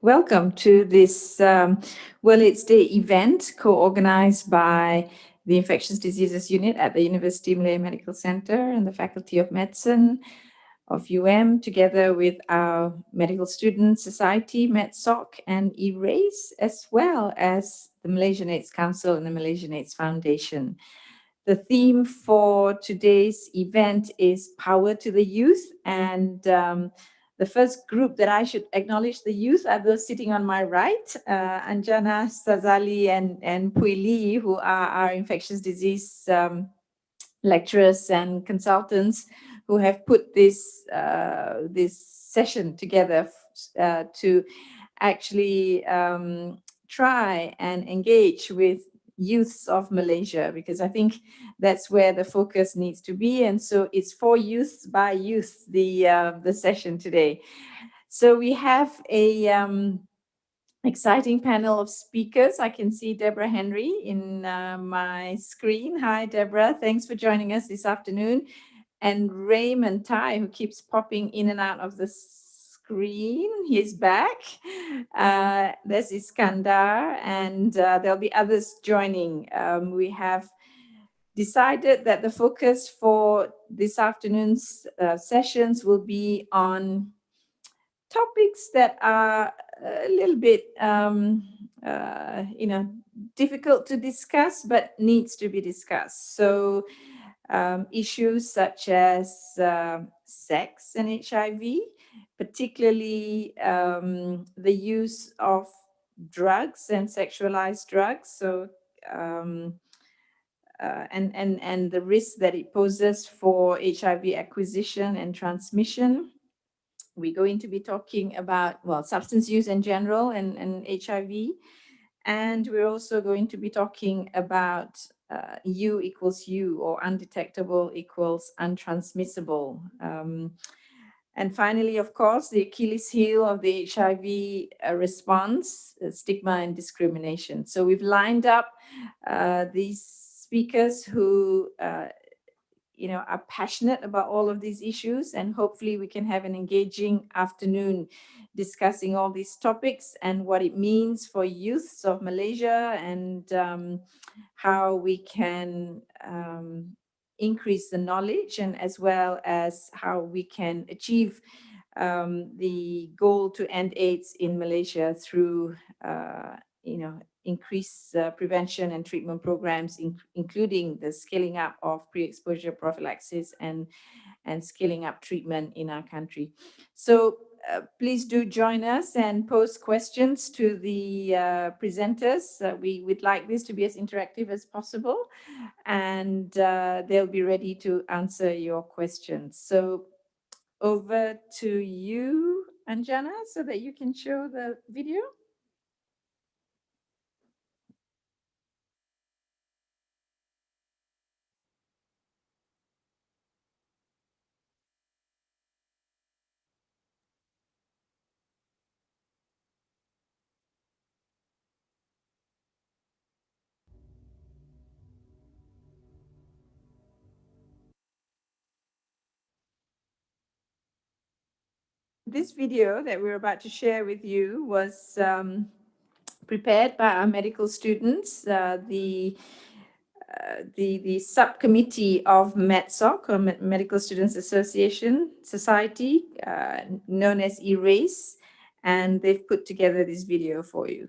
Welcome to this World AIDS Day event co-organized by the Infectious Diseases Unit at the University Malaya Medical Center and the Faculty of Medicine of together with our Medical Student Society, MedSoc, and ERACE, as well as the Malaysian AIDS Council and the Malaysian AIDS Foundation. The theme for today's event is Power to the Youth, and the first group that I should acknowledge the youth are those sitting on my right, Anjana Sazali and Pui Lee, who are our infectious disease lecturers and consultants who have put this session together to actually try and engage with youths of Malaysia, because I think that's where the focus needs to be. And so it's for youth by youth, the session today. So we have a exciting panel of speakers. I can see Deborah Henry in my screen. Hi, Deborah. Thanks for joining us this afternoon. And Raymond Tai, who keeps popping in and out of the screen. He's back. There's Iskandar, and there'll be others joining. We have decided that the focus for this afternoon's sessions will be on topics that are a little bit, difficult to discuss, but needs to be discussed. So issues such as sex and HIV, particularly the use of drugs and sexualized drugs. So and the risk that it poses for HIV acquisition and transmission. We're going to be talking about, well, substance use in general and HIV. And we're also going to be talking about U equals U, or undetectable equals untransmissible. And finally, of course, the Achilles heel of the HIV response, stigma and discrimination. So we've lined up these speakers who are passionate about all of these issues, and hopefully we can have an engaging afternoon discussing all these topics and what it means for youths of Malaysia, and how we can increase the knowledge, and as well as how we can achieve the goal to end AIDS in Malaysia through increase prevention and treatment programs, including the scaling up of pre-exposure prophylaxis and scaling up treatment in our country. So please do join us and post questions to the presenters. We would like this to be as interactive as possible, and they'll be ready to answer your questions. So over to you, Anjana, so that you can show the video. This video that we're about to share with you was prepared by our medical students, the subcommittee of MedSoc, or Medical Students Association Society, known as ERACE, and they've put together this video for you.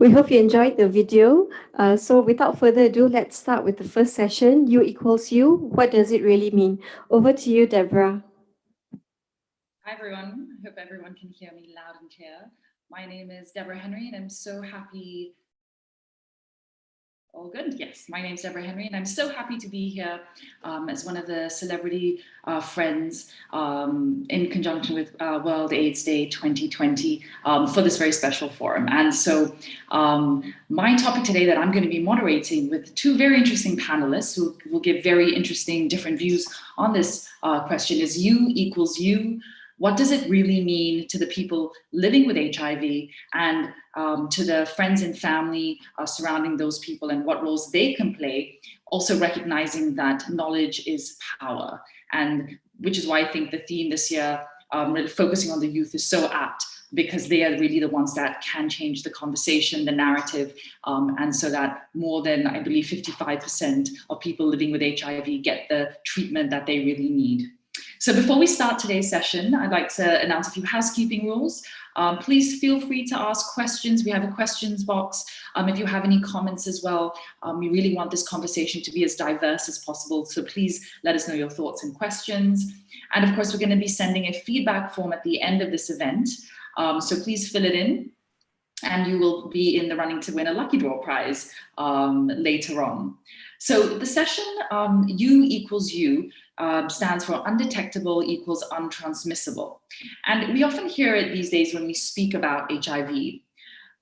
We hope you enjoyed the video. So without further ado, let's start with the first session, U equals U. What does it really mean? Over to you, Deborah. Hi, everyone. I hope everyone can hear me loud and clear. My name is Deborah Henry, and I'm so happy. All good? Yes, my name's Deborah Henry, and I'm so happy to be here as one of the celebrity friends in conjunction with World AIDS Day 2020 for this very special forum. And so my topic today that I'm going to be moderating with two very interesting panelists who will give very interesting different views on this question is U equals U. What does it really mean to the people living with HIV and to the friends and family surrounding those people and what roles they can play, also recognizing that knowledge is power. And which is why I think the theme this year, really focusing on the youth, is so apt, because they are really the ones that can change the conversation, the narrative, and so that more than, I believe, 55% of people living with HIV get the treatment that they really need. So before we start today's session, I'd like to announce a few housekeeping rules. Please feel free to ask questions. We have a questions box. If you have any comments as well, we really want this conversation to be as diverse as possible. So please let us know your thoughts and questions. And of course, we're going to be sending a feedback form at the end of this event. So please fill it in, and you will be in the running to win a lucky draw prize later on. So the session U equals U stands for undetectable equals untransmissible. And we often hear it these days when we speak about HIV.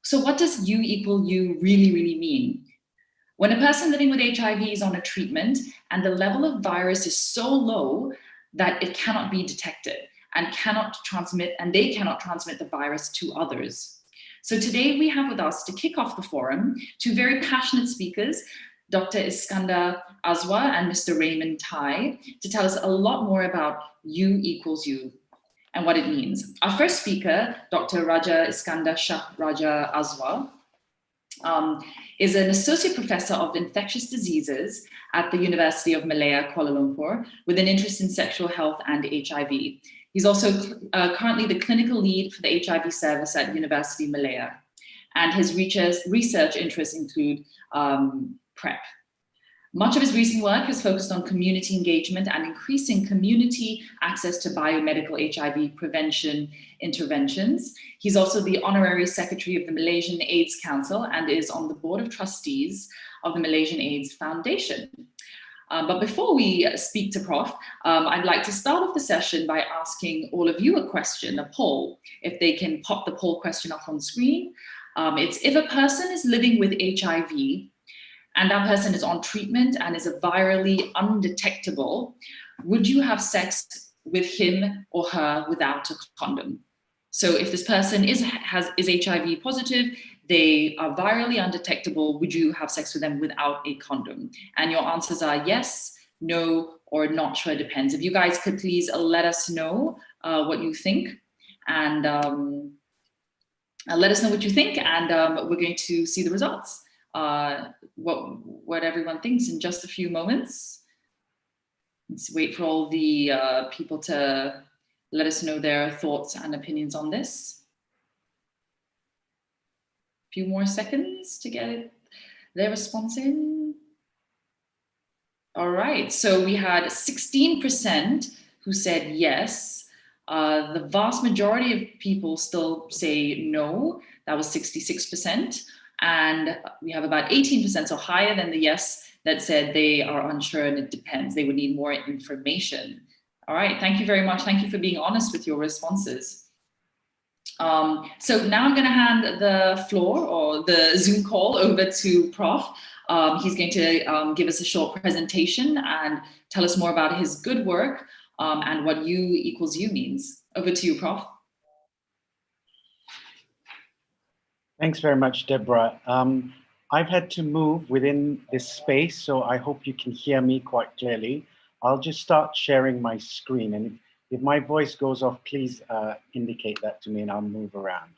So what does U equal U really, really mean? When a person living with HIV is on a treatment and the level of virus is so low that it cannot be detected and cannot transmit, and they cannot transmit the virus to others. So today we have with us to kick off the forum two very passionate speakers, Dr. Iskander Azwa and Mr. Raymond Tai, to tell us a lot more about U equals U and what it means. Our first speaker, Dr. Raja Iskander Shah Raja Azwa, is an associate professor of infectious diseases at the University of Malaya, Kuala Lumpur, with an interest in sexual health and HIV. He's also currently the clinical lead for the HIV service at University Malaya. And his research interests include PrEP. Much of his recent work has focused on community engagement and increasing community access to biomedical HIV prevention interventions. He's also the honorary secretary of the Malaysian AIDS Council and is on the board of trustees of the Malaysian AIDS Foundation. But before we speak to Prof, I'd like to start off the session by asking all of you a question, a poll, if they can pop the poll question up on screen. It's if a person is living with HIV and that person is on treatment and is virally undetectable, would you have sex with him or her without a condom? So if this person is HIV positive, they are virally undetectable, would you have sex with them without a condom? And your answers are yes, no, or not sure, it depends. If you guys could please let us know what you think, and let us know what you think, and we're going to see the results. What everyone thinks in just a few moments. Let's wait for all the people to let us know their thoughts and opinions on this. A few more seconds to get their response in. All right, so we had 16% who said yes. The vast majority of people still say no. That was 66%. And we have about 18%, so higher than the yes, that said they are unsure and it depends. They would need more information. All right, thank you very much. Thank you for being honest with your responses. So now I'm going to hand the floor or the Zoom call over to Prof. He's going to give us a short presentation and tell us more about his good work and what U equals U means. Over to you, Prof. Thanks very much, Deborah. I've had to move within this space, so I hope you can hear me quite clearly. I'll just start sharing my screen, and if my voice goes off, please indicate that to me and I'll move around.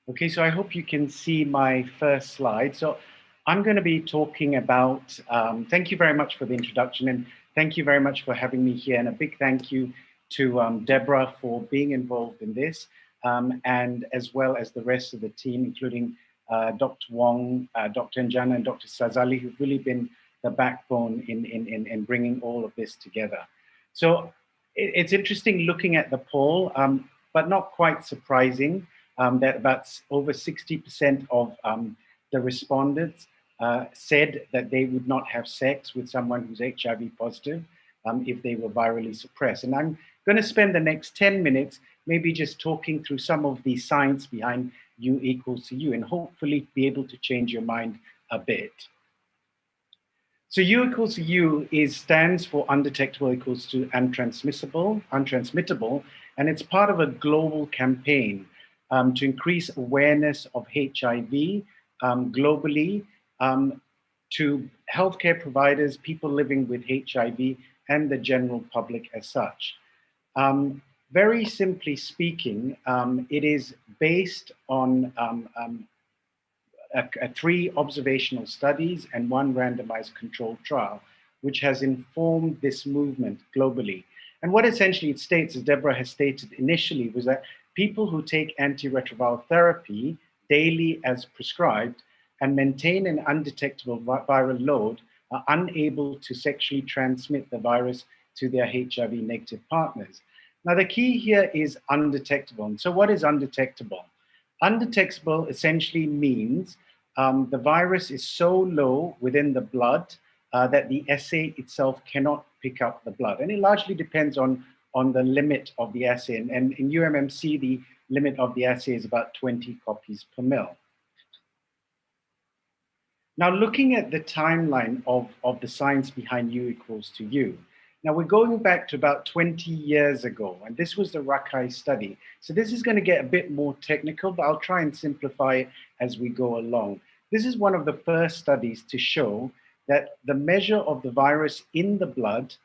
Okay, so I hope you can see my first slide. So I'm going to be talking about, thank you very much for the introduction, and thank you very much for having me here. And a big thank you to Deborah for being involved in this, and as well as the rest of the team, including Dr. Wong, Dr. Njana, and Dr. Sazali, who've really been the backbone in bringing all of this together. So it's interesting looking at the poll, but not quite surprising. That about over 60% of the respondents said that they would not have sex with someone who's HIV positive if they were virally suppressed. And I'm going to spend the next 10 minutes maybe just talking through some of the science behind U equals to U, and hopefully be able to change your mind a bit. So U equals to U stands for undetectable equals to untransmittable, and it's part of a global campaign to increase awareness of HIV globally to healthcare providers, people living with HIV, and the general public as such. Very simply speaking, it is based on 3 observational studies and 1 randomized controlled trial, which has informed this movement globally. And what essentially it states, as Deborah has stated initially, was that people who take antiretroviral therapy daily as prescribed and maintain an undetectable viral load are unable to sexually transmit the virus to their HIV negative partners. Now, the key here is undetectable. And so what is undetectable? Undetectable essentially means the virus is so low within the blood that the assay itself cannot pick up the blood. And it largely depends on the limit of the assay. And in UMMC, the limit of the assay is about 20 copies per mil. Now, looking at the timeline of the science behind U equals to U. Now, we're going back to about 20 years ago, and this was the Rakai study. So this is going to get a bit more technical, but I'll try and simplify it as we go along. This is one of the first studies to show that the measure of the virus in the blood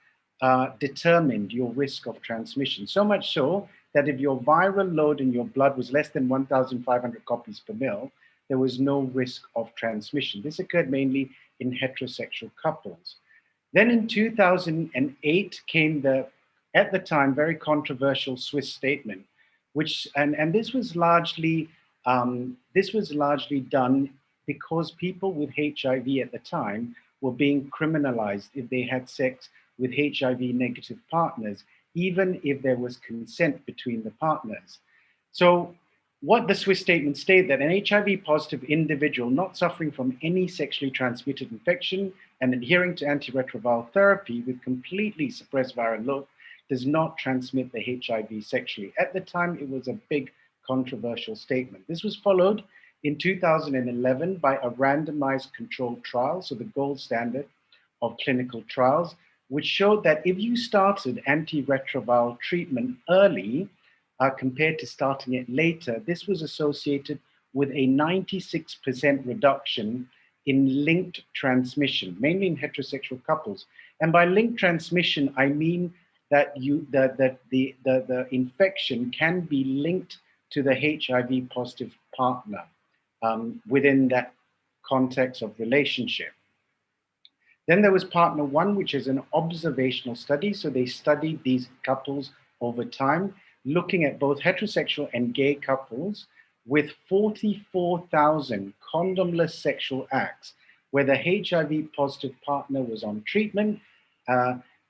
determined your risk of transmission. So much so that if your viral load in your blood was less than 1,500 copies per mil, there was no risk of transmission. This occurred mainly in heterosexual couples. Then in 2008 came the, at the time, very controversial Swiss statement, which, and this was largely done because people with HIV at the time were being criminalized if they had sex with HIV negative partners, even if there was consent between the partners. So what the Swiss statement stated, that an HIV positive individual not suffering from any sexually transmitted infection and adhering to antiretroviral therapy with completely suppressed viral load does not transmit the HIV sexually. At the time, it was a big controversial statement. This was followed in 2011 by a randomized controlled trial, so the gold standard of clinical trials, which showed that if you started antiretroviral treatment early, compared to starting it later, this was associated with a 96% reduction in linked transmission, mainly in heterosexual couples. And by linked transmission, I mean that the infection can be linked to the HIV positive partner within that context of relationship. Then there was partner 1, which is an observational study. So they studied these couples over time, looking at both heterosexual and gay couples with 44,000 condomless sexual acts, where the HIV positive partner was on treatment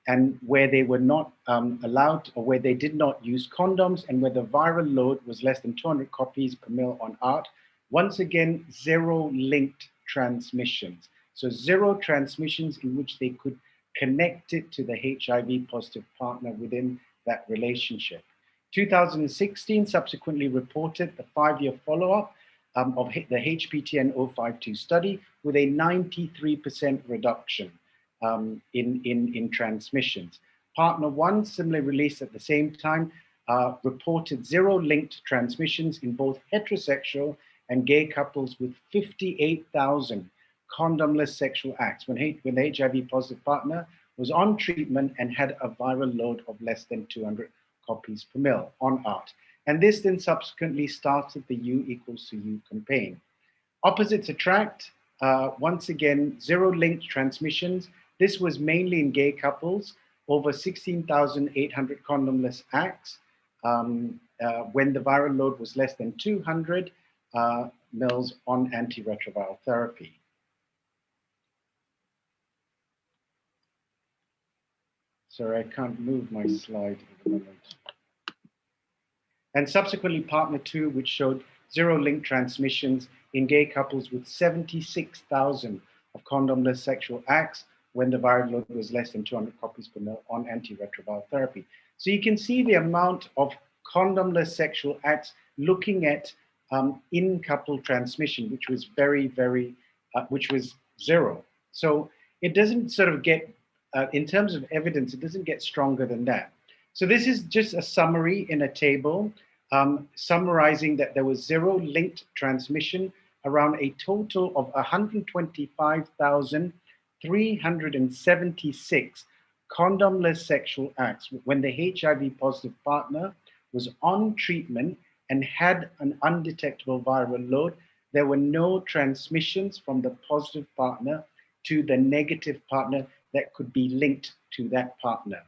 and where they were not allowed, or where they did not use condoms, and where the viral load was less than 200 copies per mil on ART. Once again, 0 linked transmissions. So 0 transmissions in which they could connect it to the HIV positive partner within that relationship. 2016 subsequently reported the 5-year follow-up of the HPTN 052 study with a 93% reduction in transmissions. Partner 1, similarly released at the same time, reported 0 linked transmissions in both heterosexual and gay couples with 58,000 condomless sexual acts when the HIV positive partner was on treatment and had a viral load of less than 200 copies per mil on ART. And this then subsequently started the U equals to U campaign. Opposites attract, once again, zero-linked transmissions. This was mainly in gay couples, over 16,800 condomless acts when the viral load was less than 200 mils on antiretroviral therapy. Sorry, I can't move my slide at the moment. And subsequently partner 2, which showed zero-link transmissions in gay couples with 76,000 of condomless sexual acts when the viral load was less than 200 copies per mil on antiretroviral therapy. So you can see the amount of condomless sexual acts looking at in-couple transmission, which was which was zero. So it doesn't sort of get, in terms of evidence, it doesn't get stronger than that. So this is just a summary in a table summarizing that there was zero linked transmission around a total of 125,376 condomless sexual acts when the HIV positive partner was on treatment and had an undetectable viral load. There were no transmissions from the positive partner to the negative partner that could be linked to that partner.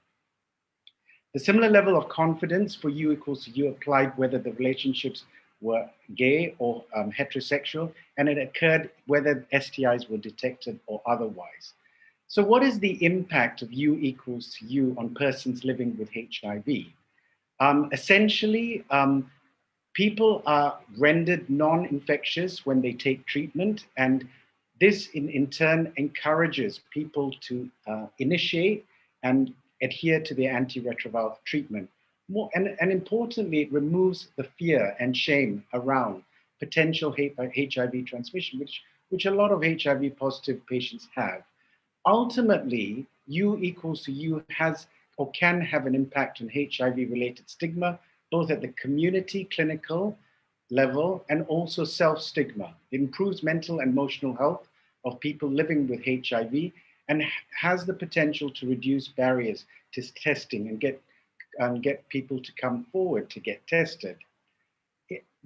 The similar level of confidence for U equals to U applied whether the relationships were gay or heterosexual, and it occurred whether STIs were detected or otherwise. So what is the impact of U equals to U on persons living with HIV? Essentially, people are rendered non-infectious when they take treatment, and this in turn encourages people to initiate and adhere to their antiretroviral treatment. And importantly, it removes the fear and shame around potential HIV transmission, which a lot of HIV positive patients have. Ultimately, U equals to U has or can have an impact on HIV-related stigma, both at the community clinical level and also self-stigma. It improves mental and emotional health of people living with HIV and has the potential to reduce barriers to testing and get people to come forward to get tested.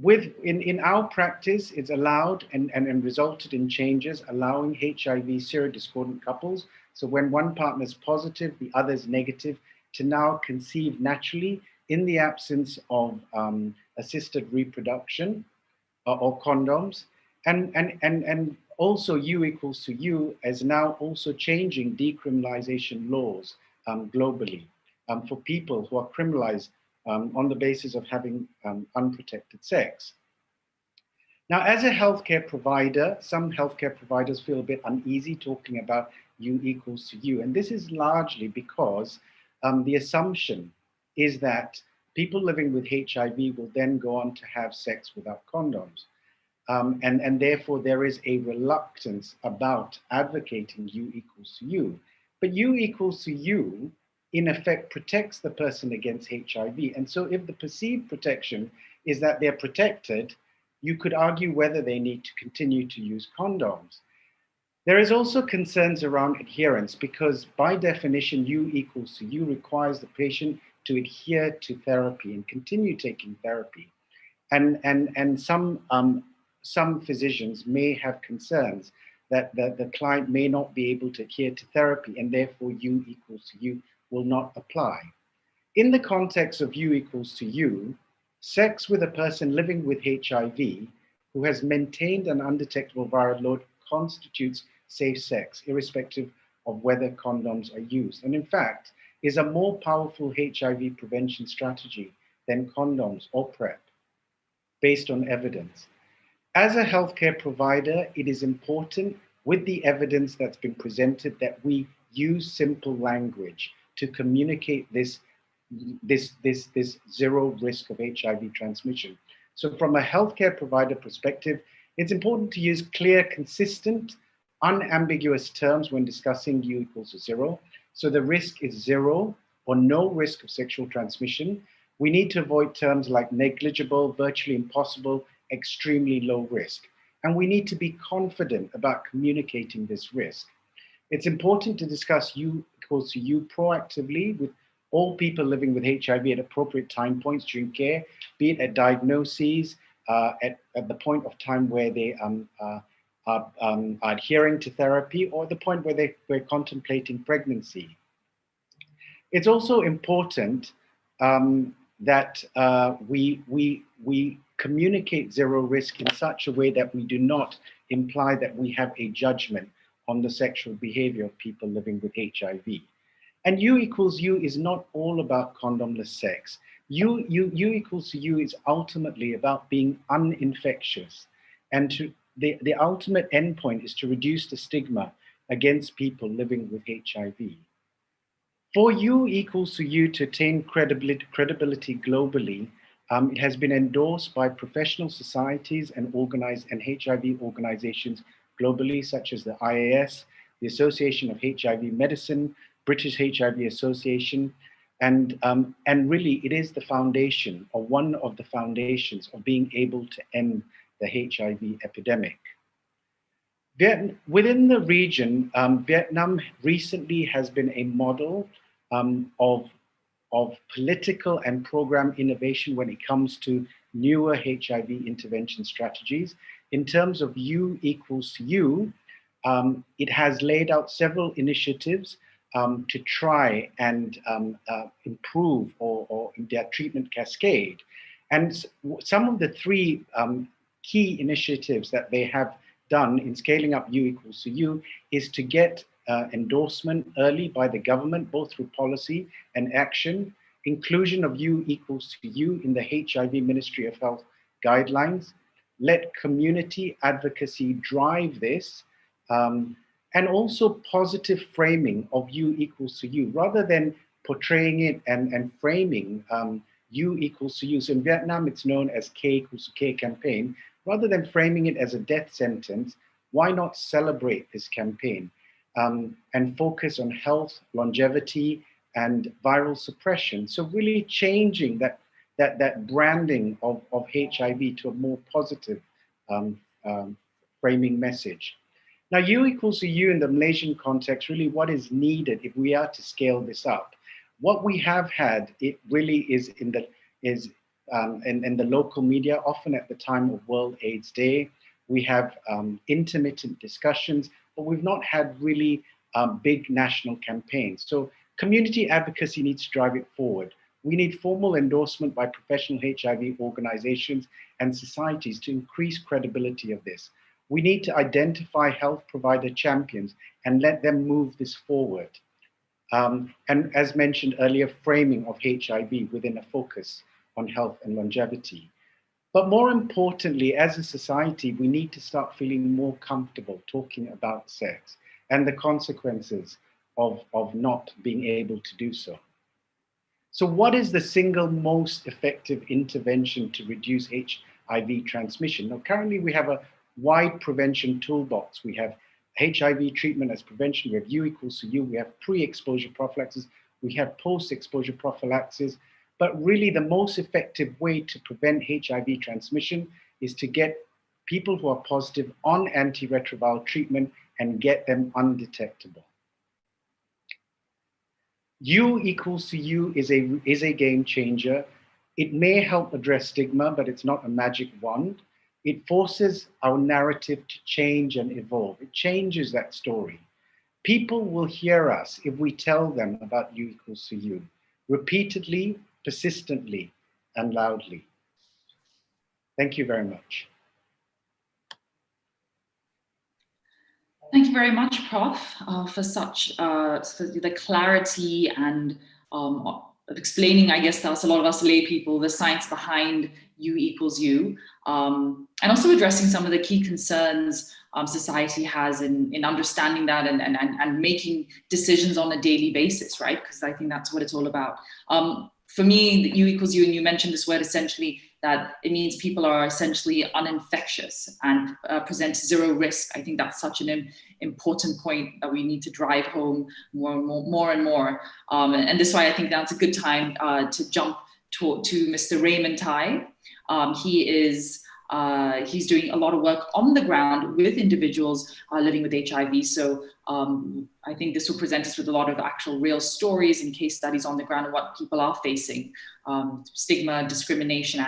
In our practice, it's allowed and resulted in changes allowing HIV serodiscordant couples, so when one partner is positive, the other is negative, to now conceive naturally in the absence of assisted reproduction or condoms. And also U equals to U is now also changing decriminalization laws globally for people who are criminalized on the basis of having unprotected sex. Now, as a healthcare provider, some healthcare providers feel a bit uneasy talking about U equals to U. And this is largely because the assumption is that people living with HIV will then go on to have sex without condoms. And therefore, there is a reluctance about advocating U equals to U. But U equals to U, in effect, protects the person against HIV. And so if the perceived protection is that they're protected, you could argue whether they need to continue to use condoms. There is also concerns around adherence because by definition, U equals to U requires the patient to adhere to therapy and continue taking therapy. And some physicians may have concerns that the client may not be able to adhere to therapy and therefore U equals to U will not apply. In the context of U equals to U, sex with a person living with HIV who has maintained an undetectable viral load constitutes safe sex, irrespective of whether condoms are used. And in fact, is a more powerful HIV prevention strategy than condoms or PrEP, based on evidence. As a healthcare provider, it is important with the evidence that's been presented that we use simple language to communicate this zero risk of HIV transmission. So from a healthcare provider perspective, it's important to use clear, consistent, unambiguous terms when discussing U equals to zero. So the risk is zero or no risk of sexual transmission. We need to avoid terms like negligible, virtually impossible, extremely low risk. And we need to be confident about communicating this risk. It's important to discuss U equals to U proactively with all people living with HIV at appropriate time points during care, be it at diagnoses, at the point of time where they are adhering to therapy, or the point where we're contemplating pregnancy. It's also important that we communicate zero risk in such a way that we do not imply that we have a judgment on the sexual behavior of people living with HIV. And U equals U is not all about condomless sex. U equals U is ultimately about being uninfectious. And the ultimate endpoint is to reduce the stigma against people living with HIV. For U equals to U to attain credibility globally, it has been endorsed by professional societies and HIV organizations globally, such as the IAS, the Association of HIV Medicine, British HIV Association, and really it is the foundation, or one of the foundations, of being able to end the HIV epidemic. Within the region, Vietnam recently has been a model of political and program innovation when it comes to newer HIV intervention strategies. In terms of U equals to U, it has laid out several initiatives to try and improve or their treatment cascade. And some of the three key initiatives that they have done in scaling up U equals to U is to get endorsement early by the government, both through policy and action, inclusion of U equals to U in the HIV Ministry of Health guidelines, let community advocacy drive this, and also positive framing of U equals to U, rather than portraying it and framing U equals to U. So in Vietnam, it's known as K equals to K campaign. Rather than framing it as a death sentence, why not celebrate this campaign and focus on health, longevity, and viral suppression? So really changing that branding of HIV to a more positive framing message. Now, U equals to U in the Malaysian context, really what is needed if we are to scale this up. What we have had, it really is in the local media, often at the time of World AIDS Day. We have intermittent discussions, but we've not had really big national campaigns. So community advocacy needs to drive it forward. We need formal endorsement by professional HIV organizations and societies to increase credibility of this. We need to identify health provider champions and let them move this forward. And as mentioned earlier, framing of HIV within a focus on health and longevity. But more importantly, as a society, we need to start feeling more comfortable talking about sex and the consequences of not being able to do so. So what is the single most effective intervention to reduce HIV transmission? Now, currently we have a wide prevention toolbox. We have HIV treatment as prevention, we have U equals to U, we have pre-exposure prophylaxis, we have post-exposure prophylaxis, but really the most effective way to prevent HIV transmission is to get people who are positive on antiretroviral treatment and get them undetectable. U equals to U is a game changer. It may help address stigma, but it's not a magic wand. It forces our narrative to change and evolve. It changes that story. People will hear us if we tell them about U equals to U, repeatedly, persistently, and loudly. Thank you very much. Thank you very much, Prof, for such for the clarity and of explaining, I guess, to us, a lot of us lay people, the science behind U equals U, and also addressing some of the key concerns society has in understanding that and making decisions on a daily basis, right? Because I think that's what it's all about. For me, U equals U, and you mentioned this word essentially, that it means people are essentially uninfectious and present zero risk. I think that's such an important point that we need to drive home more and more. And this is why I think that's a good time to jump to Mr. Raymond Tai. He is He's doing a lot of work on the ground with individuals living with HIV. So I think this will present us with a lot of actual real stories and case studies on the ground of what people are facing, stigma, discrimination,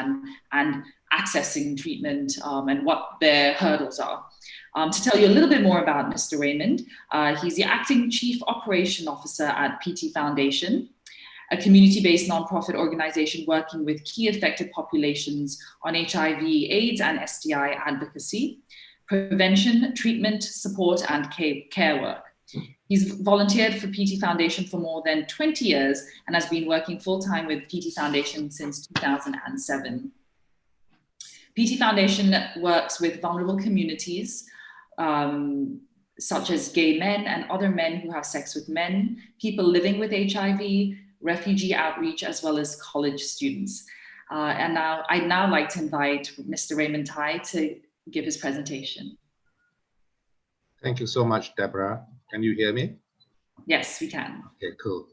and accessing treatment, and what their hurdles are. To tell you a little bit more about Mr. Raymond, he's the Acting Chief Operation Officer at PT Foundation, a community-based nonprofit organization working with key affected populations on HIV, AIDS, and STI advocacy, prevention, treatment, support, and care work. He's volunteered for PT Foundation for more than 20 years and has been working full-time with PT Foundation since 2007. PT Foundation works with vulnerable communities, such as gay men and other men who have sex with men, people living with HIV, refugee outreach, as well as college students. And now I'd like to invite Mr. Raymond Tai to give his presentation. Thank you so much, Deborah. Can you hear me? Yes, we can. Okay, cool.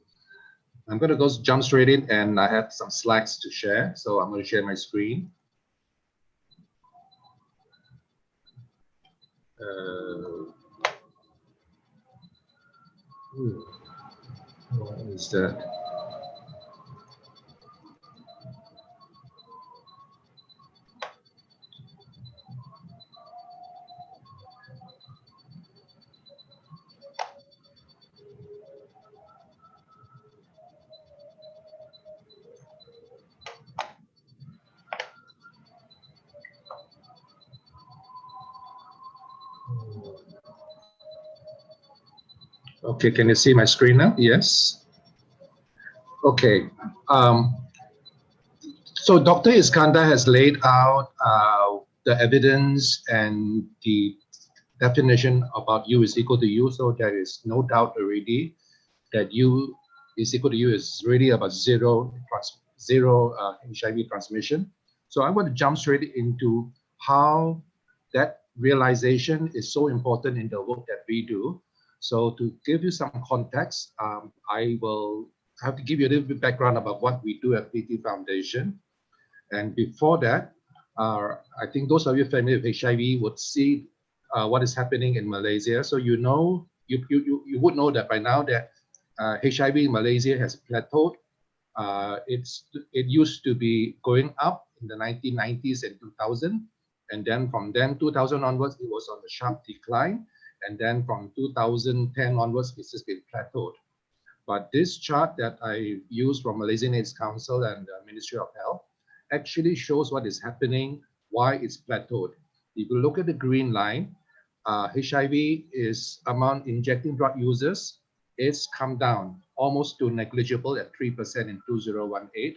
I'm going to go jump straight in, and I have some slides to share. So I'm going to share my screen. What is that? Okay, can you see my screen now? Yes. Okay. So Dr. Iskandar has laid out the evidence and the definition about U is equal to U. So there is no doubt already that U is equal to U is really about zero HIV transmission. So I want to jump straight into how that realization is so important in the work that we do. So to give you some context, I will have to give you a little bit background about what we do at PT Foundation. And before that, I think those of you familiar with HIV would see what is happening in Malaysia. So you would know that by now that HIV in Malaysia has plateaued. It used to be going up in the 1990s and 2000. And then from 2000 onwards, it was on a sharp decline. And then from 2010 onwards, it's just been plateaued. But this chart that I used from Malaysian AIDS Council and the Ministry of Health actually shows what is happening, why it's plateaued. If you look at the green line, HIV is among injecting drug users, it's come down almost to negligible at 3% in 2018,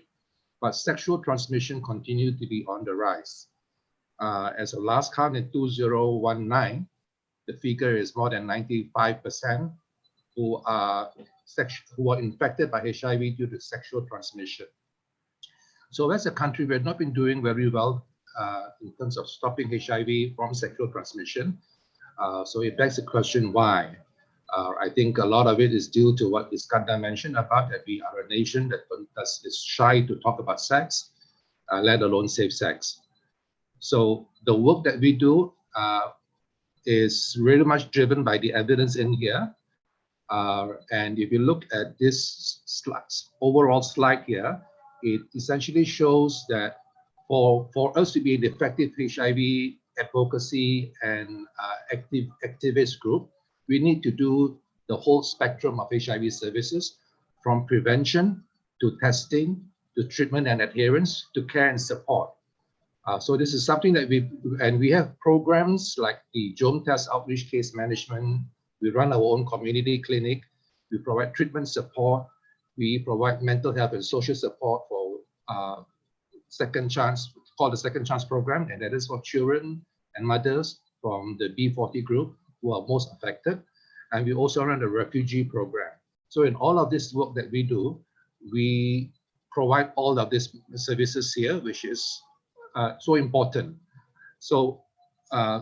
but sexual transmission continued to be on the rise. As of last count in 2019, the figure is more than 95% who are infected by HIV due to sexual transmission. So as a country, we have not been doing very well in terms of stopping HIV from sexual transmission. So it begs the question, why? I think a lot of it is due to what Iskandar mentioned about that we are a nation that is shy to talk about sex, let alone safe sex. So the work that we do is really much driven by the evidence in here. And if you look at this overall slide here, it essentially shows that for us to be an effective HIV advocacy and activist group, we need to do the whole spectrum of HIV services, from prevention to testing to treatment and adherence to care and support. So this is something that we have programs like the Jom Test Outreach Case Management. We run our own community clinic. We provide treatment support. We provide mental health and social support for Second Chance, called the Second Chance program, and that is for children and mothers from the B40 group who are most affected. And we also run the refugee program. So in all of this work that we do, we provide all of these services here, which is so important. So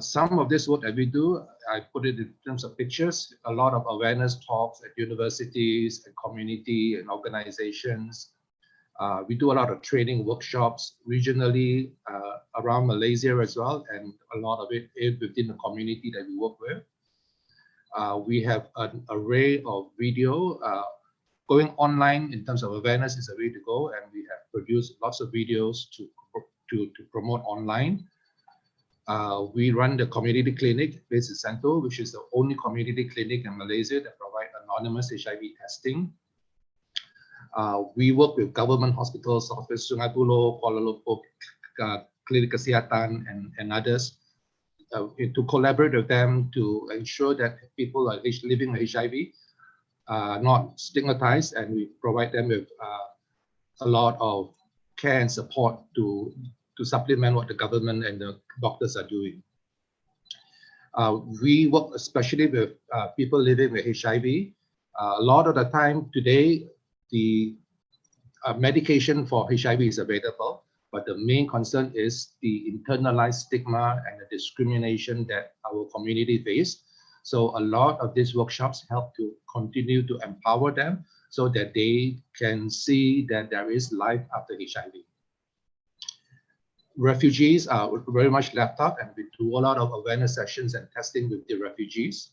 some of this work that we do, I put it in terms of pictures, a lot of awareness talks at universities and community and organizations. We do a lot of training workshops regionally around Malaysia as well, and a lot of it is within the community that we work with. We have an array of video. Going online in terms of awareness is a way to go, and we have produced lots of videos to promote online. We run the community clinic based in Sentul, which is the only community clinic in Malaysia that provide anonymous HIV testing. We work with government hospitals such as Sungai Buloh, Kuala Lumpur, Klinik Kesihatan, and others to collaborate with them to ensure that people are living with HIV are not stigmatized, and we provide them with a lot of care and support to supplement what the government and the doctors are doing. We work especially with people living with HIV. A lot of the time today, the medication for HIV is available, but the main concern is the internalized stigma and the discrimination that our community face. So a lot of these workshops help to continue to empower them so that they can see that there is life after HIV. Refugees are very much left out, and we do a lot of awareness sessions and testing with the refugees.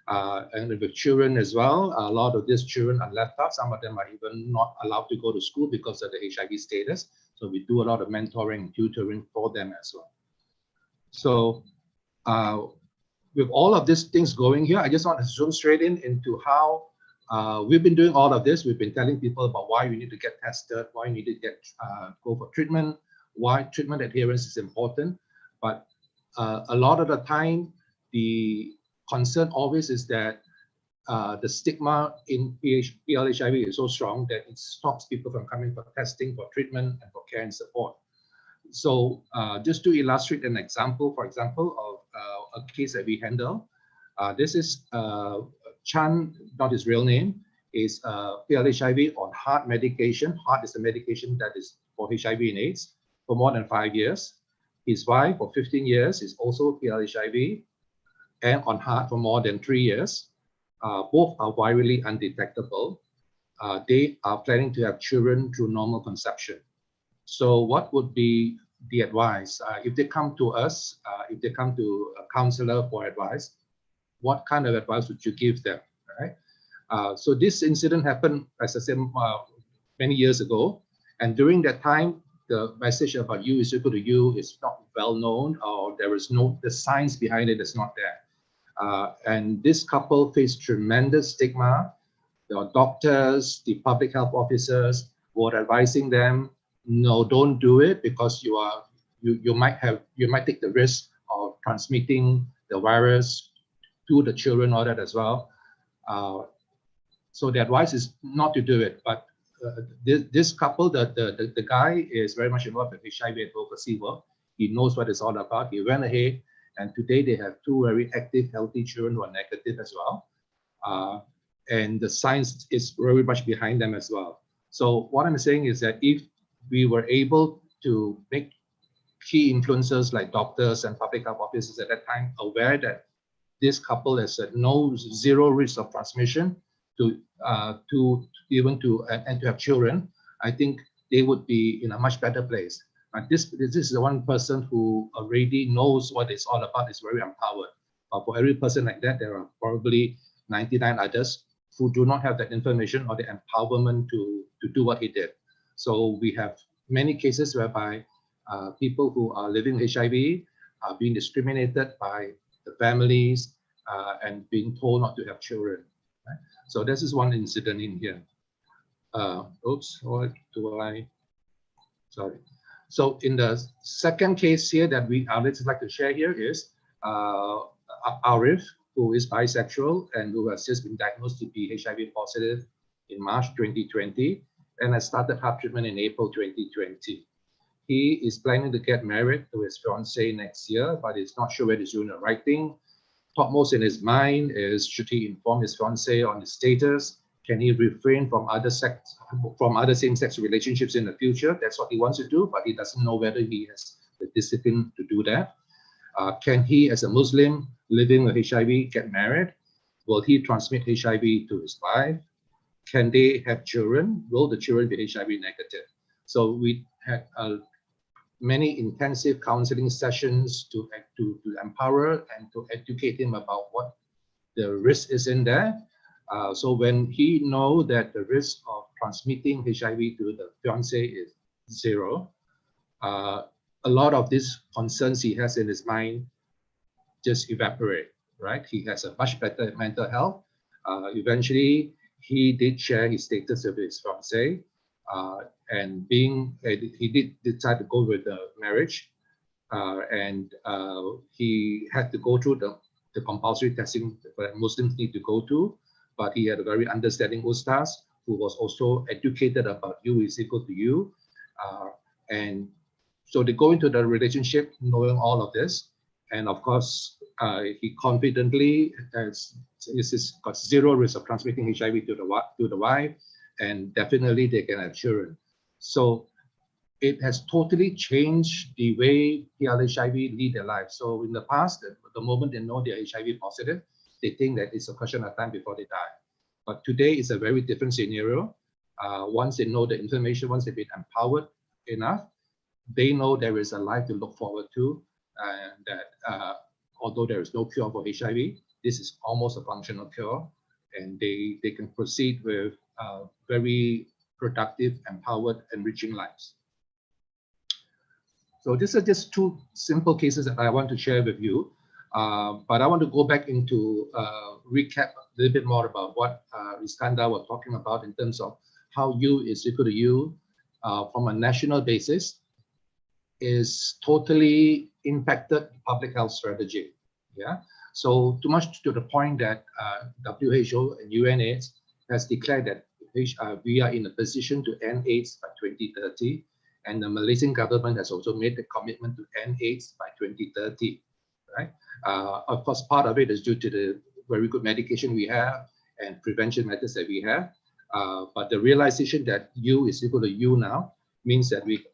And with children as well, a lot of these children are left out. Some of them are even not allowed to go to school because of the HIV status. So we do a lot of mentoring and tutoring for them as well. So with all of these things going here, I just want to zoom straight into how we've been doing all of this. We've been telling people about why we need to get tested, why you need to go for treatment, why treatment adherence is important. But a lot of the time, the concern always is that the stigma in PLHIV is so strong that it stops people from coming for testing, for treatment, and for care and support. So just to illustrate an example, for example, of a case that we handle, this is Chan, not his real name, is PLHIV on heart medication. Heart is a medication that is for HIV and AIDS for more than 5 years. His wife for 15 years is also PLHIV and on heart for more than 3 years. Both are virally undetectable. They are planning to have children through normal conception. So what would be the advice? If they come to us, if they come to a counselor for advice, what kind of advice would you give them? Right? So this incident happened, as I said, many years ago. And during that time, the message about U is equal to U is not well known, or there is no, the science behind it is not there. And this couple faced tremendous stigma. The doctors, the public health officers were advising them, no, don't do it because you might take the risk of transmitting the virus to the children or that as well. So the advice is not to do it. But this couple, the guy is very much involved with HIV advocacy work. He knows what it's all about. He went ahead, and today they have 2 very active, healthy children who are negative as well. And the science is very much behind them as well. So what I'm saying is that if we were able to make key influencers like doctors and public health officers at that time aware that this couple has zero risk of transmission to have children, I think they would be in a much better place. And this is the one person who already knows what it's all about, is very empowered. But for every person like that, there are probably 99 others who do not have that information or the empowerment to do what he did. So we have many cases whereby people who are living with HIV are being discriminated by the families and being told not to have children. Right? So this is one incident in here. Oops, what do I? Sorry. So in the second case here that I would like to share here is Arif, who is bisexual and who has just been diagnosed to be HIV positive in March 2020 and has started HAP treatment in April 2020. He is planning to get married to his fiancée next year, but he's not sure whether he's doing the right thing. Topmost in his mind is, should he inform his fiancée on his status? Can he refrain from other same-sex relationships in the future? That's what he wants to do, but he doesn't know whether he has the discipline to do that. Can he, as a Muslim living with HIV, get married? Will he transmit HIV to his wife? can they have children? Will the children be HIV negative? So we had many intensive counseling sessions to empower and to educate him about what the risk is in there. So when he know that the risk of transmitting HIV to the fiance is 0, a lot of these concerns he has in his mind just evaporate, right? He has a much better mental health. Eventually, he did share his status with his fiance, and he did decide to go with the marriage, and he had to go through the compulsory testing that Muslims need to go to, but he had a very understanding ustaz who was also educated about U is equal to U, and so they go into the relationship knowing all of this, and of course he confidently has got 0 risk of transmitting HIV to the wife, and definitely they can have children. So it has totally changed the way PLHIV lead their lives. So in the past, the moment they know they're HIV positive, they think that it's a question of time before they die. But today is a very different scenario. Once they know the information, once they've been empowered enough, they know there is a life to look forward to, and that although there is no cure for HIV, this is almost a functional cure, and they can proceed with very productive, empowered, enriching lives. So these are just 2 simple cases that I want to share with you, but I want to go back into recap a little bit more about what Iskandar was talking about in terms of how U is equal to U from a national basis is totally impacted public health strategy. Yeah. So too much to the point that WHO and UNAIDS has declared that we are in a position to end AIDS by 2030, and the Malaysian government has also made the commitment to end AIDS by 2030. Right. Of course, part of it is due to the very good medication we have and prevention methods that we have, but the realization that U is equal to U now means that we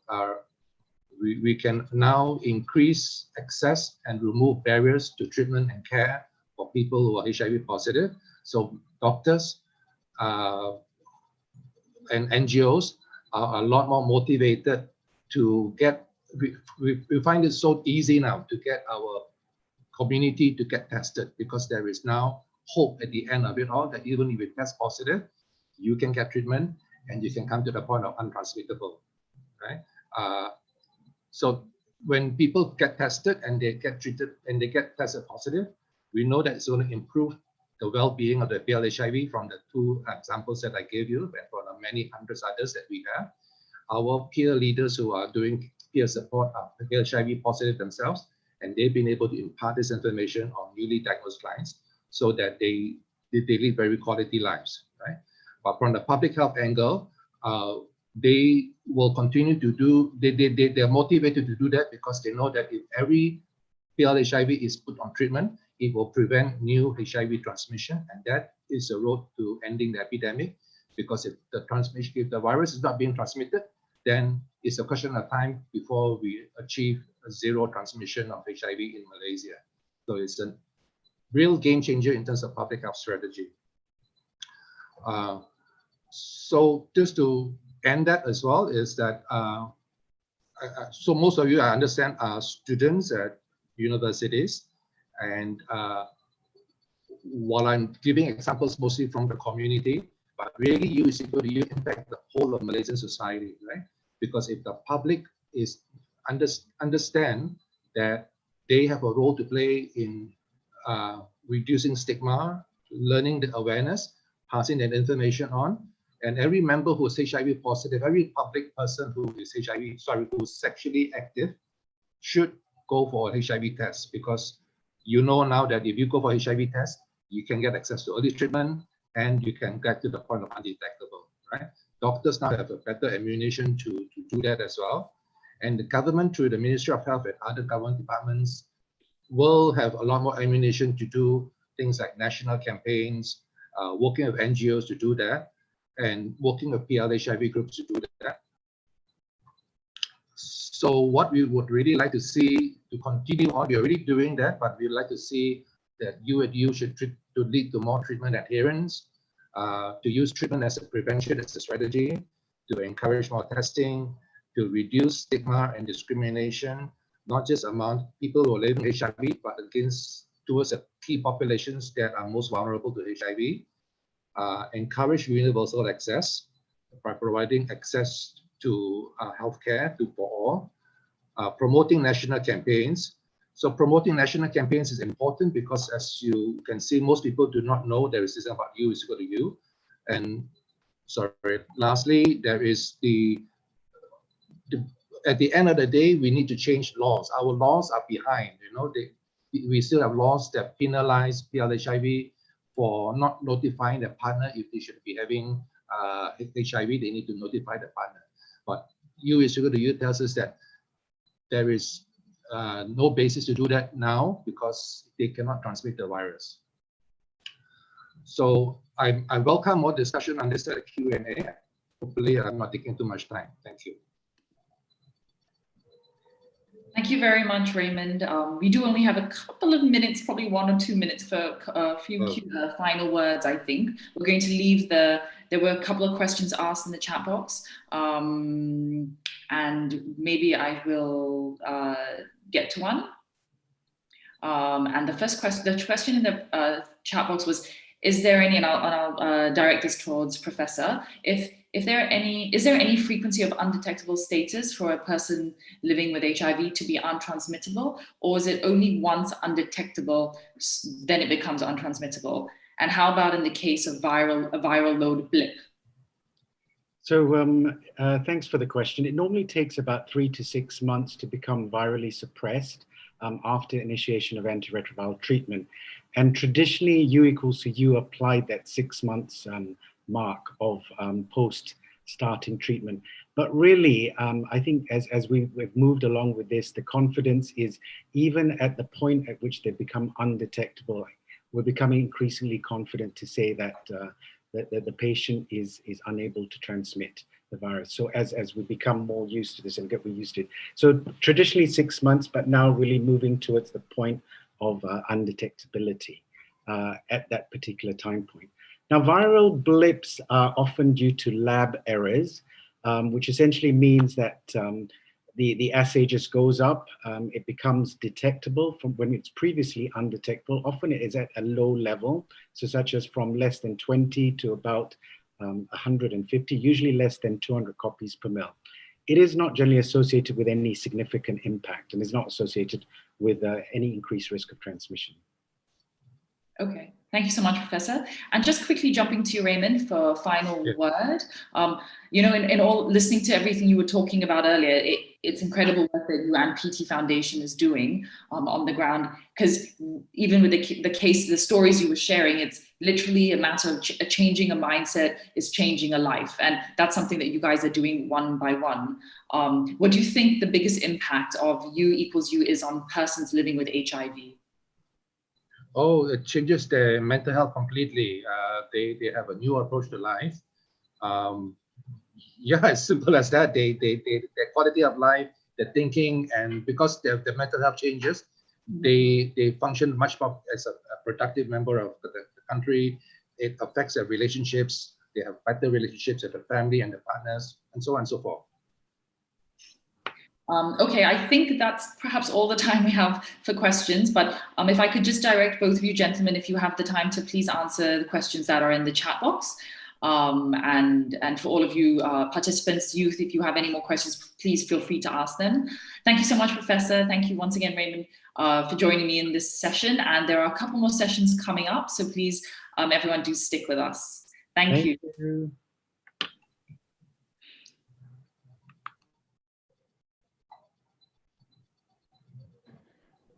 can now increase access and remove barriers to treatment and care for people who are HIV positive. So doctors and NGOs are a lot more motivated to get, we find it so easy now to get our community to get tested, because there is now hope at the end of it all that even if you test positive, you can get treatment and you can come to the point of untransmittable, right? So when people get tested and they get treated and they get tested positive, we know that it's going to improve the well-being of the PLHIV from the 2 examples that I gave you, and from the many hundreds others that we have. Our peer leaders who are doing peer support are PLHIV positive themselves, and they've been able to impart this information on newly diagnosed clients so that they lead very quality lives, right? But from the public health angle, they will continue to do, they're motivated to do that because they know that if every PLHIV is put on treatment, it will prevent new HIV transmission, and that is the road to ending the epidemic. Because if the virus is not being transmitted, then it's a question of time before we achieve a 0 transmission of HIV in Malaysia. So it's a real game changer in terms of public health strategy. So just to end that as well is that, so most of you, I understand, are students at universities, and while I'm giving examples mostly from the community, but really U is equal to U impact the whole of Malaysian society, right? Because if the public is understand that they have a role to play in reducing stigma, learning the awareness, passing that information on, and every member who is HIV positive, every public person who is who's sexually active should go for a HIV test, because you know now that if you go for HIV test, you can get access to early treatment and you can get to the point of undetectable, right? Doctors now have a better ammunition to do that as well. And the government, through the Ministry of Health and other government departments, will have a lot more ammunition to do things like national campaigns, working with NGOs to do that, and working with PLHIV groups to do that. So what we would really like to see to continue on, we're already doing that, but we'd like to see that U should lead to more treatment adherence, to use treatment as a prevention as a strategy, to encourage more testing, to reduce stigma and discrimination, not just among people who are living with HIV, but towards the key populations that are most vulnerable to HIV. Encourage universal access by providing access to healthcare for all. Promoting national campaigns. So promoting national campaigns is important because, as you can see, most people do not know there is this about U is equal to U. And lastly, there is at the end of the day, we need to change laws. Our laws are behind. We still have laws that penalize PLHIV for not notifying the partner if they should be having HIV. They need to notify the partner. But U is equal to U tells us that there is no basis to do that now because they cannot transmit the virus. So I welcome more discussion on this at Q&A. Hopefully, I'm not taking too much time. Thank you. Thank you very much, Raymond. We do only have a couple of minutes, probably 1 or 2 minutes for a few final words, I think. We're going to leave there were a couple of questions asked in the chat box. And maybe I will get to one. And the question in the chat box was, is there any, and I'll direct this towards Professor, is there any frequency of undetectable status for a person living with HIV to be untransmittable, or is it only once undetectable, then it becomes untransmittable? And how about in the case of a viral load blip? So thanks for the question. It normally takes about 3 to 6 months to become virally suppressed after initiation of antiretroviral treatment. And traditionally, U equals to U applied that 6 months mark of post starting treatment. But really, I think as we've moved along with this, the confidence is even at the point at which they become undetectable, we're becoming increasingly confident to say that that the patient is unable to transmit the virus. So as we become more used to this and get used to it. So traditionally 6 months, but now really moving towards the point of undetectability at that particular time point. Now, viral blips are often due to lab errors, which essentially means that the assay just goes up, it becomes detectable from when it's previously undetectable. Often it is at a low level, so such as from less than 20 to about 150, usually less than 200 copies per mil. It is not generally associated with any significant impact and is not associated with any increased risk of transmission. Okay, thank you so much, Professor. And just quickly jumping to you, Raymond, for a final word. You know, in all listening to everything you were talking about earlier, it's incredible work that you and PT Foundation is doing on the ground. Because even with the stories you were sharing, it's literally a matter of changing a mindset is changing a life, and that's something that you guys are doing one by one. What do you think the biggest impact of U equals U is on persons living with HIV? Oh, it changes their mental health completely. They have a new approach to life. Yeah, as simple as that. Their quality of life, their thinking, and because their mental health changes, they function much more as a productive member of the country. It affects their relationships. They have better relationships with the family and the partners, and so on and so forth. Okay, I think that's perhaps all the time we have for questions, but if I could just direct both of you gentlemen, if you have the time, to please answer the questions that are in the chat box. And for all of you participants, youth, if you have any more questions, please feel free to ask them. Thank you so much, Professor. Thank you once again, Raymond, for joining me in this session. And there are a couple more sessions coming up, so please, everyone, do stick with us. Thank you.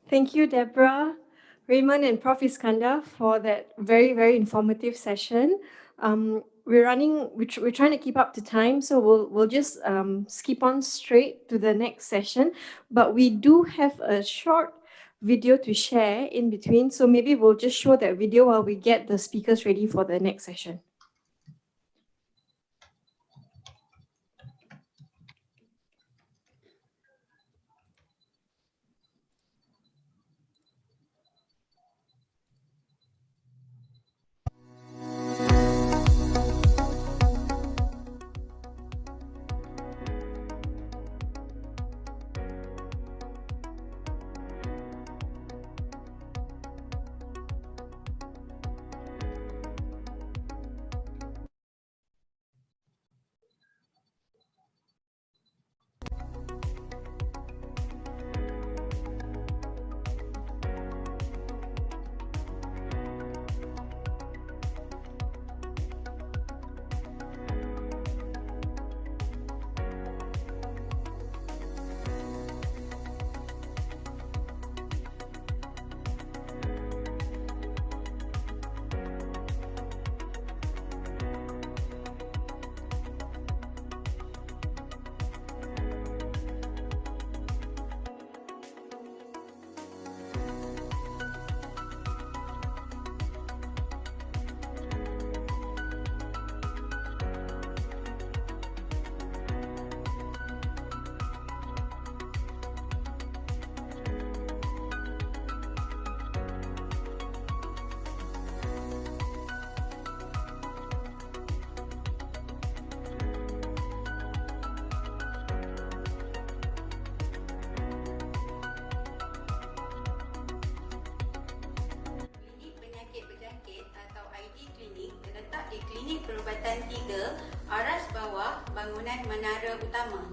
Thank you, Deborah, Raymond, and Prof. Iskandar for that very, very informative session. We're trying to keep up to time, so we'll just skip on straight to the next session. But we do have a short video to share in between, so maybe we'll just show that video while we get the speakers ready for the next session. dan 3, aras bawah bangunan menara utama.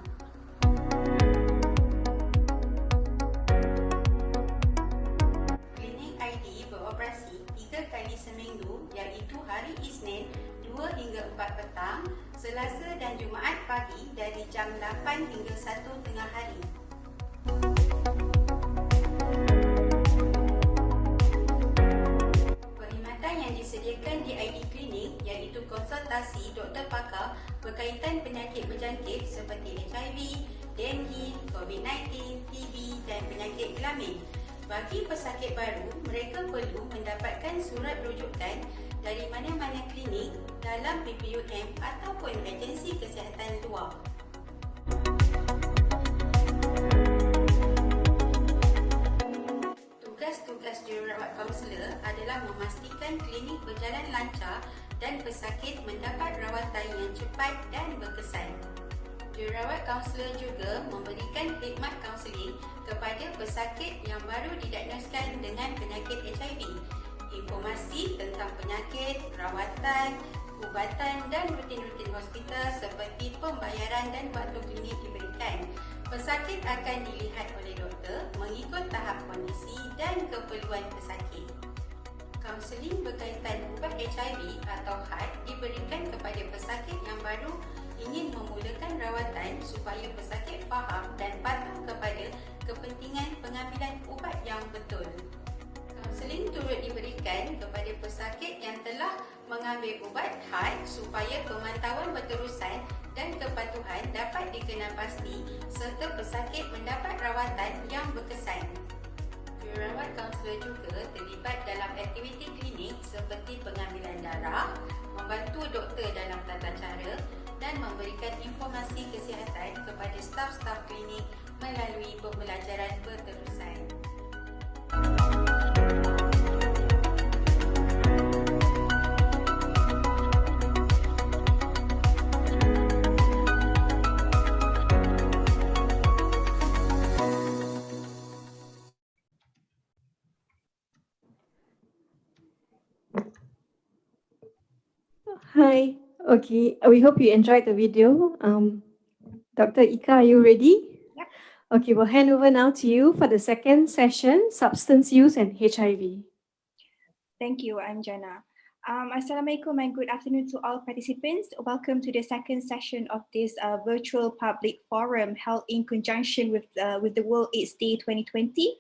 Klinik ID beroperasi 3 kali seminggu iaitu hari Isnin 2 hingga 4 petang, Selasa dan Jumaat pagi dari jam 8 hingga 1 tengah hari. Perkhidmatan yang disediakan di ID Klinik iaitu konsultasi doktor pakar berkaitan penyakit berjangkit seperti HIV, denggi, COVID-19, TB dan penyakit kelamin. Bagi pesakit baru, mereka perlu mendapatkan surat rujukan dari mana-mana klinik dalam PPUM ataupun agensi kesihatan luar. Tugas-tugas jururawat kaunselor adalah memastikan klinik berjalan lancar dan pesakit mendapat rawatan yang cepat dan berkesan. Jururawat kaunselor juga memberikan khidmat kaunseling kepada pesakit yang baru didiagnoskan dengan penyakit HIV. Informasi tentang penyakit, rawatan, ubatan dan rutin-rutin hospital seperti pembayaran dan waktu klinik diberikan. Pesakit akan dilihat oleh doktor mengikut tahap kondisi dan keperluan pesakit. Kaunseling berkaitan ubat HIV atau HAD diberikan kepada pesakit yang baru ingin memulakan rawatan supaya pesakit faham dan patuh kepada kepentingan pengambilan ubat yang betul. Kaunseling turut diberikan kepada pesakit yang telah mengambil ubat HAD supaya pemantauan berterusan dan kepatuhan dapat dikenal pasti serta pesakit mendapat rawatan yang berkesan. Jururawat kaunselor juga terlibat dalam aktiviti klinik seperti pengambilan darah, membantu doktor dalam tata cara dan memberikan informasi kesihatan kepada staf-staf klinik melalui pembelajaran berterusan. Hi. Okay. We hope you enjoyed the video. Dr. Ika, are you ready? Yep. Okay, we'll hand over now to you for the second session, substance use and HIV. Thank you, I'm Jana. Assalamualaikum and good afternoon to all participants. Welcome to the second session of this virtual public forum held in conjunction with the World AIDS Day 2020.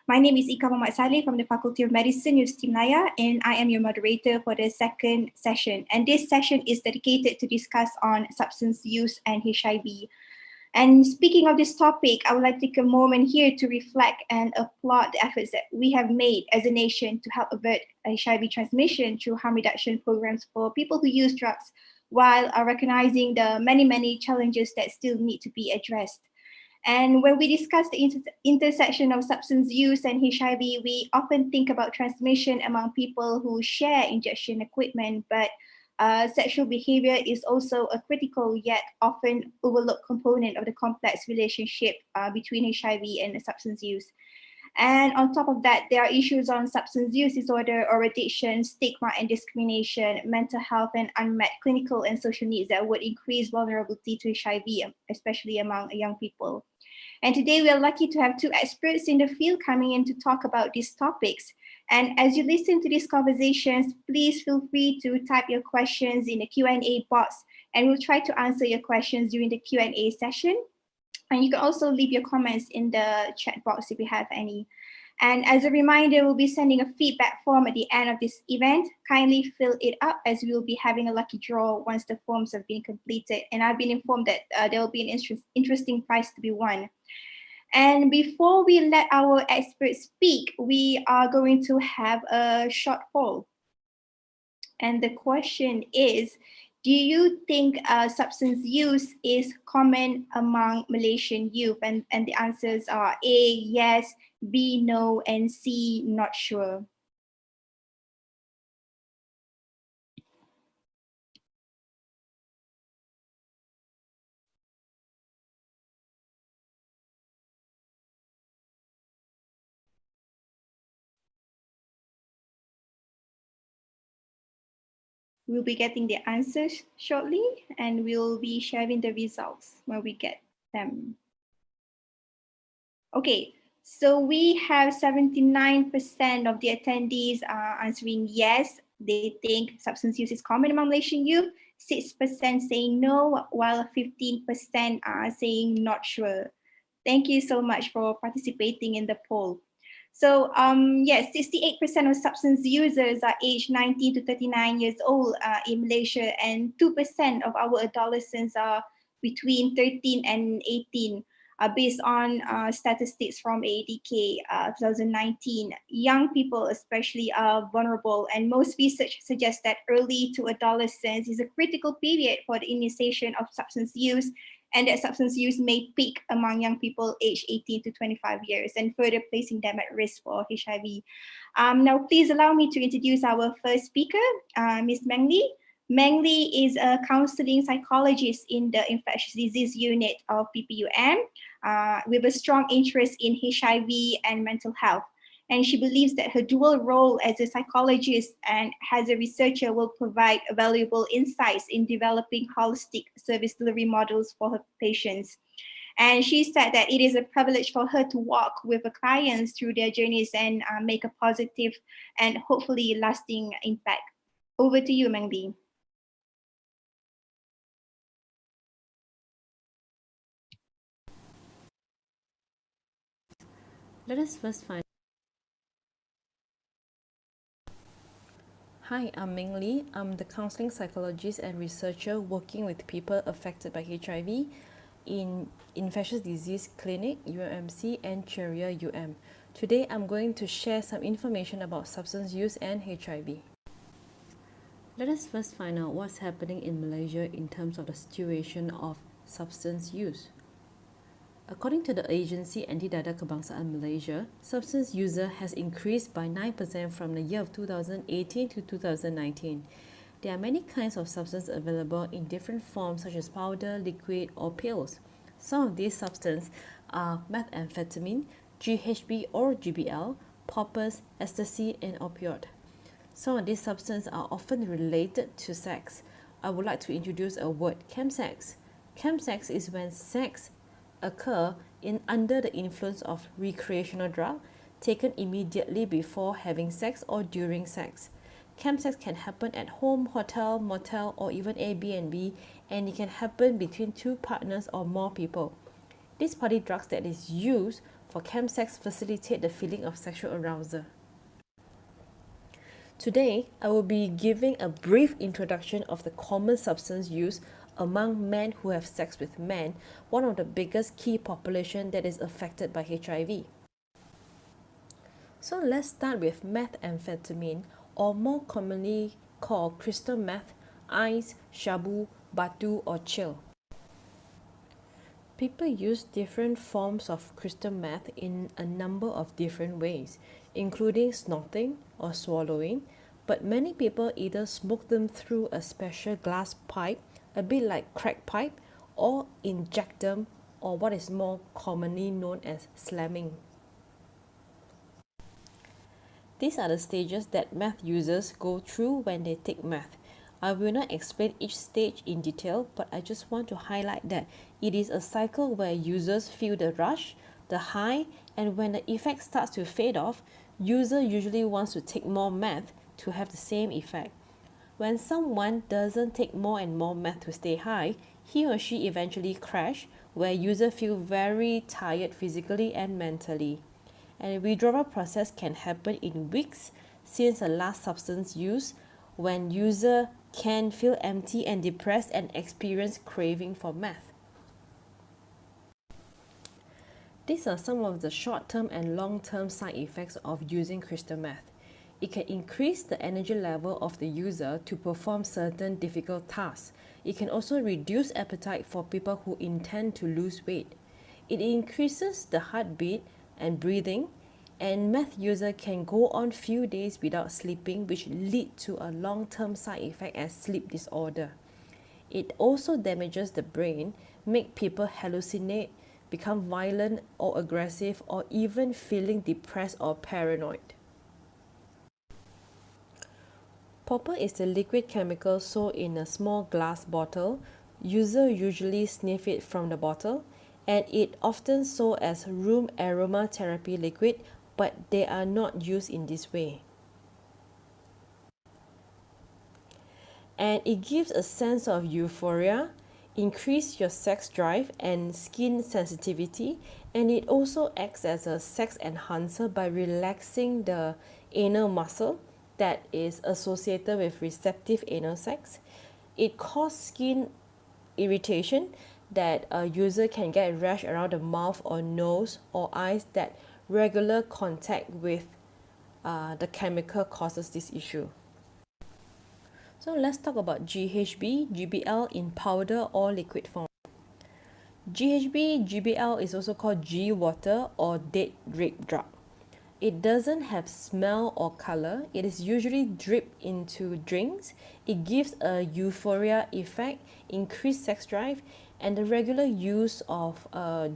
My name is Ika Muhammad Saleh from the Faculty of Medicine, Universiti Malaya, and I am your moderator for the second session. And this session is dedicated to discuss on substance use and HIV. And speaking of this topic, I would like to take a moment here to reflect and applaud the efforts that we have made as a nation to help avert HIV transmission through harm reduction programs for people who use drugs, while recognizing the many challenges that still need to be addressed. And when we discuss the intersection of substance use and HIV, we often think about transmission among people who share injection equipment, but sexual behavior is also a critical yet often overlooked component of the complex relationship between HIV and substance use. And on top of that, there are issues on substance use disorder or addiction, stigma and discrimination, mental health and unmet clinical and social needs that would increase vulnerability to HIV, especially among young people. And today we are lucky to have two experts in the field coming in to talk about these topics. And as you listen to these conversations, please feel free to type your questions in the Q&A box, and we'll try to answer your questions during the Q&A session. And you can also leave your comments in the chat box if you have any. And as a reminder, we'll be sending a feedback form at the end of this event. Kindly fill it up as we will be having a lucky draw once the forms have been completed. And I've been informed that there will be an interesting prize to be won. And before we let our experts speak, we are going to have a short poll. And the question is, do you think substance use is common among Malaysian youth? And the answers are A, yes, B, no, and C, not sure. We'll be getting the answers shortly, and we'll be sharing the results when we get them. Okay, so we have 79% of the attendees answering yes, they think substance use is common among Malaysian youth, 6% saying no, while 15% are saying not sure. Thank you so much for participating in the poll. So yes, 68% of substance users are aged 19 to 39 years old in Malaysia, and 2% of our adolescents are between 13 and 18. Based on statistics from ADK 2019, young people especially are vulnerable, and most research suggests that early to adolescence is a critical period for the initiation of substance use, and that substance use may peak among young people aged 18 to 25 years and further placing them at risk for HIV. Now, please allow me to introduce our first speaker, Ms. Meng Lee. Meng Lee is a counseling psychologist in the infectious disease unit of PPUM with a strong interest in HIV and mental health. And she believes that her dual role as a psychologist and as a researcher will provide valuable insights in developing holistic service delivery models for her patients. And she said that it is a privilege for her to walk with her clients through their journeys and make a positive and hopefully lasting impact. Over to you, Meng Lee. Let us first find. Hi, I'm Meng Lee. I'm the counseling psychologist and researcher working with people affected by HIV in Infectious Disease Clinic, UMC, and Ceria UM. Today, I'm going to share some information about substance use and HIV. Let us first find out what's happening in Malaysia in terms of the situation of substance use. According to the agency Anti-Dadah Kebangsaan Malaysia, substance user has increased by 9% from the year of 2018 to 2019. There are many kinds of substances available in different forms such as powder, liquid, or pills. Some of these substances are methamphetamine, GHB or GBL, poppers, ecstasy, and opioid. Some of these substances are often related to sex. I would like to introduce a word, chemsex. Chemsex is when sex occur under the influence of recreational drug taken immediately before having sex or during sex. Chemsex can happen at home, hotel, motel, or even Airbnb, and it can happen between two partners or more people. These party drugs that is used for chemsex facilitate the feeling of sexual arousal. Today, I will be giving a brief introduction of the common substance use among men who have sex with men, one of the biggest key population that is affected by HIV. So let's start with methamphetamine, or more commonly called crystal meth, ice, shabu, batu, or chill. People use different forms of crystal meth in a number of different ways, including snorting or swallowing, but many people either smoke them through a special glass pipe, a bit like crack pipe, or inject them, or what is more commonly known as slamming. These are the stages that meth users go through when they take meth. I will not explain each stage in detail, but I just want to highlight that it is a cycle where users feel the rush, the high, and when the effect starts to fade off, user usually wants to take more meth to have the same effect. When someone doesn't take more and more meth to stay high, he or she eventually crash, where user feel very tired physically and mentally. And the withdrawal process can happen in weeks since the last substance use, when user can feel empty and depressed and experience craving for meth. These are some of the short-term and long-term side effects of using crystal meth. It can increase the energy level of the user to perform certain difficult tasks. It can also reduce appetite for people who intend to lose weight. It increases the heartbeat and breathing, and meth user can go on few days without sleeping, which lead to a long-term side effect as sleep disorder. It also damages the brain, make people hallucinate, become violent or aggressive, or even feeling depressed or paranoid. Popper is the liquid chemical sold in a small glass bottle. User usually sniff it from the bottle, and it often sold as room aromatherapy liquid, but they are not used in this way. And it gives a sense of euphoria, increase your sex drive and skin sensitivity, and it also acts as a sex enhancer by relaxing the anal muscle that is associated with receptive anal sex. It causes skin irritation that a user can get rash around the mouth or nose or eyes that regular contact with the chemical causes this issue. So let's talk about GHB, GBL in powder or liquid form. GHB, GBL is also called G-water or dead rape drug. It doesn't have smell or color. It is usually dripped into drinks. It gives a euphoria effect, increased sex drive, and the regular use of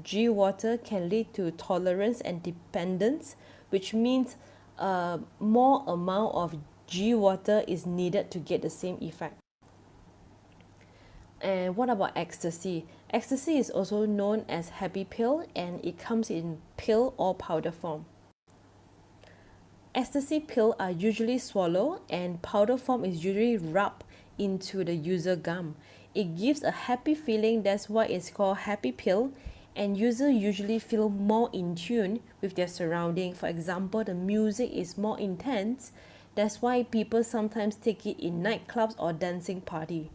G-water can lead to tolerance and dependence, which means more amount of G-water is needed to get the same effect. And what about ecstasy? Ecstasy is also known as happy pill, and it comes in pill or powder form. Ecstasy pills are usually swallowed, and powder form is usually rubbed into the user gum. It gives a happy feeling, that's why it's called happy pill, and users usually feel more in tune with their surrounding. For example, the music is more intense. That's why people sometimes take it in nightclubs or dancing party.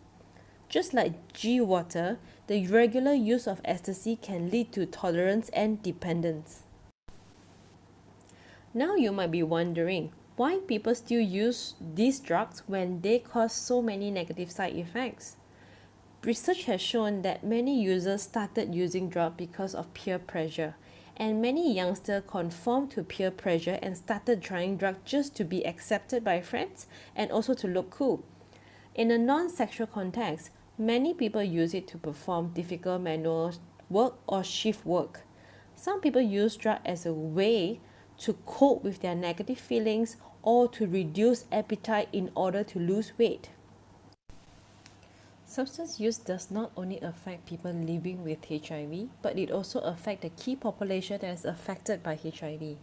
Just like G-water, the regular use of ecstasy can lead to tolerance and dependence. Now you might be wondering, why people still use these drugs when they cause so many negative side effects? Research has shown that many users started using drugs because of peer pressure, and many youngsters conformed to peer pressure and started trying drugs just to be accepted by friends and also to look cool. In a non-sexual context, many people use it to perform difficult manual work or shift work. Some people use drugs as a way to cope with their negative feelings or to reduce appetite in order to lose weight. Substance use does not only affect people living with HIV, but it also affects the key population that is affected by HIV.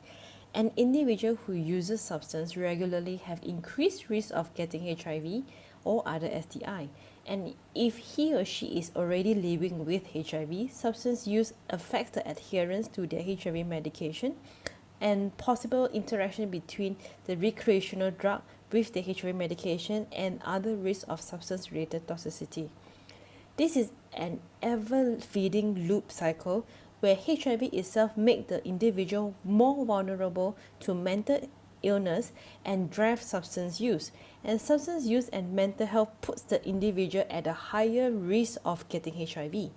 An individual who uses substance regularly have increased risk of getting HIV or other STI. And if he or she is already living with HIV, substance use affects the adherence to their HIV medication and possible interaction between the recreational drug with the HIV medication and other risks of substance-related toxicity. This is an ever-feeding loop cycle where HIV itself makes the individual more vulnerable to mental illness and drives substance use. And substance use and mental health puts the individual at a higher risk of getting HIV.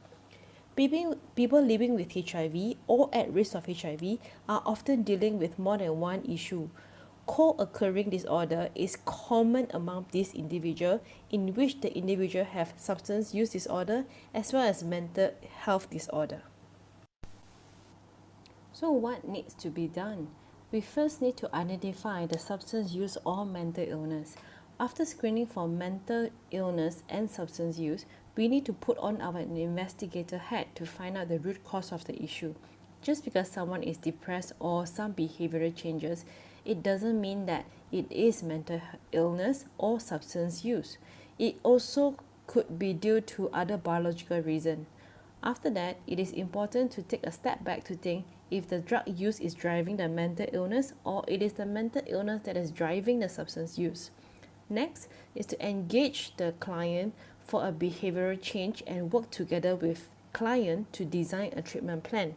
People living with HIV or at risk of HIV are often dealing with more than one issue. Co-occurring disorder is common among these individuals, in which the individual have substance use disorder as well as mental health disorder. So what needs to be done? We first need to identify the substance use or mental illness. After screening for mental illness and substance use, we need to put on our investigator hat to find out the root cause of the issue. Just because someone is depressed or some behavioral changes, it doesn't mean that it is mental illness or substance use. It also could be due to other biological reasons. After that, it is important to take a step back to think if the drug use is driving the mental illness or it is the mental illness that is driving the substance use. Next is to engage the client for a behavioral change and work together with client to design a treatment plan.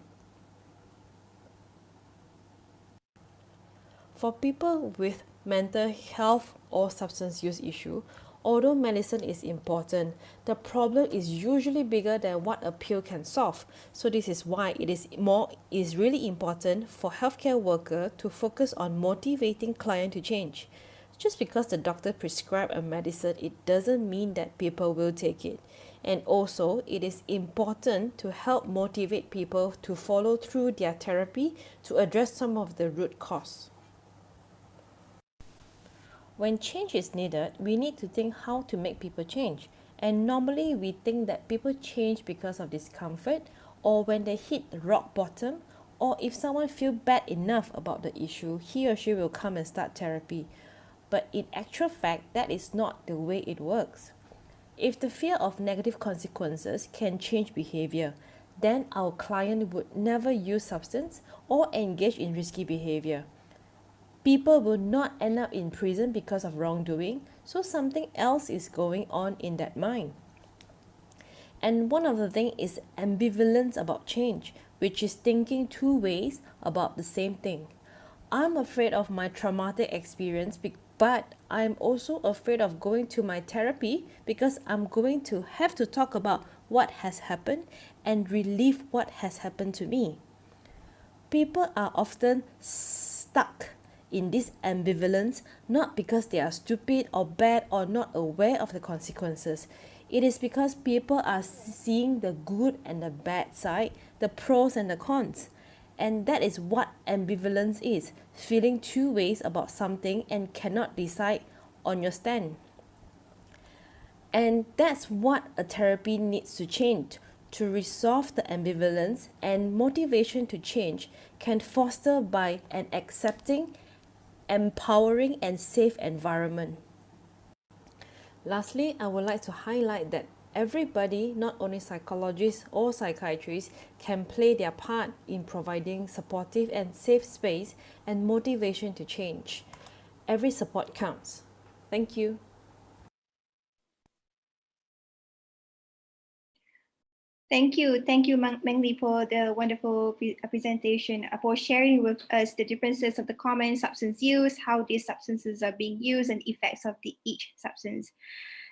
For people with mental health or substance use issue, although medicine is important, the problem is usually bigger than what a pill can solve. So this is why it is really important for healthcare workers to focus on motivating clients to change. Just because the doctor prescribes a medicine, it doesn't mean that people will take it. And also, it is important to help motivate people to follow through their therapy to address some of the root cause. When change is needed, we need to think how to make people change. And normally we think that people change because of discomfort, or when they hit rock bottom, or if someone feels bad enough about the issue, he or she will come and start therapy. But in actual fact, that is not the way it works. If the fear of negative consequences can change behavior, then our client would never use substance or engage in risky behavior. People will not end up in prison because of wrongdoing, so something else is going on in that mind. And one of the things is ambivalence about change, which is thinking two ways about the same thing. I'm afraid of my traumatic experience, but I'm also afraid of going to my therapy because I'm going to have to talk about what has happened and relive what has happened to me. People are often stuck in this ambivalence not because they are stupid or bad or not aware of the consequences. It is because people are seeing the good and the bad side, the pros and the cons. And that is what ambivalence is, feeling two ways about something and cannot decide on your stand. And that's what a therapy needs to change. To resolve the ambivalence, and motivation to change can foster by an accepting, empowering and safe environment. Lastly, I would like to highlight that everybody, not only psychologists or psychiatrists, can play their part in providing supportive and safe space and motivation to change. Every support counts. Thank you. Thank you, Meng Li, for the wonderful presentation, for sharing with us the differences of the common substance use, how these substances are being used, and effects of each substance.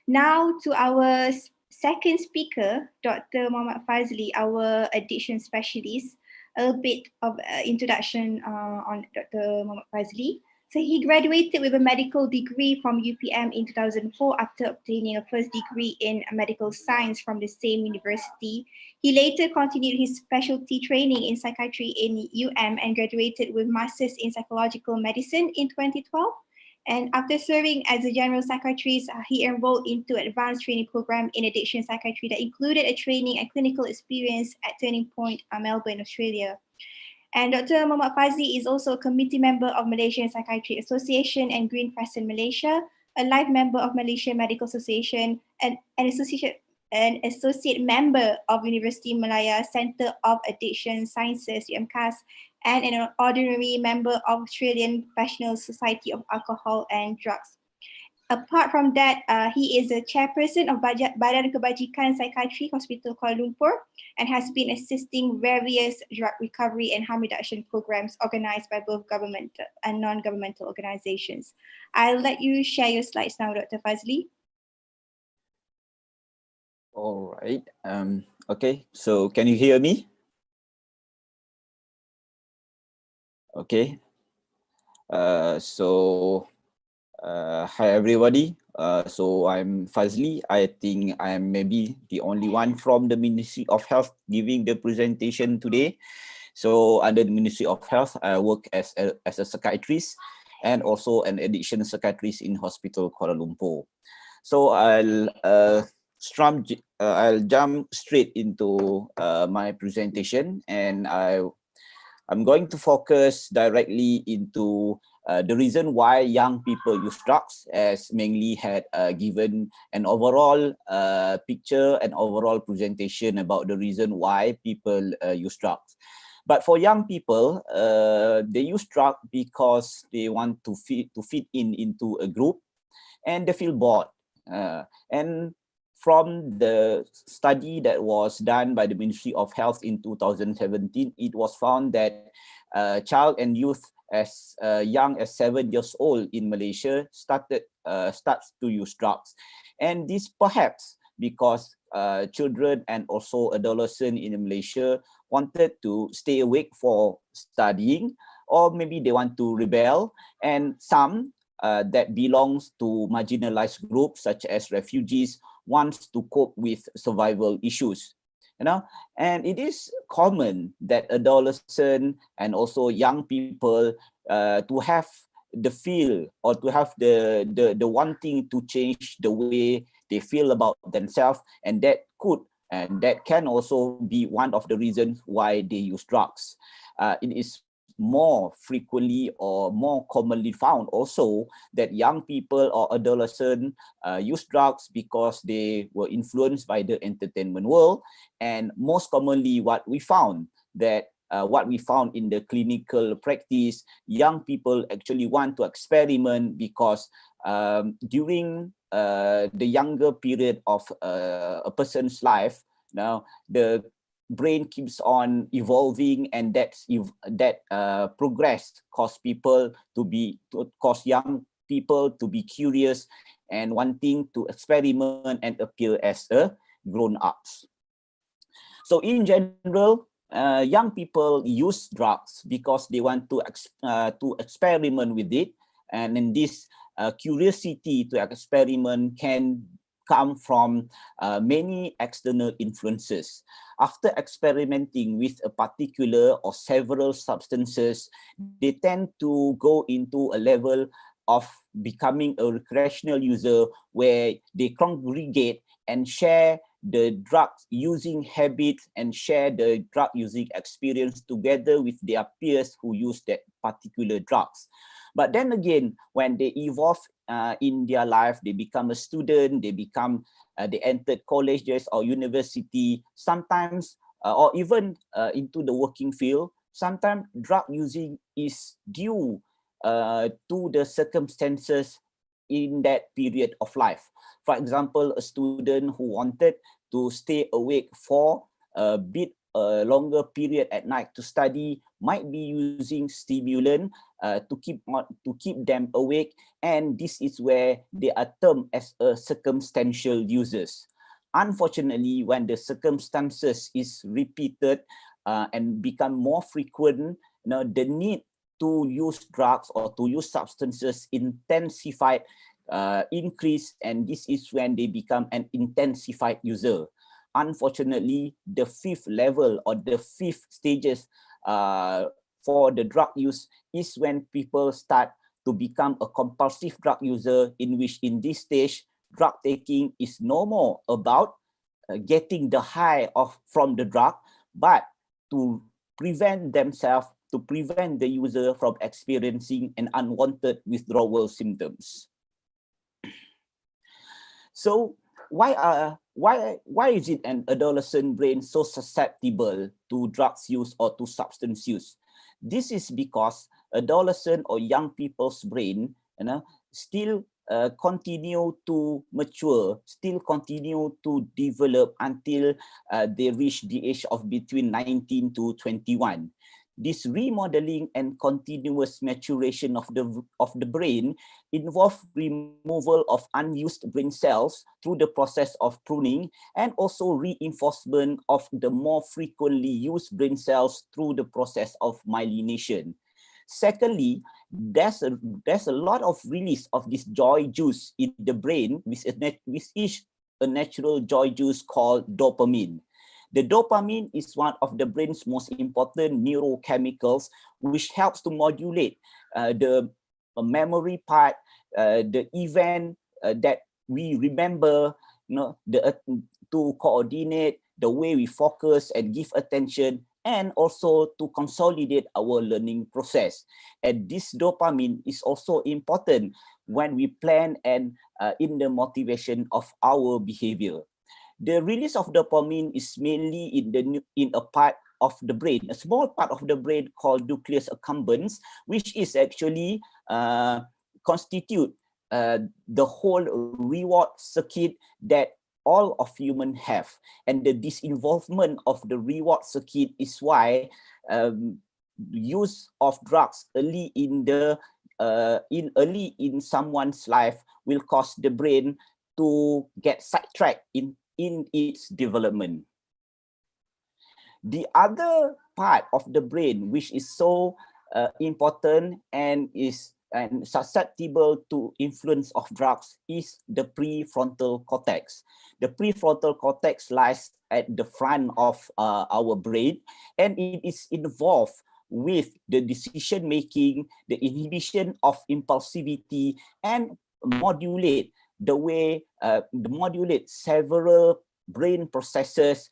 Now to our second speaker, Dr. Muhammad Fazli, our addiction specialist. A bit of introduction on Dr. Muhammad Fazli. So he graduated with a medical degree from UPM in 2004 after obtaining a first degree in medical science from the same university. He later continued his specialty training in psychiatry in UM and graduated with masters in psychological medicine in 2012. And after serving as a general psychiatrist, he enrolled into an advanced training program in addiction psychiatry that included a training and clinical experience at Turning Point, Melbourne, Australia. And Dr. Muhammad Fazli is also a committee member of Malaysian Psychiatry Association and Green Crescent Malaysia, a life member of Malaysia Medical Association, and an associate member of University Malaya Centre of Addiction Sciences, UMCAS, and an ordinary member of Australian Professional Society of Alcohol and Drugs. Apart from that, he is a chairperson of Badan Kebajikan Psychiatry Hospital Kuala Lumpur and has been assisting various drug recovery and harm reduction programs organized by both governmental and non-governmental organizations. I'll let you share your slides now, Dr. Fazli. All right. Okay, so can you hear me? Okay. Hi everybody. So I'm Fazli. I think I'm maybe the only one from the Ministry of Health giving the presentation today. So under the Ministry of Health, I work as a psychiatrist and also an addiction psychiatrist in Hospital Kuala Lumpur. So I'll jump straight into my presentation, and I'm going to focus directly into the reason why young people use drugs, as Meng Li had given an overall picture and overall presentation about the reason why people use drugs. But for young people, they use drugs because they want to fit into a group, and they feel bored. And from the study that was done by the Ministry of Health in 2017, it was found that child and youth as young as 7 years old in Malaysia starts to use drugs. And this perhaps because children and also adolescents in Malaysia wanted to stay awake for studying, or maybe they want to rebel, and some that belongs to marginalized groups such as refugees wants to cope with survival issues, and it is common that adolescents and also young people to have the feel, or to have the wanting to change the way they feel about themselves, and that can also be one of the reasons why they use drugs. It is more frequently or more commonly found also that young people or adolescents use drugs because they were influenced by the entertainment world. And most commonly what we found in the clinical practice, young people actually want to experiment because during the younger period of a person's life, now the brain keeps on evolving, and that progress cause young people to be curious and wanting to experiment and appear as a grown-ups. So in general, young people use drugs because they want to experiment with it, and in this curiosity to experiment can come from many external influences. After experimenting with a particular or several substances, they tend to go into a level of becoming a recreational user where they congregate and share the drug using habits and share the drug using experience together with their peers who use that particular drugs. But then again, when they evolve in their life, they become a student, they entered colleges or university, sometimes, or even into the working field, sometimes drug using is due to the circumstances in that period of life. For example, a student who wanted to stay awake for a bit longer period at night to study might be using stimulant to keep them awake, and this is where they are termed as a circumstantial users. Unfortunately, when the circumstances is repeated and become more frequent, the need to use drugs or to use substances intensified, increase, and this is when they become an intensified user. Unfortunately, the fifth level or the fifth stages for the drug use is when people start to become a compulsive drug user, in which in this stage, drug taking is no more about getting the high from the drug, but to prevent the user from experiencing an unwanted withdrawal symptoms. So why is it an adolescent brain so susceptible to drugs use or to substance use? This is because adolescent or young people's brain, still continue to mature, still continue to develop until they reach the age of between 19 to 21. This remodeling and continuous maturation of the brain involve removal of unused brain cells through the process of pruning, and also reinforcement of the more frequently used brain cells through the process of myelination. Secondly, there's a lot of release of this joy juice in the brain, which is a natural joy juice called dopamine. The dopamine is one of the brain's most important neurochemicals, which helps to modulate the memory part, the event that we remember, to coordinate the way we focus and give attention, and also to consolidate our learning process. And this dopamine is also important when we plan and in the motivation of our behavior. The release of dopamine is mainly in a part of the brain, a small part of the brain called nucleus accumbens, which is actually constitute the whole reward circuit that all of humans have. And the disinvolvement of the reward circuit is why use of drugs early in someone's life will cause the brain to get sidetracked in its development. The other part of the brain which is so important and is susceptible to influence of drugs is the prefrontal cortex. The prefrontal cortex lies at the front of our brain, and it is involved with the decision making, the inhibition of impulsivity, and modulate several brain processes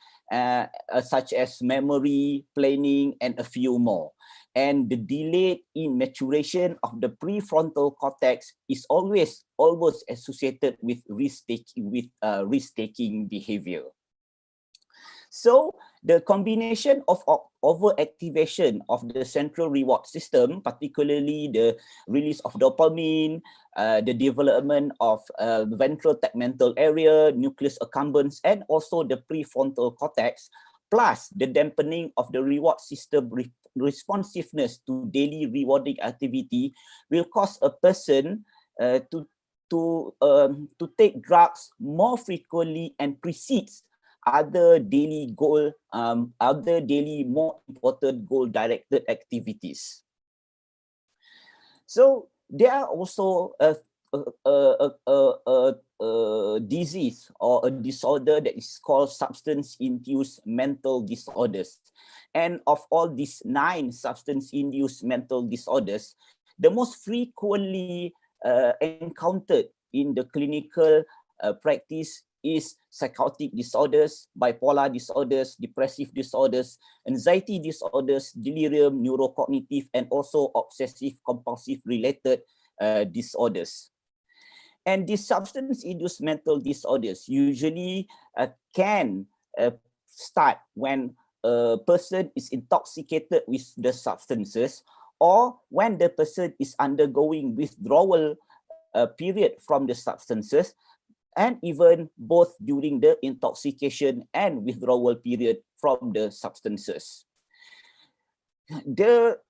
such as memory, planning, and a few more. And the delay in maturation of the prefrontal cortex is always associated with risk-taking behavior. So the combination of overactivation of the central reward system, particularly the release of dopamine, the development of ventral tegmental area, nucleus accumbens, and also the prefrontal cortex, plus the dampening of the reward system responsiveness to daily rewarding activity will cause a person to take drugs more frequently and precedes other daily more important goal-directed activities. So there are also a disease or a disorder that is called substance-induced mental disorders. And of all these 9 substance-induced mental disorders, the most frequently encountered in the clinical practice is psychotic disorders, bipolar disorders, depressive disorders, anxiety disorders, delirium, neurocognitive, and also obsessive-compulsive related disorders. And these substance-induced mental disorders usually can start when a person is intoxicated with the substances, or when the person is undergoing withdrawal period from the substances, and even both during the intoxication and withdrawal period from the substances. The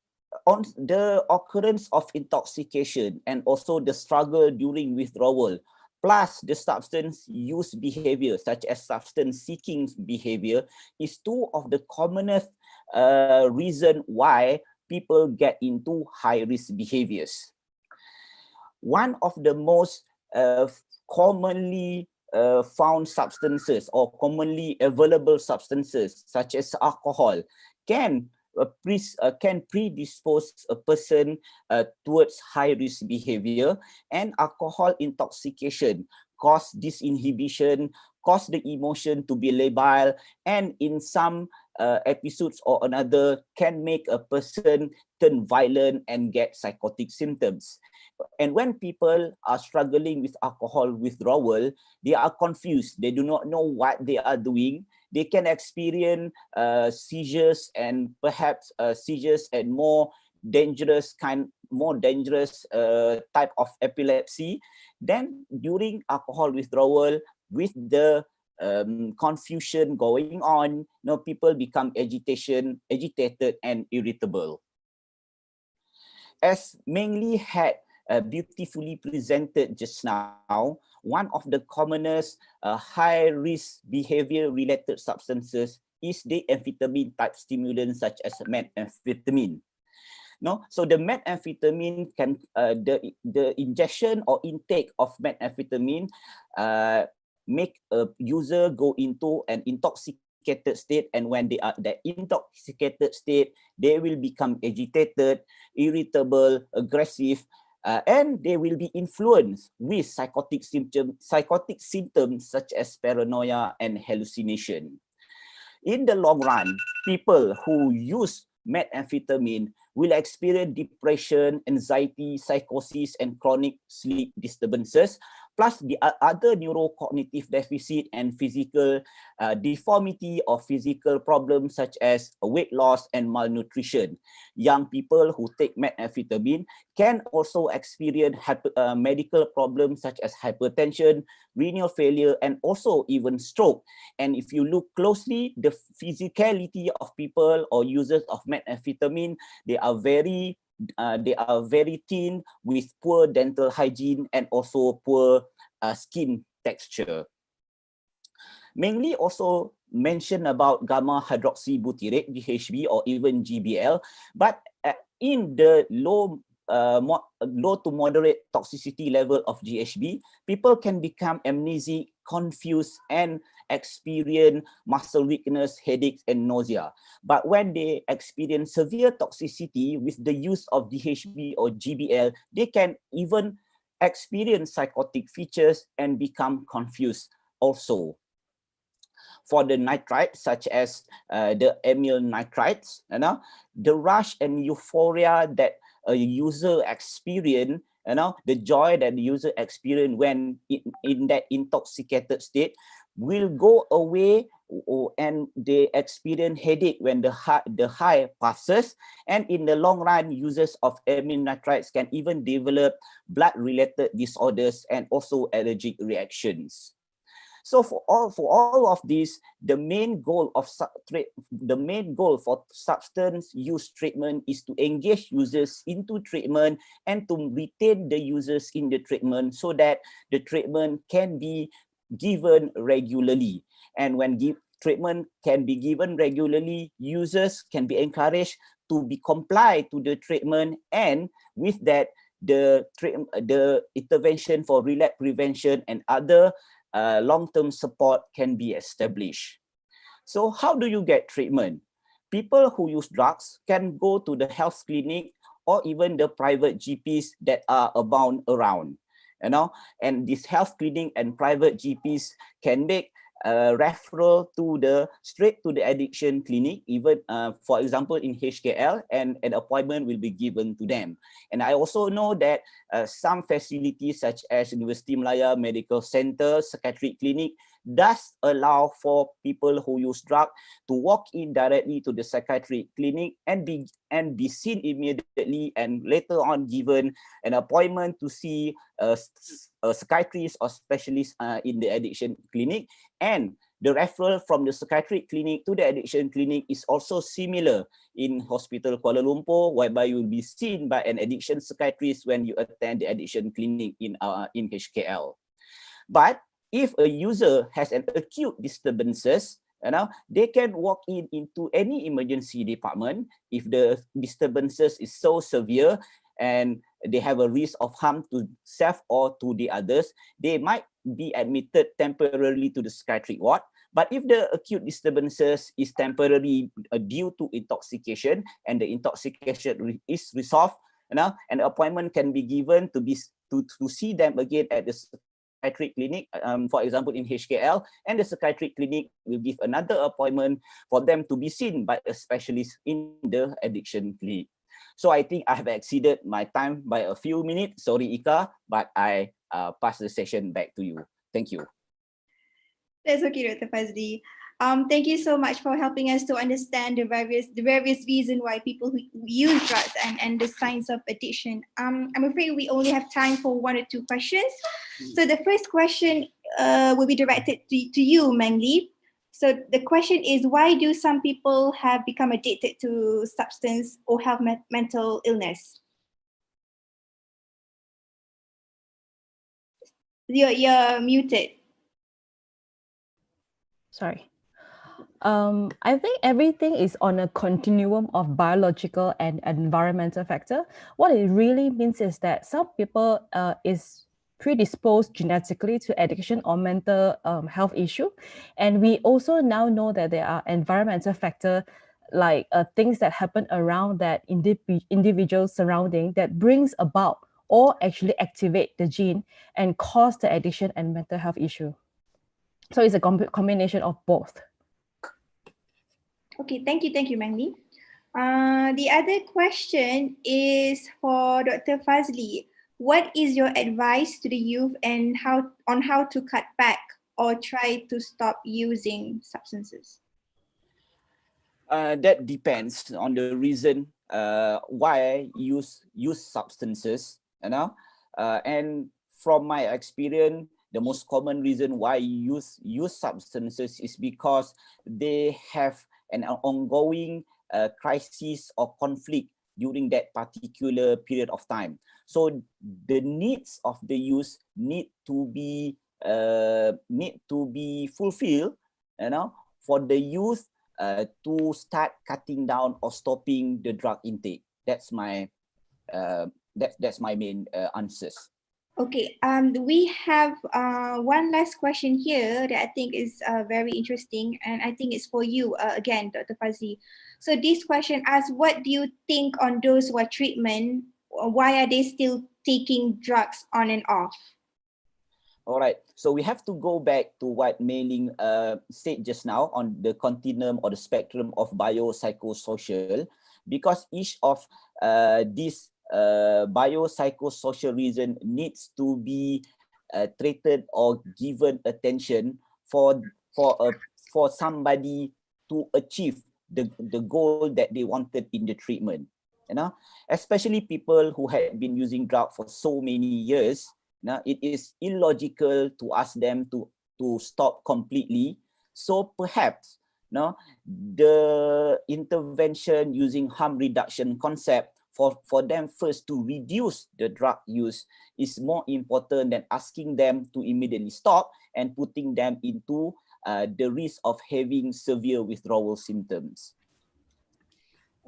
occurrence of intoxication and also the struggle during withdrawal, plus the substance use behavior such as substance seeking behavior, is 2 of the commonest reason why people get into high risk behaviors. One of the most commonly found substances or commonly available substances such as alcohol can predispose a person towards high risk behavior, and alcohol intoxication cause disinhibition, cause the emotion to be labile, and in some episodes or another can make a person turn violent and get psychotic symptoms. And when people are struggling with alcohol withdrawal, they are confused. They do not know what they are doing. They can experience seizures and perhaps seizures and more dangerous type of epilepsy. Then during alcohol withdrawal, with the confusion going on, people become agitated and irritable. As Meng Lee had beautifully presented just now, one of the commonest high-risk behavior-related substances is the amphetamine type stimulant such as methamphetamine. So the methamphetamine can the injection or intake of methamphetamine make a user go into an intoxicated state, and when they are that intoxicated state, they will become agitated, irritable, aggressive, and they will be influenced with psychotic symptoms such as paranoia and hallucination. In the long run, people who use methamphetamine will experience depression, anxiety, psychosis, and chronic sleep disturbances, plus the other neurocognitive deficit and physical deformity or physical problems such as weight loss and malnutrition. Young people who take methamphetamine can also experience medical problems such as hypertension, renal failure, and also even stroke. And if you look closely, the physicality of people or users of methamphetamine, they are very thin with poor dental hygiene and also poor skin texture. Meng Lee also mentioned about gamma hydroxybutyrate, GHB, or even GBL, but in the low low to moderate toxicity level of GHB, people can become amnesic, confused, and experience muscle weakness, headaches, and nausea. But when they experience severe toxicity with the use of DHB or GBL, they can even experience psychotic features and become confused also. For the nitrites, such as the amyl nitrites, the rush and euphoria that a user experience, the joy that the user experience when in that intoxicated state will go away, and they experience headache when the high passes. And in the long run, users of amyl nitrites can even develop blood-related disorders and also allergic reactions. So for all of these, the main goal for substance use treatment is to engage users into treatment and to retain the users in the treatment so that the treatment can be given regularly. And when treatment can be given regularly, users can be encouraged to be compliant to the treatment, and with that, the intervention for relapse prevention and other long-term support can be established. So how do you get treatment? People who use drugs can go to the health clinic or even the private GPs that are abound around, and this health clinic and private GPs can make a referral straight to the addiction clinic, even for example in HKL, and an appointment will be given to them. And I also know that some facilities such as University Malaya Medical Center, Psychiatric Clinic, does allow for people who use drugs to walk in directly to the psychiatric clinic and be seen immediately, and later on given an appointment to see a psychiatrist or specialist in the addiction clinic. And the referral from the psychiatric clinic to the addiction clinic is also similar in Hospital Kuala Lumpur, whereby you will be seen by an addiction psychiatrist when you attend the addiction clinic in HKL. But if a user has an acute disturbances, they can walk into any emergency department. If the disturbances is so severe and they have a risk of harm to self or to the others, they might be admitted temporarily to the psychiatric ward. But if the acute disturbances is temporary due to intoxication, and the intoxication is resolved, an appointment can be given to see them again at the psychiatric clinic, for example in HKL, and the psychiatric clinic will give another appointment for them to be seen by a specialist in the addiction clinic. So I think I have exceeded my time by a few minutes. Sorry, Ika, but I pass the session back to you. Thank you. That's okay, Dr. Fazli. Thank you so much for helping us to understand the various reasons why people who use drugs and the signs of addiction. I'm afraid we only have time for 1 or 2 questions. So the first question will be directed to you, Meng Li. So the question is, why do some people have become addicted to substance or have mental illness? You're muted. Sorry. I think everything is on a continuum of biological and environmental factor. What it really means is that some people is predisposed genetically to addiction or mental health issue. And we also now know that there are environmental factors like things that happen around that individual surrounding that brings about or actually activate the gene and cause the addiction and mental health issue. So it's a combination of both. Okay, thank you, Meng Li. The other question is for Dr. Fazli. What is your advice to the youth and on how to cut back or try to stop using substances? That depends on the reason why use substances, and from my experience, the most common reason why use substances is because they have an ongoing crisis or conflict during that particular period of time. So the needs of the youth need to be fulfilled, for the youth to start cutting down or stopping the drug intake. That's my That's my main answers. Okay, we have one last question here that I think is very interesting, and I think it's for you again, Dr. Fazli. So this question asks, what do you think on those who are treatment? Why are they still taking drugs on and off? All right, so we have to go back to what Mei Ling said just now on the continuum or the spectrum of biopsychosocial, because each of these biopsychosocial reason needs to be treated or given attention for somebody to achieve the goal that they wanted in the treatment. You know, especially people who had been using drugs for so many years. Now, it is illogical to ask them to stop completely. So perhaps the intervention using harm reduction concept for them first to reduce the drug use is more important than asking them to immediately stop and putting them into the risk of having severe withdrawal symptoms.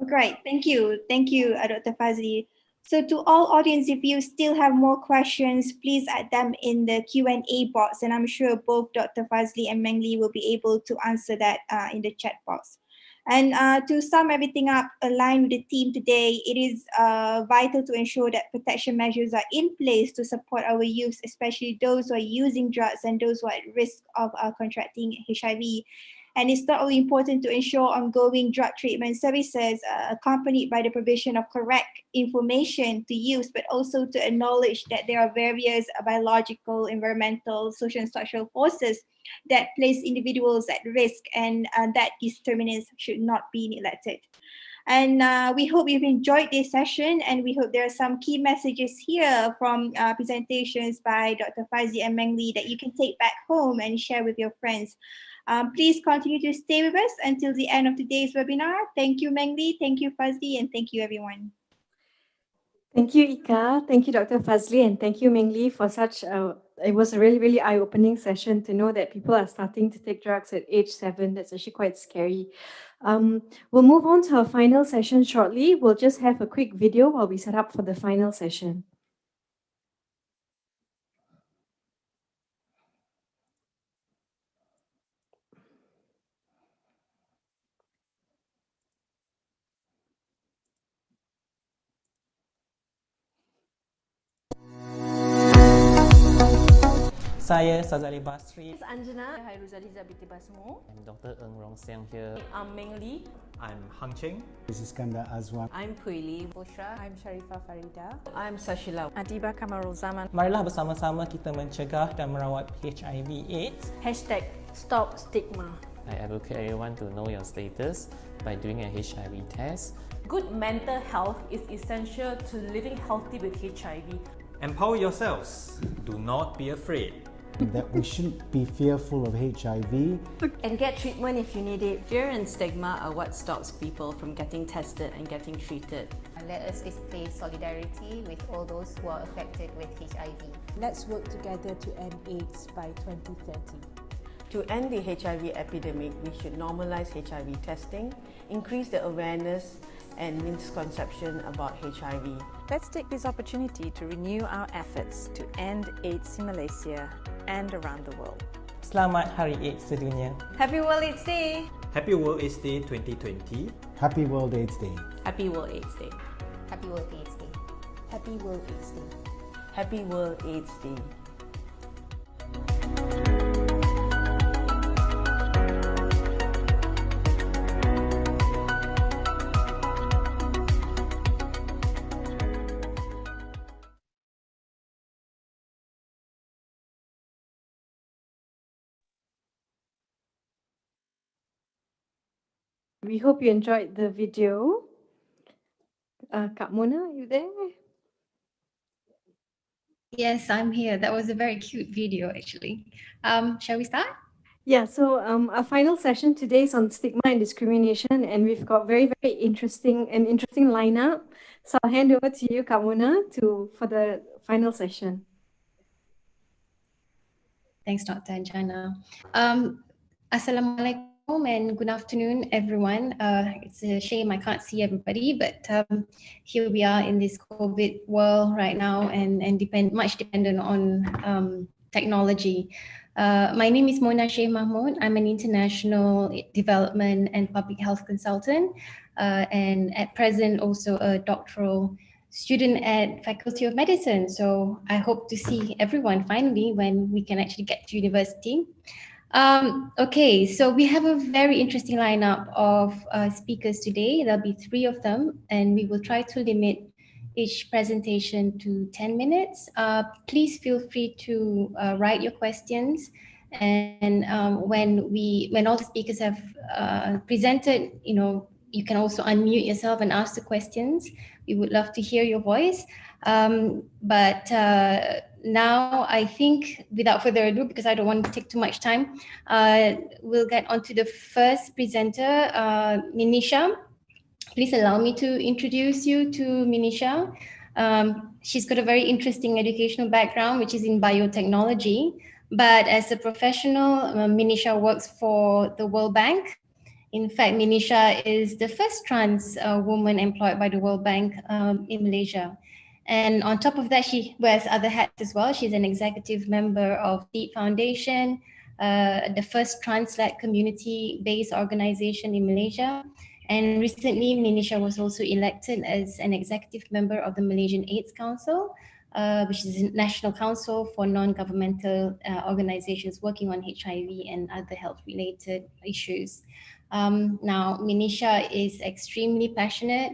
Great, thank you, Dr. Fazli. So to all audience, if you still have more questions, please add them in the Q&A box, and I'm sure both Dr. Fazli and Meng Li will be able to answer that in the chat box. And to sum everything up, aligned with the team today, it is vital to ensure that protection measures are in place to support our youth, especially those who are using drugs and those who are at risk of contracting HIV. And it's not only important to ensure ongoing drug treatment services accompanied by the provision of correct information to use, but also to acknowledge that there are various biological, environmental, social and structural forces that place individuals at risk, and that determinants should not be neglected. And we hope you've enjoyed this session, and we hope there are some key messages here from presentations by Dr. Fazli and Meng Li that you can take back home and share with your friends. Please continue to stay with us until the end of today's webinar. Thank you, Meng Li, thank you, Fazli, and thank you, everyone. Thank you, Ika. Thank you, Dr. Fazli, and thank you, Meng Li, for such it was a really, really eye-opening session to know that people are starting to take drugs at age 7. That's actually quite scary. We'll move on to our final session shortly. We'll just have a quick video while we set up for the final session. Saya Sazali Basri. Anjana. Hai Ruzaliza Binti Basmo. I'm Dr. Ng Rong Siang here. I'm Meng Li. I'm Hang Cheng. This is Iskandar Azwan. I'm Pui Li. Bushra. I'm Sharifah Farida. I'm Sashila. Adiba Kamarul Zaman. Marilah bersama-sama kita mencegah dan merawat HIV/AIDS. #StopStigma. I advocate everyone to know your status by doing a HIV test. Good mental health is essential to living healthy with HIV. Empower yourselves. Do not be afraid. That we shouldn't be fearful of HIV. And get treatment if you need it. Fear and stigma are what stops people from getting tested and getting treated. Let us display solidarity with all those who are affected with HIV. Let's work together to end AIDS by 2030. To end the HIV epidemic, we should normalize HIV testing, increase the awareness and misconception about HIV. Let's take this opportunity to renew our efforts to end AIDS in Malaysia and around the world. Selamat Hari AIDS Sedunia. Happy World AIDS Day! Happy World AIDS Day 2020. Happy World AIDS Day. Happy World AIDS Day. Happy World AIDS Day. Happy World AIDS Day. Happy World AIDS Day. We hope you enjoyed the video. Kak Mona, are you there? Yes, I'm here. That was a very cute video, actually. Shall we start? Yeah, so our final session today is on stigma and discrimination, and we've got very interesting lineup. So I'll hand over to you, Kak Mona, for the final session. Thanks, Dr. Anjana. Assalamualaikum and good afternoon, everyone. It's a shame I can't see everybody, but here we are in this COVID world right now, and much dependent on technology. My name is Mona Sheikh Mahmood. I'm an international development and public health consultant, and at present also a doctoral student at Faculty of Medicine. So I hope to see everyone finally when we can actually get to university. Okay, so we have a very interesting lineup of speakers today. There'll be 3 of them, and we will try to limit each presentation to 10 minutes. Please feel free to write your questions, and when all the speakers have presented, you can also unmute yourself and ask the questions. We would love to hear your voice. Now I think, without further ado, because I don't want to take too much time, we'll get on to the first presenter, Minisha. Please allow me to introduce you to Minisha. She's got a very interesting educational background, which is in biotechnology. But as a professional, Minisha works for the World Bank. In fact, Minisha is the first trans woman employed by the World Bank in Malaysia. And on top of that, she wears other hats as well. She's an executive member of Seed Foundation, the first trans-led community-based organization in Malaysia. And recently, Minisha was also elected as an executive member of the Malaysian AIDS Council, which is a national council for non-governmental organizations working on HIV and other health-related issues. Now, Minisha is extremely passionate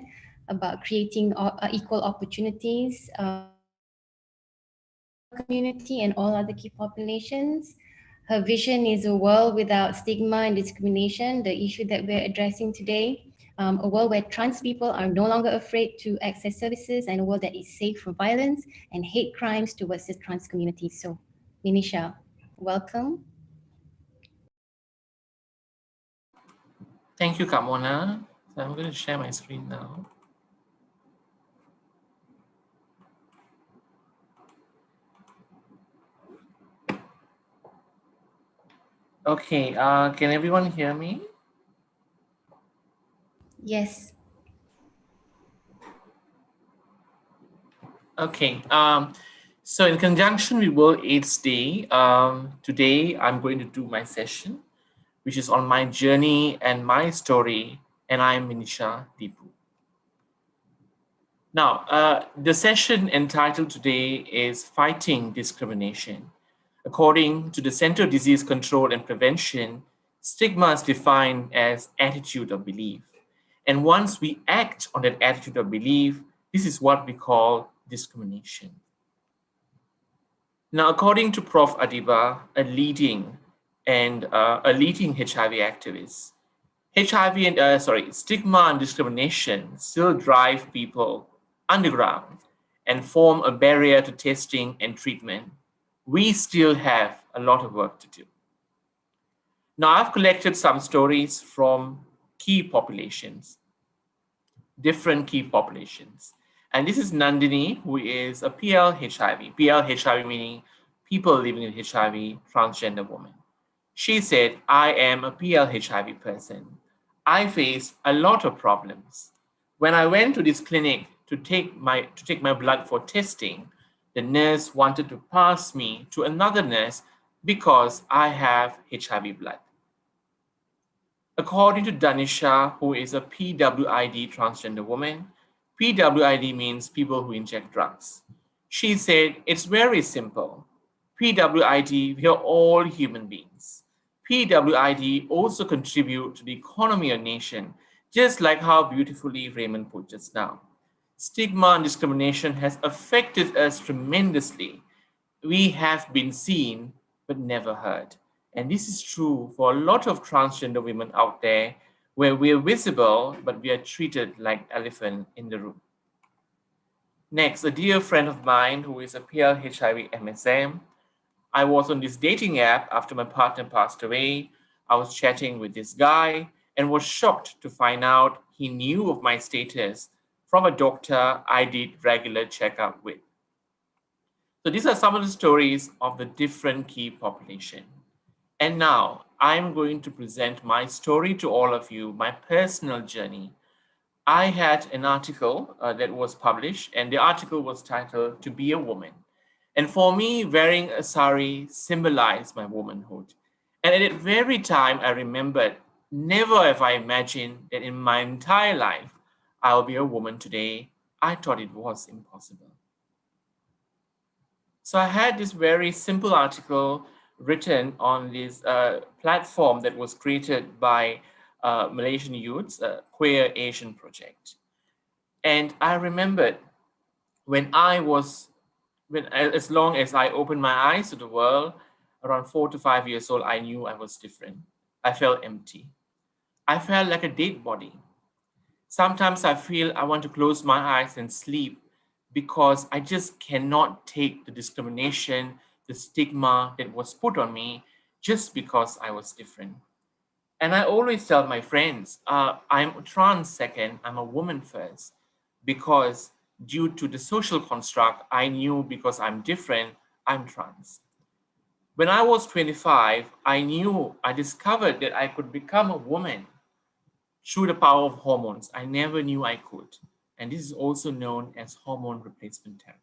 about creating equal opportunities community and all other key populations. Her vision is a world without stigma and discrimination, the issue that we're addressing today. A world where trans people are no longer afraid to access services, and a world that is safe from violence and hate crimes towards the trans community. So, Minisha, welcome. Thank you, Kak Mona. So I'm going to share my screen now. Okay, can everyone hear me? Yes. Okay, so in conjunction with World AIDS Day, today I'm going to do my session, which is on my journey and my story, and I'm Minisha Deepu. Now, the session entitled today is Fighting Discrimination. According to the Center of Disease Control and Prevention, stigma is defined as attitude of belief. And once we act on that attitude of belief, this is what we call discrimination. Now, according to Prof. Adiba, a leading HIV activist, stigma and discrimination still drive people underground and form a barrier to testing and treatment. We still have a lot of work to do. Now, I've collected some stories from key populations, different key populations. And this is Nandini, who is a PL-HIV. PL-HIV meaning people living with HIV, transgender woman. She said, I am a PL-HIV person. I face a lot of problems. When I went to this clinic to take my blood for testing, the nurse wanted to pass me to another nurse because I have HIV blood. According to Danisha, who is a PWID transgender woman, PWID means people who inject drugs. She said, it's very simple. PWID, we are all human beings. PWID also contribute to the economy of nation, just like how beautifully Raymond put just now. Stigma and discrimination has affected us tremendously. We have been seen, but never heard. And this is true for a lot of transgender women out there, where we are visible, but we are treated like elephant in the room. Next, a dear friend of mine who is a PL-HIV MSM. I was on this dating app after my partner passed away. I was chatting with this guy and was shocked to find out he knew of my status from a doctor I did regular checkup with. So these are some of the stories of the different key population. And now I'm going to present my story to all of you, my personal journey. I had an article that was published, and the article was titled "To Be a Woman." And for me, wearing a sari symbolized my womanhood. And at that very time, I remembered, never have I imagined that in my entire life, I'll be a woman today. I thought it was impossible. So I had this very simple article written on this platform that was created by Malaysian youths, Queer Asian Project. And I remembered as long as I opened my eyes to the world, around 4 to 5 years old, I knew I was different. I felt empty. I felt like a dead body. Sometimes I feel I want to close my eyes and sleep because I just cannot take the discrimination, the stigma that was put on me just because I was different. And I always tell my friends, I'm trans second, I'm a woman first, because due to the social construct, I knew because I'm different, I'm trans. When I was 25, I discovered that I could become a woman through the power of hormones. I never knew I could. And this is also known as hormone replacement therapy.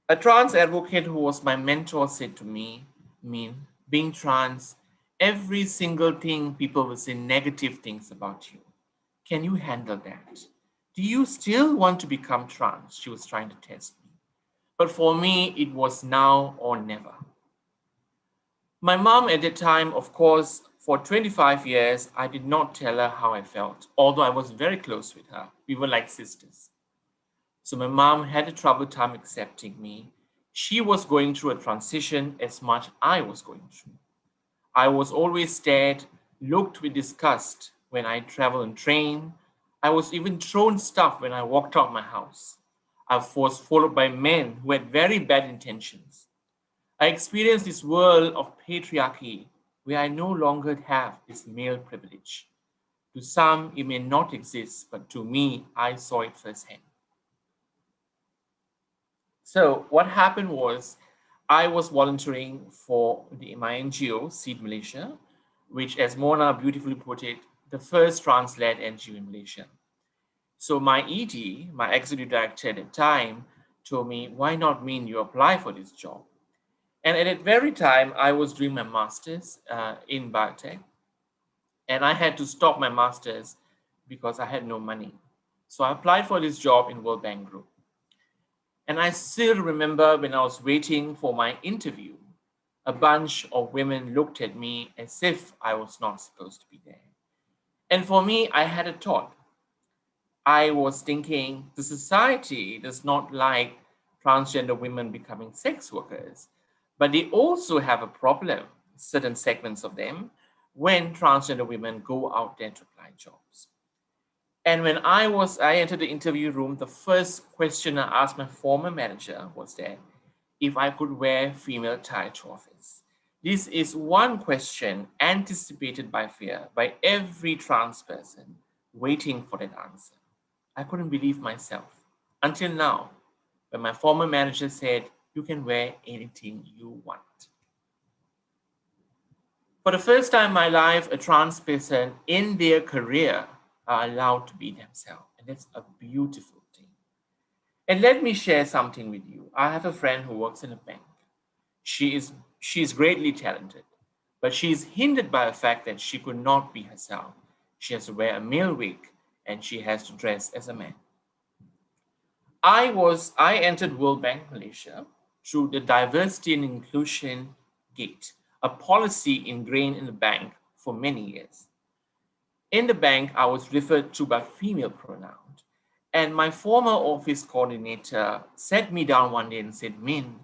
A trans advocate who was my mentor said to me, Min, being trans, every single thing people will say negative things about you. Can you handle that? Do you still want to become trans? She was trying to test me. But for me, it was now or never. My mom at that time, of course, for 25 years, I did not tell her how I felt, although I was very close with her. We were like sisters. So my mom had a troubled time accepting me. She was going through a transition as much as I was going through. I was always stared, looked with disgust when I traveled and trained. I was even thrown stuff when I walked out my house. I was followed by men who had very bad intentions. I experienced this world of patriarchy where I no longer have this male privilege. To some, it may not exist, but to me, I saw it firsthand. So what happened was I was volunteering for my NGO, Seed Malaysia, which, as Mona beautifully put it, the first trans-led NGO in Malaysia. So my ED, my executive director at the time, told me, why not Min, you apply for this job? And at that very time, I was doing my master's in biotech, and I had to stop my master's because I had no money. So I applied for this job in World Bank Group. And I still remember when I was waiting for my interview, a bunch of women looked at me as if I was not supposed to be there. And for me, I had a thought. I was thinking the society does not like transgender women becoming sex workers, but they also have a problem, certain segments of them, when transgender women go out there to apply jobs. And when I entered the interview room, the first question I asked my former manager was that if I could wear female tie to office. This is one question anticipated by fear by every trans person waiting for that answer. I couldn't believe myself until now, when my former manager said, you can wear anything you want. For the first time in my life, a trans person in their career are allowed to be themselves. And that's a beautiful thing. And let me share something with you. I have a friend who works in a bank. She's greatly talented, but she's hindered by the fact that she could not be herself. She has to wear a male wig and she has to dress as a man. I entered World Bank Malaysia through the Diversity and Inclusion Gate, a policy ingrained in the bank for many years. In the bank, I was referred to by female pronouns, and my former office coordinator sat me down one day and said, Min,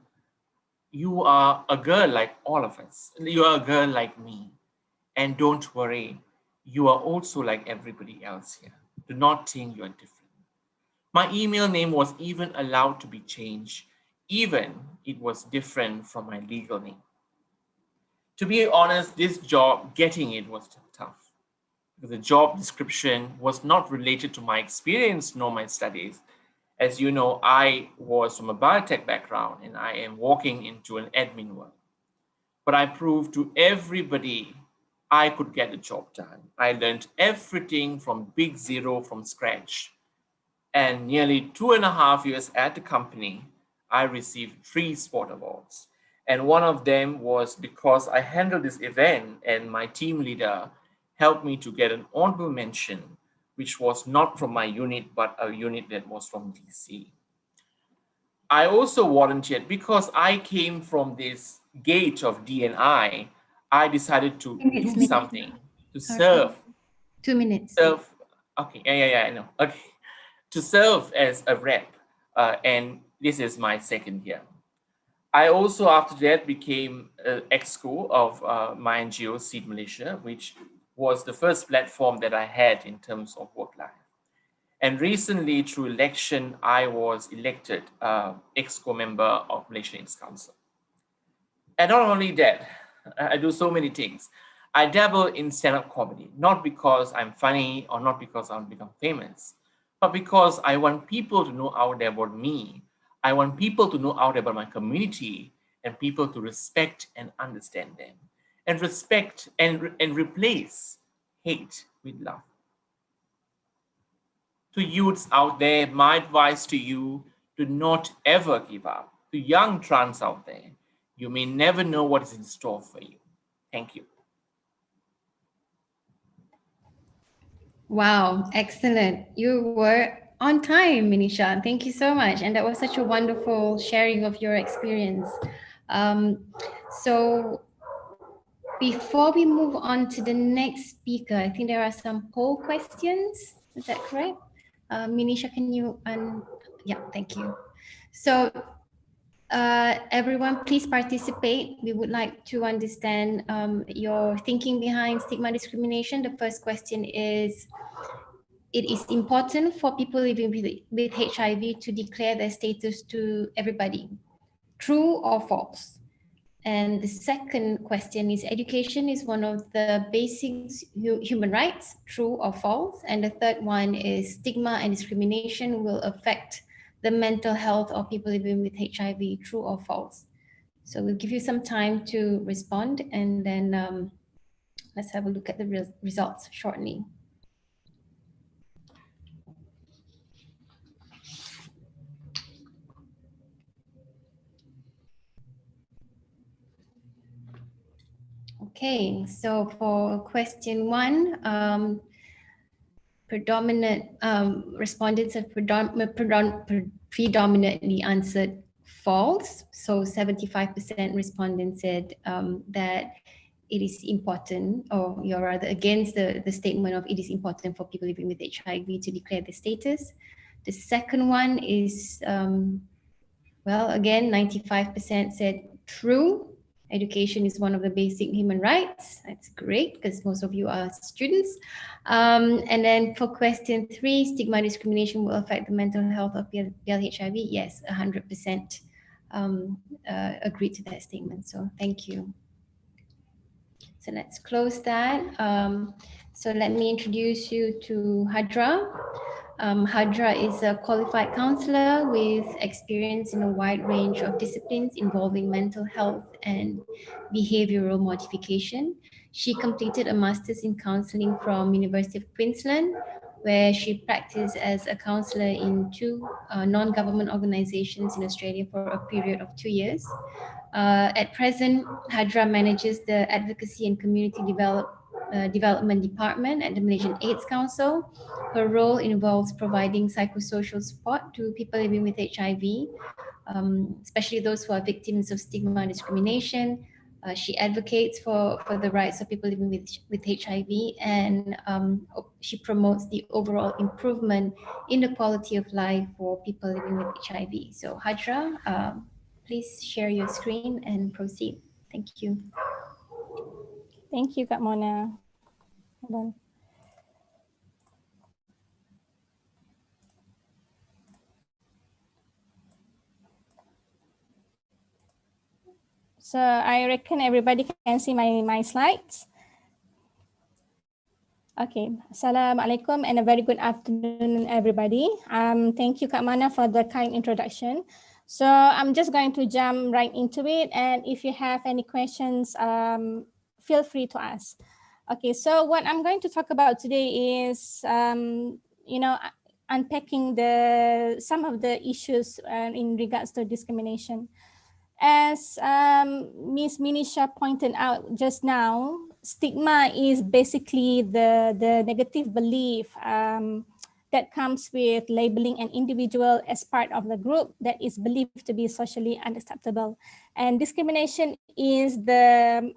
you are a girl like all of us. You are a girl like me. And don't worry, you are also like everybody else here. Do not think you are different. My email name was even allowed to be changed, even it was different from my legal name. To be honest, this job, getting it was tough. The job description was not related to my experience nor my studies. As you know, I was from a biotech background and I am walking into an admin world. but I proved to everybody I could get the job done. I learned everything from big zero from scratch. And nearly 2.5 years at the company, I received 3 sport awards. And one of them was because I handled this event and my team leader helped me to get an honorable mention, which was not from my unit, but a unit that was from DC. I also volunteered because I came from this gate of D&I. I decided to do something to serve. 2 minutes. Serve. Okay. Yeah. I know. Okay. To serve as a rep, and this is my second year. I also, after that, became an exco of my NGO, Seed Malaysia, which was the first platform that I had in terms of work life. And recently, through election, I was elected exco member of Malaysian AIDS Council. And not only that, I do so many things. I dabble in stand-up comedy, not because I'm funny or not because I've become famous, but because I want people to know out there about me. I want people to know out there about my community and people to respect and understand them and respect and replace hate with love. To youths out there, my advice to you, do not ever give up. To young trans out there, you may never know what is in store for you. Thank you. Wow, excellent. You were on time, Manisha. Thank you so much. And that was such a wonderful sharing of your experience. So before we move on to the next speaker, I think there are some poll questions. Is that correct? Manisha, can you, yeah, thank you. So everyone, please participate. We would like to understand your thinking behind stigma discrimination. The first question is, it is important for people living with HIV to declare their status to everybody. True or false? And the second question is, education is one of the basic human rights. True or false? And the third one is, stigma and discrimination will affect the mental health of people living with HIV. True or false? So we'll give you some time to respond, and then let's have a look at the results shortly. Okay, so for question 1, respondents have predominantly answered false. So 75% respondents said that it is important, or you're rather against the statement of it is important for people living with HIV to declare their status. The second one is, well, again, 95% said true. Education is one of the basic human rights. That's great because most of you are students. And then for question 3, stigma discrimination will affect the mental health of people HIV. Yes, 100% agree to that statement. So thank you. So let's close that. So let me introduce you to Hadra. Hadra is a qualified counselor with experience in a wide range of disciplines involving mental health and behavioral modification. She completed a master's in counseling from University of Queensland, where she practiced as a counselor in 2 non-government organizations in Australia for a period of 2 years. At present, Hadra manages the Advocacy and Community Development Department at the Malaysian AIDS Council. Her role involves providing psychosocial support to people living with HIV, especially those who are victims of stigma and discrimination. She advocates for the rights of people living with HIV, and she promotes the overall improvement in the quality of life for people living with HIV. So Hadra, please share your screen and proceed. Thank you. Thank you, Kak Mona. Hold on. So I reckon everybody can see my slides. Okay, Assalamualaikum and a very good afternoon, everybody. Thank you, Kak Mana, for the kind introduction. So I'm just going to jump right into it. And if you have any questions, feel free to ask. Okay, so what I'm going to talk about today is, unpacking some of the issues in regards to discrimination. As Ms. Minisha pointed out just now, stigma is basically the negative belief that comes with labeling an individual as part of the group that is believed to be socially unacceptable. And discrimination is the